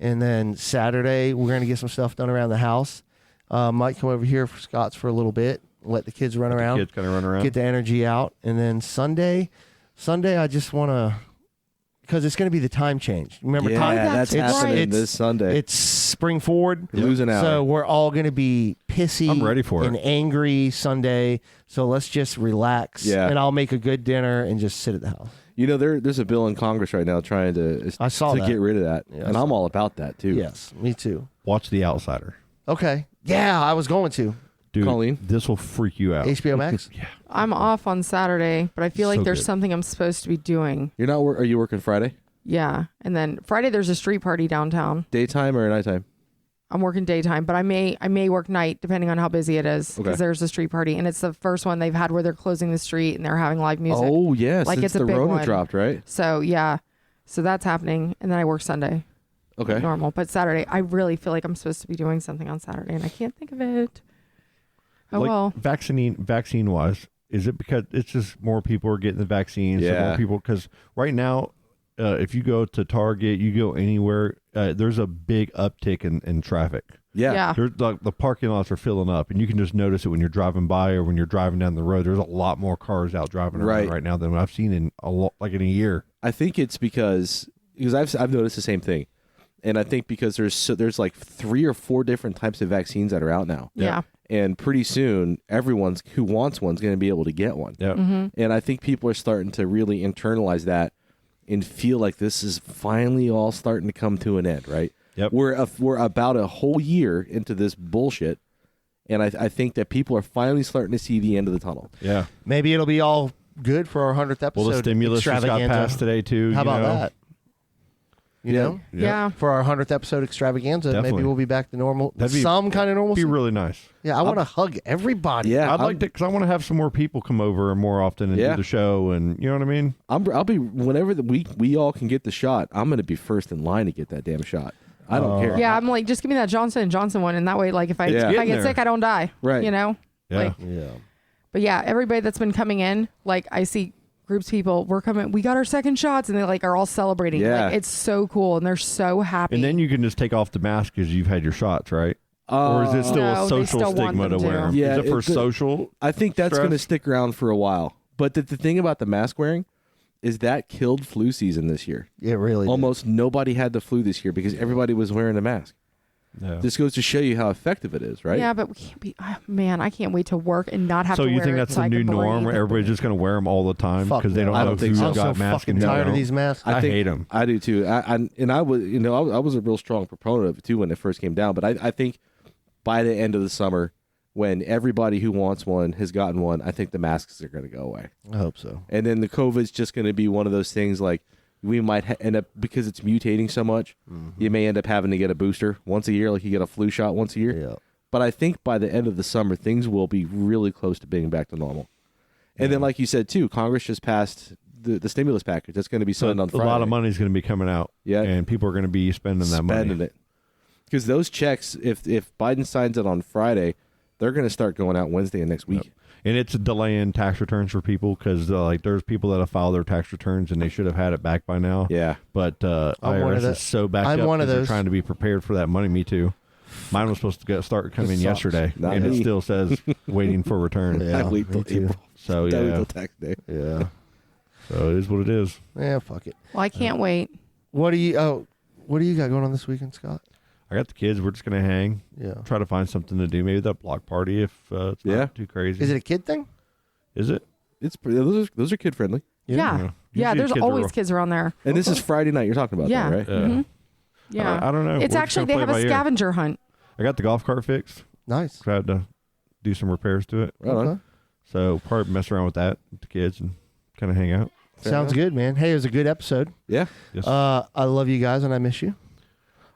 [SPEAKER 1] and then Saturday we're going to get some stuff done around the house. Might come over here for Scott's for a little bit, let the kids run around.
[SPEAKER 8] Kids kind of run around.
[SPEAKER 1] Get the energy out, and then Sunday I just want to, because it's going to be the time change. Remember,
[SPEAKER 3] Yeah,
[SPEAKER 1] time
[SPEAKER 3] that's happening this Sunday.
[SPEAKER 1] It's spring forward.
[SPEAKER 3] You're losing out.
[SPEAKER 1] So we're all going to be pissy.
[SPEAKER 8] I'm ready for
[SPEAKER 1] and
[SPEAKER 8] it.
[SPEAKER 1] angry Sunday. So let's just relax.
[SPEAKER 3] Yeah.
[SPEAKER 1] And I'll make a good dinner and just sit at the house.
[SPEAKER 3] You know, there's a bill in Congress right now trying to
[SPEAKER 1] I saw that.
[SPEAKER 3] get rid of that,
[SPEAKER 1] Yeah,
[SPEAKER 3] and I'm all about that too.
[SPEAKER 1] Yes, me too.
[SPEAKER 8] Watch The Outsider.
[SPEAKER 1] Okay. Yeah, I was going to.
[SPEAKER 8] Dude,
[SPEAKER 3] Colleen?
[SPEAKER 8] this will freak you out.
[SPEAKER 1] HBO Max?
[SPEAKER 6] I'm off on Saturday, but I feel like
[SPEAKER 8] So
[SPEAKER 6] there's
[SPEAKER 8] good.
[SPEAKER 6] something I'm supposed to be doing.
[SPEAKER 3] You're not. Are you working Friday?
[SPEAKER 6] Yeah. And then Friday there's a street party downtown.
[SPEAKER 3] Daytime or nighttime?
[SPEAKER 6] I'm working daytime, but I may work night depending on how busy it is because
[SPEAKER 3] Okay.
[SPEAKER 6] there's a street party and it's the first one they've had where they're closing the street and they're having live music.
[SPEAKER 3] Oh yes,
[SPEAKER 6] Like, it's a
[SPEAKER 3] the
[SPEAKER 6] big
[SPEAKER 3] Rona
[SPEAKER 6] one.
[SPEAKER 3] dropped, right?
[SPEAKER 6] So yeah, so that's happening, and then I work Sunday.
[SPEAKER 3] Okay.
[SPEAKER 6] Normal, but Saturday I really feel like I'm supposed to be doing something on Saturday and I can't think of it. Oh
[SPEAKER 8] Like,
[SPEAKER 6] well.
[SPEAKER 8] Vaccine wise, is it because it's just more people are getting the vaccines? So
[SPEAKER 3] Yeah.
[SPEAKER 8] more people, because right now, if you go to Target, you go anywhere, there's a big uptick in traffic.
[SPEAKER 3] Yeah.
[SPEAKER 8] There's the parking lots are filling up, and you can just notice it when you're driving by or when you're driving down the road. There's a lot more cars out driving around right now than I've seen in in a year.
[SPEAKER 3] I think it's because I've noticed the same thing, and I think because there's like 3 or 4 different types of vaccines that are out now.
[SPEAKER 6] Yeah.
[SPEAKER 3] And pretty soon, everyone who wants one's going to be able to get one.
[SPEAKER 8] Yeah.
[SPEAKER 6] Mm-hmm.
[SPEAKER 3] And I think people are starting to really internalize that and feel like this is finally all starting to come to an end, right?
[SPEAKER 8] Yep.
[SPEAKER 3] We're about a whole year into this bullshit, and I think that people are finally starting to see the end of the tunnel.
[SPEAKER 8] Yeah.
[SPEAKER 1] Maybe it'll be all good for our 100th episode.
[SPEAKER 8] Well, the stimulus just got
[SPEAKER 1] extravaganza.
[SPEAKER 8] passed today too.
[SPEAKER 1] How
[SPEAKER 8] you
[SPEAKER 1] about
[SPEAKER 8] know?
[SPEAKER 1] that? You know?
[SPEAKER 6] Yeah.
[SPEAKER 1] For our 100th episode extravaganza,
[SPEAKER 8] Definitely.
[SPEAKER 1] maybe we'll be back to normal.
[SPEAKER 8] That'd be-
[SPEAKER 1] some kind of normalcy.
[SPEAKER 8] Be really nice.
[SPEAKER 1] Yeah, I want to hug everybody.
[SPEAKER 3] Yeah,
[SPEAKER 8] I'd like to, because I want to have some more people come over more often and
[SPEAKER 3] Yeah.
[SPEAKER 8] do the show, and you know what I mean.
[SPEAKER 3] I'll be whenever we all can get the shot. I'm going to be first in line to get that damn shot. I don't care.
[SPEAKER 6] Yeah, I'm like, just give me that Johnson & Johnson one, and that way, like, if I
[SPEAKER 3] Yeah.
[SPEAKER 6] if I
[SPEAKER 8] Getting
[SPEAKER 6] get
[SPEAKER 8] there.
[SPEAKER 6] sick, I don't die.
[SPEAKER 3] Right.
[SPEAKER 6] You know.
[SPEAKER 8] Yeah.
[SPEAKER 6] Like,
[SPEAKER 1] Yeah.
[SPEAKER 6] but yeah, everybody that's been coming in, like, I see groups of people. We're coming. We got our second shots, and they like are all celebrating.
[SPEAKER 3] Yeah.
[SPEAKER 6] Like, it's so cool, and they're so happy.
[SPEAKER 8] And then you can just take off the mask because you've had your shots, right? Or is it still
[SPEAKER 6] No,
[SPEAKER 8] a
[SPEAKER 6] they
[SPEAKER 8] social
[SPEAKER 6] still want
[SPEAKER 8] stigma to
[SPEAKER 6] them
[SPEAKER 8] wear
[SPEAKER 6] to.
[SPEAKER 8] them?
[SPEAKER 3] Yeah,
[SPEAKER 8] is it for
[SPEAKER 3] it's a-
[SPEAKER 8] social?
[SPEAKER 3] I think that's
[SPEAKER 8] stress?
[SPEAKER 3] going to stick around for a while. But the thing about the mask wearing is that killed flu season this year.
[SPEAKER 1] It really did.
[SPEAKER 3] Almost nobody had the flu this year because everybody was wearing a mask.
[SPEAKER 8] Yeah.
[SPEAKER 3] This goes to show you how effective it is, right?
[SPEAKER 6] Yeah, but we can't be. Oh, man, I can't wait to work and not have
[SPEAKER 8] So
[SPEAKER 6] to
[SPEAKER 8] you
[SPEAKER 6] wear
[SPEAKER 8] think
[SPEAKER 6] it
[SPEAKER 8] that's
[SPEAKER 6] so
[SPEAKER 8] the
[SPEAKER 6] I
[SPEAKER 8] new
[SPEAKER 6] can
[SPEAKER 8] norm?
[SPEAKER 6] breathe.
[SPEAKER 8] Everybody's just going to wear them all the time
[SPEAKER 1] Fuck
[SPEAKER 8] because they
[SPEAKER 1] no.
[SPEAKER 8] don't
[SPEAKER 3] I
[SPEAKER 8] know
[SPEAKER 3] don't think
[SPEAKER 8] who's
[SPEAKER 3] so.
[SPEAKER 1] I'm so
[SPEAKER 8] got masks
[SPEAKER 1] fucking
[SPEAKER 8] and who
[SPEAKER 1] tired of
[SPEAKER 8] don't.
[SPEAKER 1] these masks.
[SPEAKER 8] I
[SPEAKER 3] think-
[SPEAKER 8] hate them.
[SPEAKER 3] I do too. I was, I was a real strong proponent of it too when it first came down. But I think by the end of the summer, when everybody who wants one has gotten one, I think the masks are going to go away.
[SPEAKER 1] I hope so.
[SPEAKER 3] And then the COVID's just going to be one of those things like we might end up, because it's mutating so much, you may end up having to get a booster once a year, like you get a flu shot once a year.
[SPEAKER 1] Yeah.
[SPEAKER 3] But I think by the end of the summer, things will be really close to being back to normal. And then, like you said, too, Congress just passed the stimulus package. That's going to be
[SPEAKER 8] So
[SPEAKER 3] signed on
[SPEAKER 8] a
[SPEAKER 3] Friday.
[SPEAKER 8] lot of money is going to be coming out.
[SPEAKER 3] Yeah.
[SPEAKER 8] And people are going to be spending that
[SPEAKER 3] Spending
[SPEAKER 8] money.
[SPEAKER 3] it. Because those checks, if Biden signs it on Friday, they're going to start going out Wednesday and next week.
[SPEAKER 8] And it's delaying tax returns for people because like there's people that have filed their tax returns and they should have had it back by now.
[SPEAKER 3] Yeah.
[SPEAKER 8] But
[SPEAKER 1] I'm one of
[SPEAKER 8] IRS
[SPEAKER 1] the-
[SPEAKER 8] is so backed
[SPEAKER 1] I'm
[SPEAKER 8] up
[SPEAKER 1] one of
[SPEAKER 8] 'cause they're
[SPEAKER 1] those.
[SPEAKER 8] trying to be prepared for that money. Me too. Mine was supposed to start coming
[SPEAKER 1] This sucks.
[SPEAKER 8] yesterday,
[SPEAKER 3] Not
[SPEAKER 8] and it
[SPEAKER 3] me.
[SPEAKER 8] still says waiting for return.
[SPEAKER 1] Yeah,
[SPEAKER 3] I wait till
[SPEAKER 1] me too.
[SPEAKER 3] April.
[SPEAKER 8] So
[SPEAKER 3] I wait
[SPEAKER 8] yeah,
[SPEAKER 3] till tax day.
[SPEAKER 1] Yeah.
[SPEAKER 8] so it is what it is.
[SPEAKER 1] Yeah, fuck it.
[SPEAKER 6] Well, I can't wait.
[SPEAKER 1] What do you got going on this weekend, Scott?
[SPEAKER 8] I got the kids. We're just gonna hang,
[SPEAKER 1] Yeah.
[SPEAKER 8] try to find something to do. Maybe that block party if it's
[SPEAKER 3] Yeah.
[SPEAKER 8] not too crazy.
[SPEAKER 1] Is it a kid thing?
[SPEAKER 8] Is it?
[SPEAKER 3] It's those are kid friendly.
[SPEAKER 6] Yeah. Yeah,
[SPEAKER 8] Usually
[SPEAKER 6] there's
[SPEAKER 8] kids are
[SPEAKER 6] always
[SPEAKER 8] real-
[SPEAKER 6] kids around there.
[SPEAKER 3] And this is Friday night. You're talking about
[SPEAKER 6] Yeah.
[SPEAKER 3] that, right?
[SPEAKER 6] Mhm. Yeah.
[SPEAKER 8] I don't know.
[SPEAKER 6] It's
[SPEAKER 8] We're
[SPEAKER 6] actually,
[SPEAKER 8] just
[SPEAKER 6] they
[SPEAKER 8] gonna
[SPEAKER 6] have
[SPEAKER 8] play
[SPEAKER 6] a
[SPEAKER 8] it by ear.
[SPEAKER 6] scavenger hunt.
[SPEAKER 8] I got the golf cart fixed.
[SPEAKER 1] Nice.
[SPEAKER 8] So I had to do some repairs to it.
[SPEAKER 3] Right on.
[SPEAKER 1] Okay.
[SPEAKER 8] So probably mess around with that with the kids and kind of hang out.
[SPEAKER 1] Sounds good, man. Hey, it was a good episode.
[SPEAKER 3] Yeah.
[SPEAKER 8] Yes.
[SPEAKER 1] I love you guys and I miss you.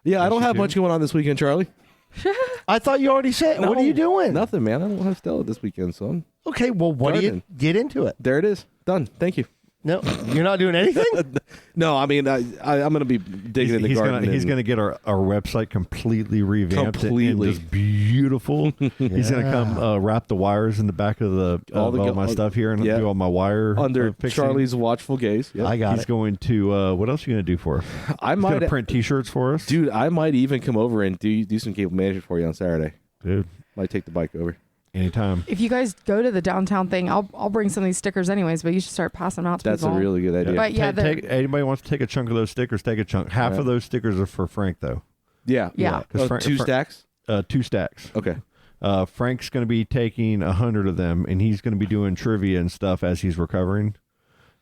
[SPEAKER 3] Yeah, I don't
[SPEAKER 8] you
[SPEAKER 3] have
[SPEAKER 8] too.
[SPEAKER 3] much going on this weekend, Charlie.
[SPEAKER 1] I thought you already said. What are you doing?
[SPEAKER 3] Nothing, man. I don't have Stella this weekend, so
[SPEAKER 1] Okay, well, what do you
[SPEAKER 3] Gardening.
[SPEAKER 1] get into it?
[SPEAKER 3] there it is. Done. Thank you.
[SPEAKER 1] No, you're not doing anything.
[SPEAKER 3] No, I mean, I'm going to be digging in the garden.
[SPEAKER 8] He's gonna get our website completely revamped
[SPEAKER 3] Completely.
[SPEAKER 8] and just beautiful. He's gonna come wrap the wires in the back of all my stuff here and
[SPEAKER 3] yeah.
[SPEAKER 8] do all my wire
[SPEAKER 3] under
[SPEAKER 8] fixing.
[SPEAKER 3] Charlie's watchful gaze. Yep.
[SPEAKER 1] I got
[SPEAKER 8] He's
[SPEAKER 1] it.
[SPEAKER 8] going to what else are you gonna do for us?
[SPEAKER 3] I
[SPEAKER 8] He's
[SPEAKER 3] might
[SPEAKER 8] gonna print T-shirts for us,
[SPEAKER 3] Dude, I might even come over and do some cable management for you on Saturday.
[SPEAKER 8] Dude,
[SPEAKER 3] Might take the bike over.
[SPEAKER 8] anytime.
[SPEAKER 6] If you guys go to the downtown thing, I'll bring some of these stickers anyways, but you should start passing them out to
[SPEAKER 3] That's
[SPEAKER 6] people.
[SPEAKER 3] a really good idea.
[SPEAKER 6] But yeah,
[SPEAKER 8] Anybody wants to take a chunk of those stickers? Take a chunk. Half
[SPEAKER 3] Right.
[SPEAKER 8] of those stickers are for Frank, though.
[SPEAKER 3] Yeah.
[SPEAKER 6] Yeah.
[SPEAKER 8] 'Cause
[SPEAKER 3] 2 stacks?
[SPEAKER 8] 2 stacks.
[SPEAKER 3] Okay.
[SPEAKER 8] Frank's going to be taking 100 of them, and he's going to be doing trivia and stuff as he's recovering,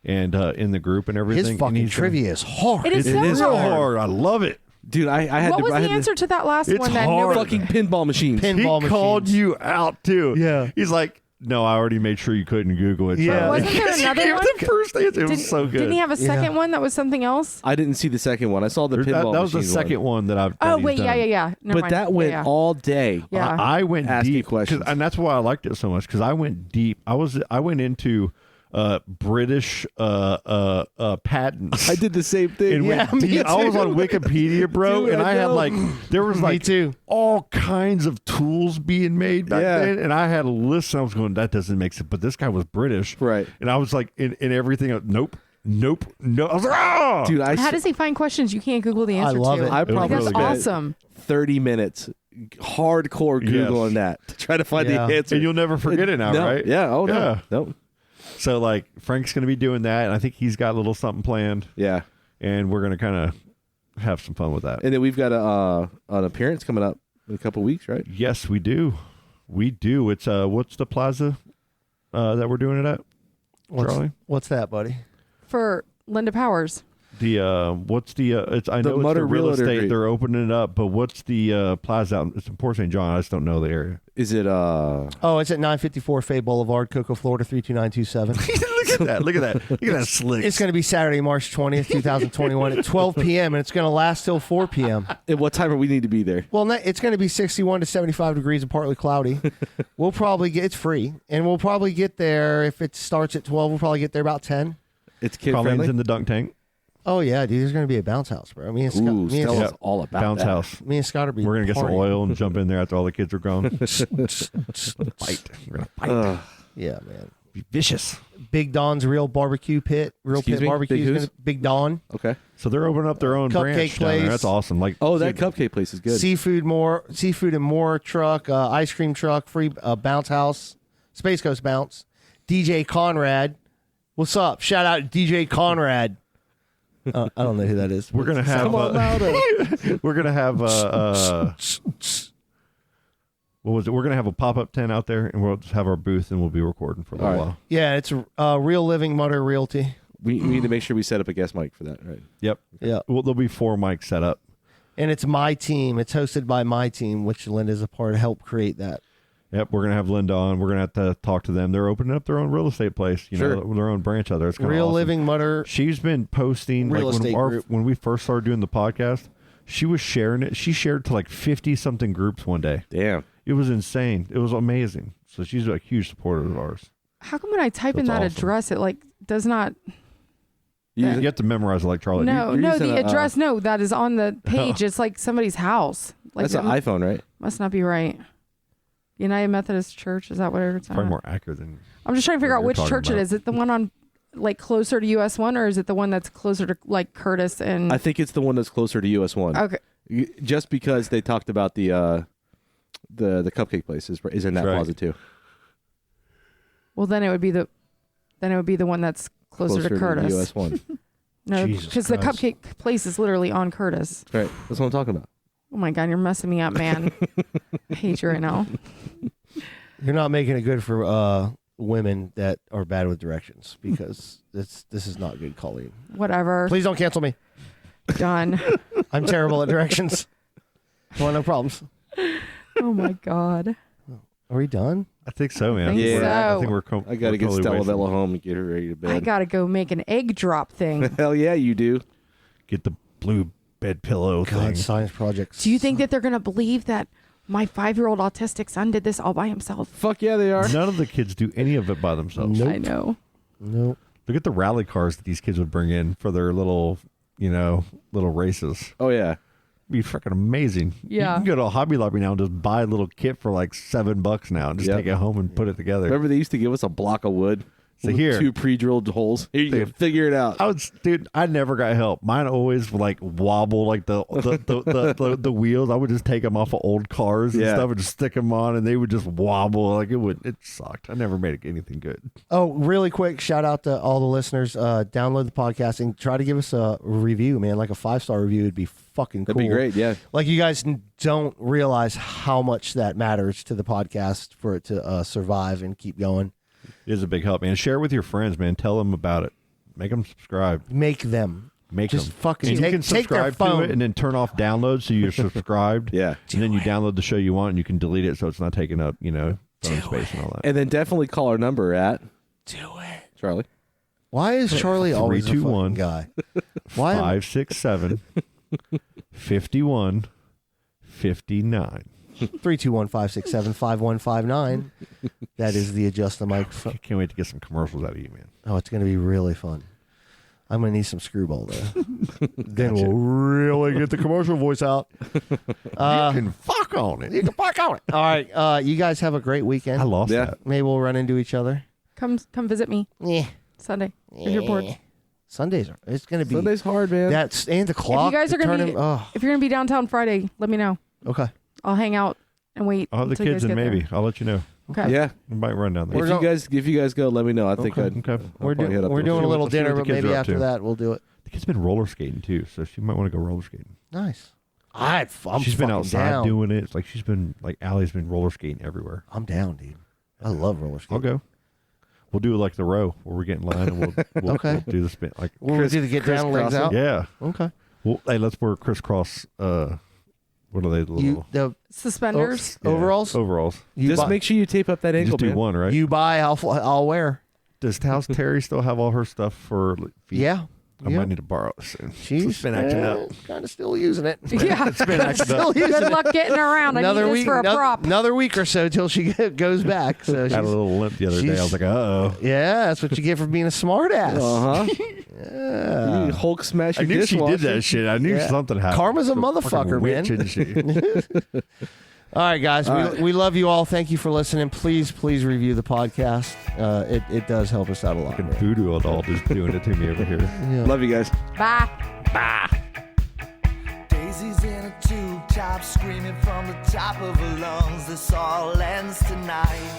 [SPEAKER 8] and in the group and everything.
[SPEAKER 1] His
[SPEAKER 8] and
[SPEAKER 1] fucking
[SPEAKER 8] he's gonna-
[SPEAKER 1] trivia is hard.
[SPEAKER 6] It is so
[SPEAKER 8] real
[SPEAKER 6] hard.
[SPEAKER 8] hard. I love it.
[SPEAKER 3] Dude, I had
[SPEAKER 6] What
[SPEAKER 3] to.
[SPEAKER 6] was
[SPEAKER 3] I
[SPEAKER 6] the
[SPEAKER 3] had
[SPEAKER 6] answer to that last
[SPEAKER 8] It's
[SPEAKER 6] one? That
[SPEAKER 8] hard.
[SPEAKER 6] nobody-
[SPEAKER 3] fucking pinball machines.
[SPEAKER 1] Pinball
[SPEAKER 8] He called
[SPEAKER 1] machines.
[SPEAKER 8] you out too.
[SPEAKER 1] Yeah.
[SPEAKER 8] He's like, no, I already made sure you couldn't Google it.
[SPEAKER 1] Yeah.
[SPEAKER 8] Charlie."
[SPEAKER 6] Wasn't there
[SPEAKER 8] You
[SPEAKER 6] another
[SPEAKER 8] gave
[SPEAKER 6] one?
[SPEAKER 8] the first answer. It was so good.
[SPEAKER 6] Didn't he have a second one that was something else?
[SPEAKER 3] I didn't see the second one. I saw the
[SPEAKER 8] That
[SPEAKER 3] pinball
[SPEAKER 8] was the
[SPEAKER 3] machine
[SPEAKER 8] second one that I've.
[SPEAKER 6] Oh
[SPEAKER 8] that
[SPEAKER 6] wait,
[SPEAKER 8] he's
[SPEAKER 6] yeah,
[SPEAKER 8] done.
[SPEAKER 6] yeah. Never
[SPEAKER 3] But
[SPEAKER 6] mind.
[SPEAKER 3] that went
[SPEAKER 6] yeah.
[SPEAKER 3] all day.
[SPEAKER 6] Yeah.
[SPEAKER 8] I went
[SPEAKER 3] Asking
[SPEAKER 8] deep,
[SPEAKER 3] questions.
[SPEAKER 8] and that's why I liked it so much because I went deep. I went into British patents.
[SPEAKER 3] I did the same thing.
[SPEAKER 8] And
[SPEAKER 1] Yeah,
[SPEAKER 8] went
[SPEAKER 1] me
[SPEAKER 8] deep. I was
[SPEAKER 1] too.
[SPEAKER 8] on Wikipedia, bro,
[SPEAKER 3] Dude,
[SPEAKER 8] and
[SPEAKER 3] I
[SPEAKER 8] I had
[SPEAKER 3] know.
[SPEAKER 8] like there was
[SPEAKER 1] Me
[SPEAKER 8] like
[SPEAKER 1] too.
[SPEAKER 8] all kinds of tools being made back
[SPEAKER 3] Yeah.
[SPEAKER 8] then, and I had a list. And I was going, that doesn't make sense. But this guy was British,
[SPEAKER 3] Right.
[SPEAKER 8] And I was like, in everything, nope. No. I was like, ah,
[SPEAKER 3] Dude,
[SPEAKER 6] How does he find questions you can't Google the answer
[SPEAKER 1] love
[SPEAKER 6] to?
[SPEAKER 1] it.
[SPEAKER 3] I
[SPEAKER 8] It was
[SPEAKER 3] probably
[SPEAKER 6] That's
[SPEAKER 8] really good.
[SPEAKER 6] awesome.
[SPEAKER 3] 30 minutes hardcore
[SPEAKER 8] Yes.
[SPEAKER 3] Googling that to try to find
[SPEAKER 1] Yeah.
[SPEAKER 3] the answer.
[SPEAKER 8] and you'll never forget it now,
[SPEAKER 3] No.
[SPEAKER 8] right?
[SPEAKER 3] Yeah. Oh, no.
[SPEAKER 8] Yeah.
[SPEAKER 3] No.
[SPEAKER 8] So like Frank's going to be doing that, and I think he's got a little something planned,
[SPEAKER 3] Yeah.
[SPEAKER 8] and we're going to kind of have some fun with that.
[SPEAKER 3] And then we've got an appearance coming up in a couple weeks, right?
[SPEAKER 8] Yes, we do. We do. It's what's the plaza that we're doing it at, Charlie?
[SPEAKER 1] What's that, buddy?
[SPEAKER 6] For Linda Powers.
[SPEAKER 8] The what's the it's I
[SPEAKER 3] The
[SPEAKER 8] know it's the
[SPEAKER 3] Mutter
[SPEAKER 8] real
[SPEAKER 3] Realtor
[SPEAKER 8] estate
[SPEAKER 3] Group.
[SPEAKER 8] they're opening it up, but what's the plaza out? It's in Port St. John. I just don't know the area.
[SPEAKER 3] Is it
[SPEAKER 1] Oh, it's at 954 Fay Boulevard, Cocoa, Florida 32927.
[SPEAKER 8] Look at that! Look at that! Look at that slick.
[SPEAKER 1] It's going to be Saturday, March 20th, 2021 at 12 p.m. and it's going to last till 4 p.m.
[SPEAKER 3] at what time do we need to be there?
[SPEAKER 1] Well, it's going to be 61 to 75 degrees and partly cloudy. We'll probably get it's free, and we'll probably get there if it starts at 12. We'll probably get there about 10.
[SPEAKER 3] It's kid
[SPEAKER 8] Colleen's
[SPEAKER 3] friendly.
[SPEAKER 8] in the dunk tank.
[SPEAKER 1] Oh yeah, dude. There's going to be a bounce house, bro. Me and Scott.
[SPEAKER 3] Ooh,
[SPEAKER 1] Me and,
[SPEAKER 3] Stella's all about
[SPEAKER 8] Bounce
[SPEAKER 3] that.
[SPEAKER 8] house.
[SPEAKER 1] me and Scott are be.
[SPEAKER 8] We're gonna get some
[SPEAKER 1] partying.
[SPEAKER 8] oil and jump in there after all the kids are gone. Fight. We're gonna fight.
[SPEAKER 3] Ugh.
[SPEAKER 1] Yeah, man.
[SPEAKER 8] Be vicious.
[SPEAKER 1] Big Don's Real Barbecue Pit. Real
[SPEAKER 3] Excuse
[SPEAKER 1] Pit
[SPEAKER 3] me?
[SPEAKER 1] Barbecue.
[SPEAKER 3] Big
[SPEAKER 1] is
[SPEAKER 3] who's?
[SPEAKER 1] gonna, Big Don.
[SPEAKER 3] Okay.
[SPEAKER 8] So they're opening up their own
[SPEAKER 1] Cupcake
[SPEAKER 8] branch down there.
[SPEAKER 1] place.
[SPEAKER 8] That's awesome. Like
[SPEAKER 3] Oh, that cupcake place is good.
[SPEAKER 1] Seafood and more truck. Ice cream truck. Free bounce house. Space Coast Bounce. DJ Conrad. What's up? Shout out to DJ Conrad. I don't know who that is.
[SPEAKER 8] we're gonna have.
[SPEAKER 3] Come on, louder.
[SPEAKER 8] We're gonna have. What was it? We're gonna have a pop-up tent out there, and we'll just have our booth, and we'll be recording for a little
[SPEAKER 3] All right.
[SPEAKER 8] while.
[SPEAKER 1] Yeah, it's Real Living Mutter Realty.
[SPEAKER 3] We need to make sure we set up a guest mic for that, right?
[SPEAKER 8] Yep.
[SPEAKER 1] Yeah.
[SPEAKER 8] Well, there'll be 4 mics set up.
[SPEAKER 1] And it's my team. It's hosted by my team, which Linda's a part to help create that.
[SPEAKER 8] Yep, we're gonna have Linda on. We're gonna have to talk to them. They're opening up their own real estate place. You
[SPEAKER 3] Sure.
[SPEAKER 8] know, their own branch out there. It's kinda
[SPEAKER 1] Real
[SPEAKER 8] awesome.
[SPEAKER 1] Living Mutter.
[SPEAKER 8] She's been posting
[SPEAKER 1] Real
[SPEAKER 8] like
[SPEAKER 1] estate group.
[SPEAKER 8] when we first started doing the podcast. She was sharing it. She shared to like 50 something groups one day.
[SPEAKER 3] Damn.
[SPEAKER 8] It was insane. It was amazing. So she's a huge supporter of ours.
[SPEAKER 6] How come when I type in
[SPEAKER 8] That's
[SPEAKER 6] that
[SPEAKER 8] awesome.
[SPEAKER 6] address, it like does not?
[SPEAKER 8] You have to memorize it like Charlie.
[SPEAKER 6] No,
[SPEAKER 3] you're
[SPEAKER 6] no,
[SPEAKER 3] using
[SPEAKER 6] the
[SPEAKER 3] a,
[SPEAKER 6] address. No, that is on the page. It's like somebody's house. Like
[SPEAKER 3] That's an iPhone, right?
[SPEAKER 6] Must not be right. United Methodist Church. Is that what it's
[SPEAKER 8] Probably
[SPEAKER 6] on?
[SPEAKER 8] more accurate than.
[SPEAKER 6] I'm just trying to figure
[SPEAKER 8] what
[SPEAKER 6] out
[SPEAKER 8] you're
[SPEAKER 6] which
[SPEAKER 8] talking
[SPEAKER 6] church it
[SPEAKER 8] about.
[SPEAKER 6] is. Is it the one on like closer to US 1, or is it the one that's closer to like Curtis and?
[SPEAKER 3] I think it's the one that's closer to US 1.
[SPEAKER 6] Okay.
[SPEAKER 3] Just because they talked about the cupcake place is in that
[SPEAKER 8] That's right.
[SPEAKER 3] plaza too.
[SPEAKER 6] Well, then it would be the one that's closer to Curtis.
[SPEAKER 3] US 1.
[SPEAKER 6] No,
[SPEAKER 8] Jesus
[SPEAKER 6] because the
[SPEAKER 8] Christ.
[SPEAKER 6] cupcake place is literally on Curtis.
[SPEAKER 3] Right. That's what I'm talking about.
[SPEAKER 6] Oh my God, you're messing me up, man. I hate you right now.
[SPEAKER 1] You're not making it good for women that are bad with directions because this is not good, Colleen.
[SPEAKER 6] Whatever.
[SPEAKER 1] Please don't cancel me.
[SPEAKER 6] Done.
[SPEAKER 1] I'm terrible at directions. Well, no problems.
[SPEAKER 6] Oh my God.
[SPEAKER 1] Are we done?
[SPEAKER 8] I think so, man.
[SPEAKER 6] think
[SPEAKER 3] Yeah.
[SPEAKER 8] I think we're.
[SPEAKER 3] I got to get Stella Bella home and get her ready to bed.
[SPEAKER 6] I gotta go make an egg drop thing.
[SPEAKER 3] Hell yeah, you do.
[SPEAKER 8] Get the blue bed pillow
[SPEAKER 1] God,
[SPEAKER 8] thing.
[SPEAKER 1] science projects.
[SPEAKER 6] Do you think that they're gonna believe that my 5-year-old autistic son did this all by himself?
[SPEAKER 3] Fuck yeah, they are.
[SPEAKER 8] None of the kids do any of it by themselves.
[SPEAKER 1] Nope.
[SPEAKER 6] I know.
[SPEAKER 1] Nope.
[SPEAKER 8] Look at the rally cars that these kids would bring in for their little, little races.
[SPEAKER 3] Oh yeah.
[SPEAKER 8] Be freaking amazing.
[SPEAKER 6] Yeah.
[SPEAKER 8] You can go to a Hobby Lobby now and just buy a little kit for like $7 now and just
[SPEAKER 3] Yep.
[SPEAKER 8] take it home and put it together.
[SPEAKER 3] Remember they used to give us a block of wood
[SPEAKER 8] So
[SPEAKER 3] with
[SPEAKER 8] here-
[SPEAKER 3] 2 pre-drilled holes. Here you go. Figure it out.
[SPEAKER 8] I never got help. Mine always like wobble like the wheels. I would just take them off of old cars and
[SPEAKER 3] Yeah.
[SPEAKER 8] stuff and just stick them on, and they would just wobble like it sucked. I never made anything good.
[SPEAKER 1] Oh, really quick shout out to all the listeners. Download the podcast and try to give us a review, man. Like a 5-star review would be fucking cool.
[SPEAKER 3] That'd be great, yeah.
[SPEAKER 1] Like you guys don't realize how much that matters to the podcast for it to survive and keep going.
[SPEAKER 8] It is a big help, man. Share it with your friends, man. Tell them about it. Make them subscribe.
[SPEAKER 1] Make them.
[SPEAKER 8] Just
[SPEAKER 1] fucking
[SPEAKER 8] and you can
[SPEAKER 1] take their
[SPEAKER 8] subscribe to
[SPEAKER 1] phone.
[SPEAKER 8] it and then turn off downloads so you're subscribed.
[SPEAKER 3] Yeah.
[SPEAKER 8] And then you download the show you want and you can delete it so it's not taking up, phone space and all that.
[SPEAKER 3] And then definitely call our number at Charlie.
[SPEAKER 1] Why is Charlie always a fucking
[SPEAKER 8] 321
[SPEAKER 1] guy? Why?
[SPEAKER 8] 567 51 59.
[SPEAKER 1] 321-567-5159. That is the Adjust the Mic.
[SPEAKER 8] Can't wait to get some commercials out of you, man.
[SPEAKER 1] Oh, it's going to be really fun. I'm going to need some screwball there. Then we'll really get the commercial voice out.
[SPEAKER 8] You can fuck on it.
[SPEAKER 1] You can fuck on it. All right. You guys have a great weekend.
[SPEAKER 8] I lost that.
[SPEAKER 1] Maybe we'll run into each other.
[SPEAKER 6] Come visit me
[SPEAKER 1] Yeah.
[SPEAKER 6] Sunday. If you're bored.
[SPEAKER 1] Sundays are. It's going to be.
[SPEAKER 3] Sunday's hard, man.
[SPEAKER 1] That's and the
[SPEAKER 6] If
[SPEAKER 1] clock.
[SPEAKER 6] you guys are gonna
[SPEAKER 1] turn
[SPEAKER 6] be,
[SPEAKER 1] him- oh,
[SPEAKER 6] if you're gonna be downtown Friday, let me know.
[SPEAKER 1] okay.
[SPEAKER 6] I'll hang out and wait.
[SPEAKER 8] I'll have the
[SPEAKER 6] until you
[SPEAKER 8] kids
[SPEAKER 6] guys
[SPEAKER 8] and
[SPEAKER 6] get
[SPEAKER 8] maybe.
[SPEAKER 6] there.
[SPEAKER 8] I'll let you know.
[SPEAKER 6] Okay.
[SPEAKER 3] Yeah.
[SPEAKER 8] I might run down there.
[SPEAKER 3] If you guys go, let me know. I think
[SPEAKER 8] Okay.
[SPEAKER 3] I'll
[SPEAKER 1] We're
[SPEAKER 3] probably head up
[SPEAKER 1] doing
[SPEAKER 3] there.
[SPEAKER 1] a little
[SPEAKER 8] Let's see what
[SPEAKER 1] dinner,
[SPEAKER 8] the
[SPEAKER 1] but
[SPEAKER 8] kids
[SPEAKER 1] maybe
[SPEAKER 8] are up
[SPEAKER 1] after
[SPEAKER 8] to.
[SPEAKER 1] that we'll do it.
[SPEAKER 8] The kid's been roller skating too, so she might want to go roller skating.
[SPEAKER 1] Nice.
[SPEAKER 8] She's been outside
[SPEAKER 1] down.
[SPEAKER 8] doing it. It's like she's been like Allie's been roller skating everywhere.
[SPEAKER 1] I'm down, dude. I love roller skating.
[SPEAKER 8] I'll go. We'll do like the row where we get in line and we'll
[SPEAKER 1] Okay.
[SPEAKER 8] we'll do the spin like
[SPEAKER 1] We'll do the get down, legs out.
[SPEAKER 8] yeah.
[SPEAKER 1] Okay.
[SPEAKER 8] Well, hey, let's wear crisscross. What are they? The little
[SPEAKER 6] Suspenders.
[SPEAKER 1] Overalls.
[SPEAKER 8] Overalls.
[SPEAKER 1] You
[SPEAKER 3] Just
[SPEAKER 1] buy-
[SPEAKER 3] make sure you tape up that
[SPEAKER 8] You
[SPEAKER 3] ankle,
[SPEAKER 8] just do
[SPEAKER 3] man.
[SPEAKER 8] one, right?
[SPEAKER 1] You buy, I'll wear.
[SPEAKER 8] Does House Terry still have all her stuff for feet?
[SPEAKER 1] Yeah.
[SPEAKER 8] I might need to borrow it soon.
[SPEAKER 1] She's
[SPEAKER 8] been acting up.
[SPEAKER 1] Kind of still using it.
[SPEAKER 6] Yeah.
[SPEAKER 8] It's been acting
[SPEAKER 1] Still
[SPEAKER 8] up.
[SPEAKER 1] using
[SPEAKER 6] Good
[SPEAKER 1] it.
[SPEAKER 6] luck getting her around. I need this for a prop.
[SPEAKER 1] Another week or so till she goes back. So
[SPEAKER 8] Had a
[SPEAKER 1] she's,
[SPEAKER 8] little limp the other day. I was like, oh.
[SPEAKER 1] yeah, that's what you get for being a smart ass.
[SPEAKER 3] Uh-huh.
[SPEAKER 1] Yeah.
[SPEAKER 3] You Hulk smash
[SPEAKER 8] I
[SPEAKER 3] your
[SPEAKER 8] knew she
[SPEAKER 3] dishwasher.
[SPEAKER 8] did that shit. I knew
[SPEAKER 1] Yeah.
[SPEAKER 8] something happened.
[SPEAKER 1] Karma's a
[SPEAKER 8] Fucking
[SPEAKER 1] motherfucker,
[SPEAKER 8] witch,
[SPEAKER 1] man.
[SPEAKER 8] isn't she?
[SPEAKER 1] All right, guys. We love you all. Thank you for listening. Please review the podcast. It does help us out a lot.
[SPEAKER 8] Fucking
[SPEAKER 1] man.
[SPEAKER 8] voodoo doll just doing it to me over here.
[SPEAKER 1] Yeah.
[SPEAKER 3] Love you guys.
[SPEAKER 6] Bye.
[SPEAKER 7] Daisy's in a tube top, screaming from the top of her lungs. This all ends tonight.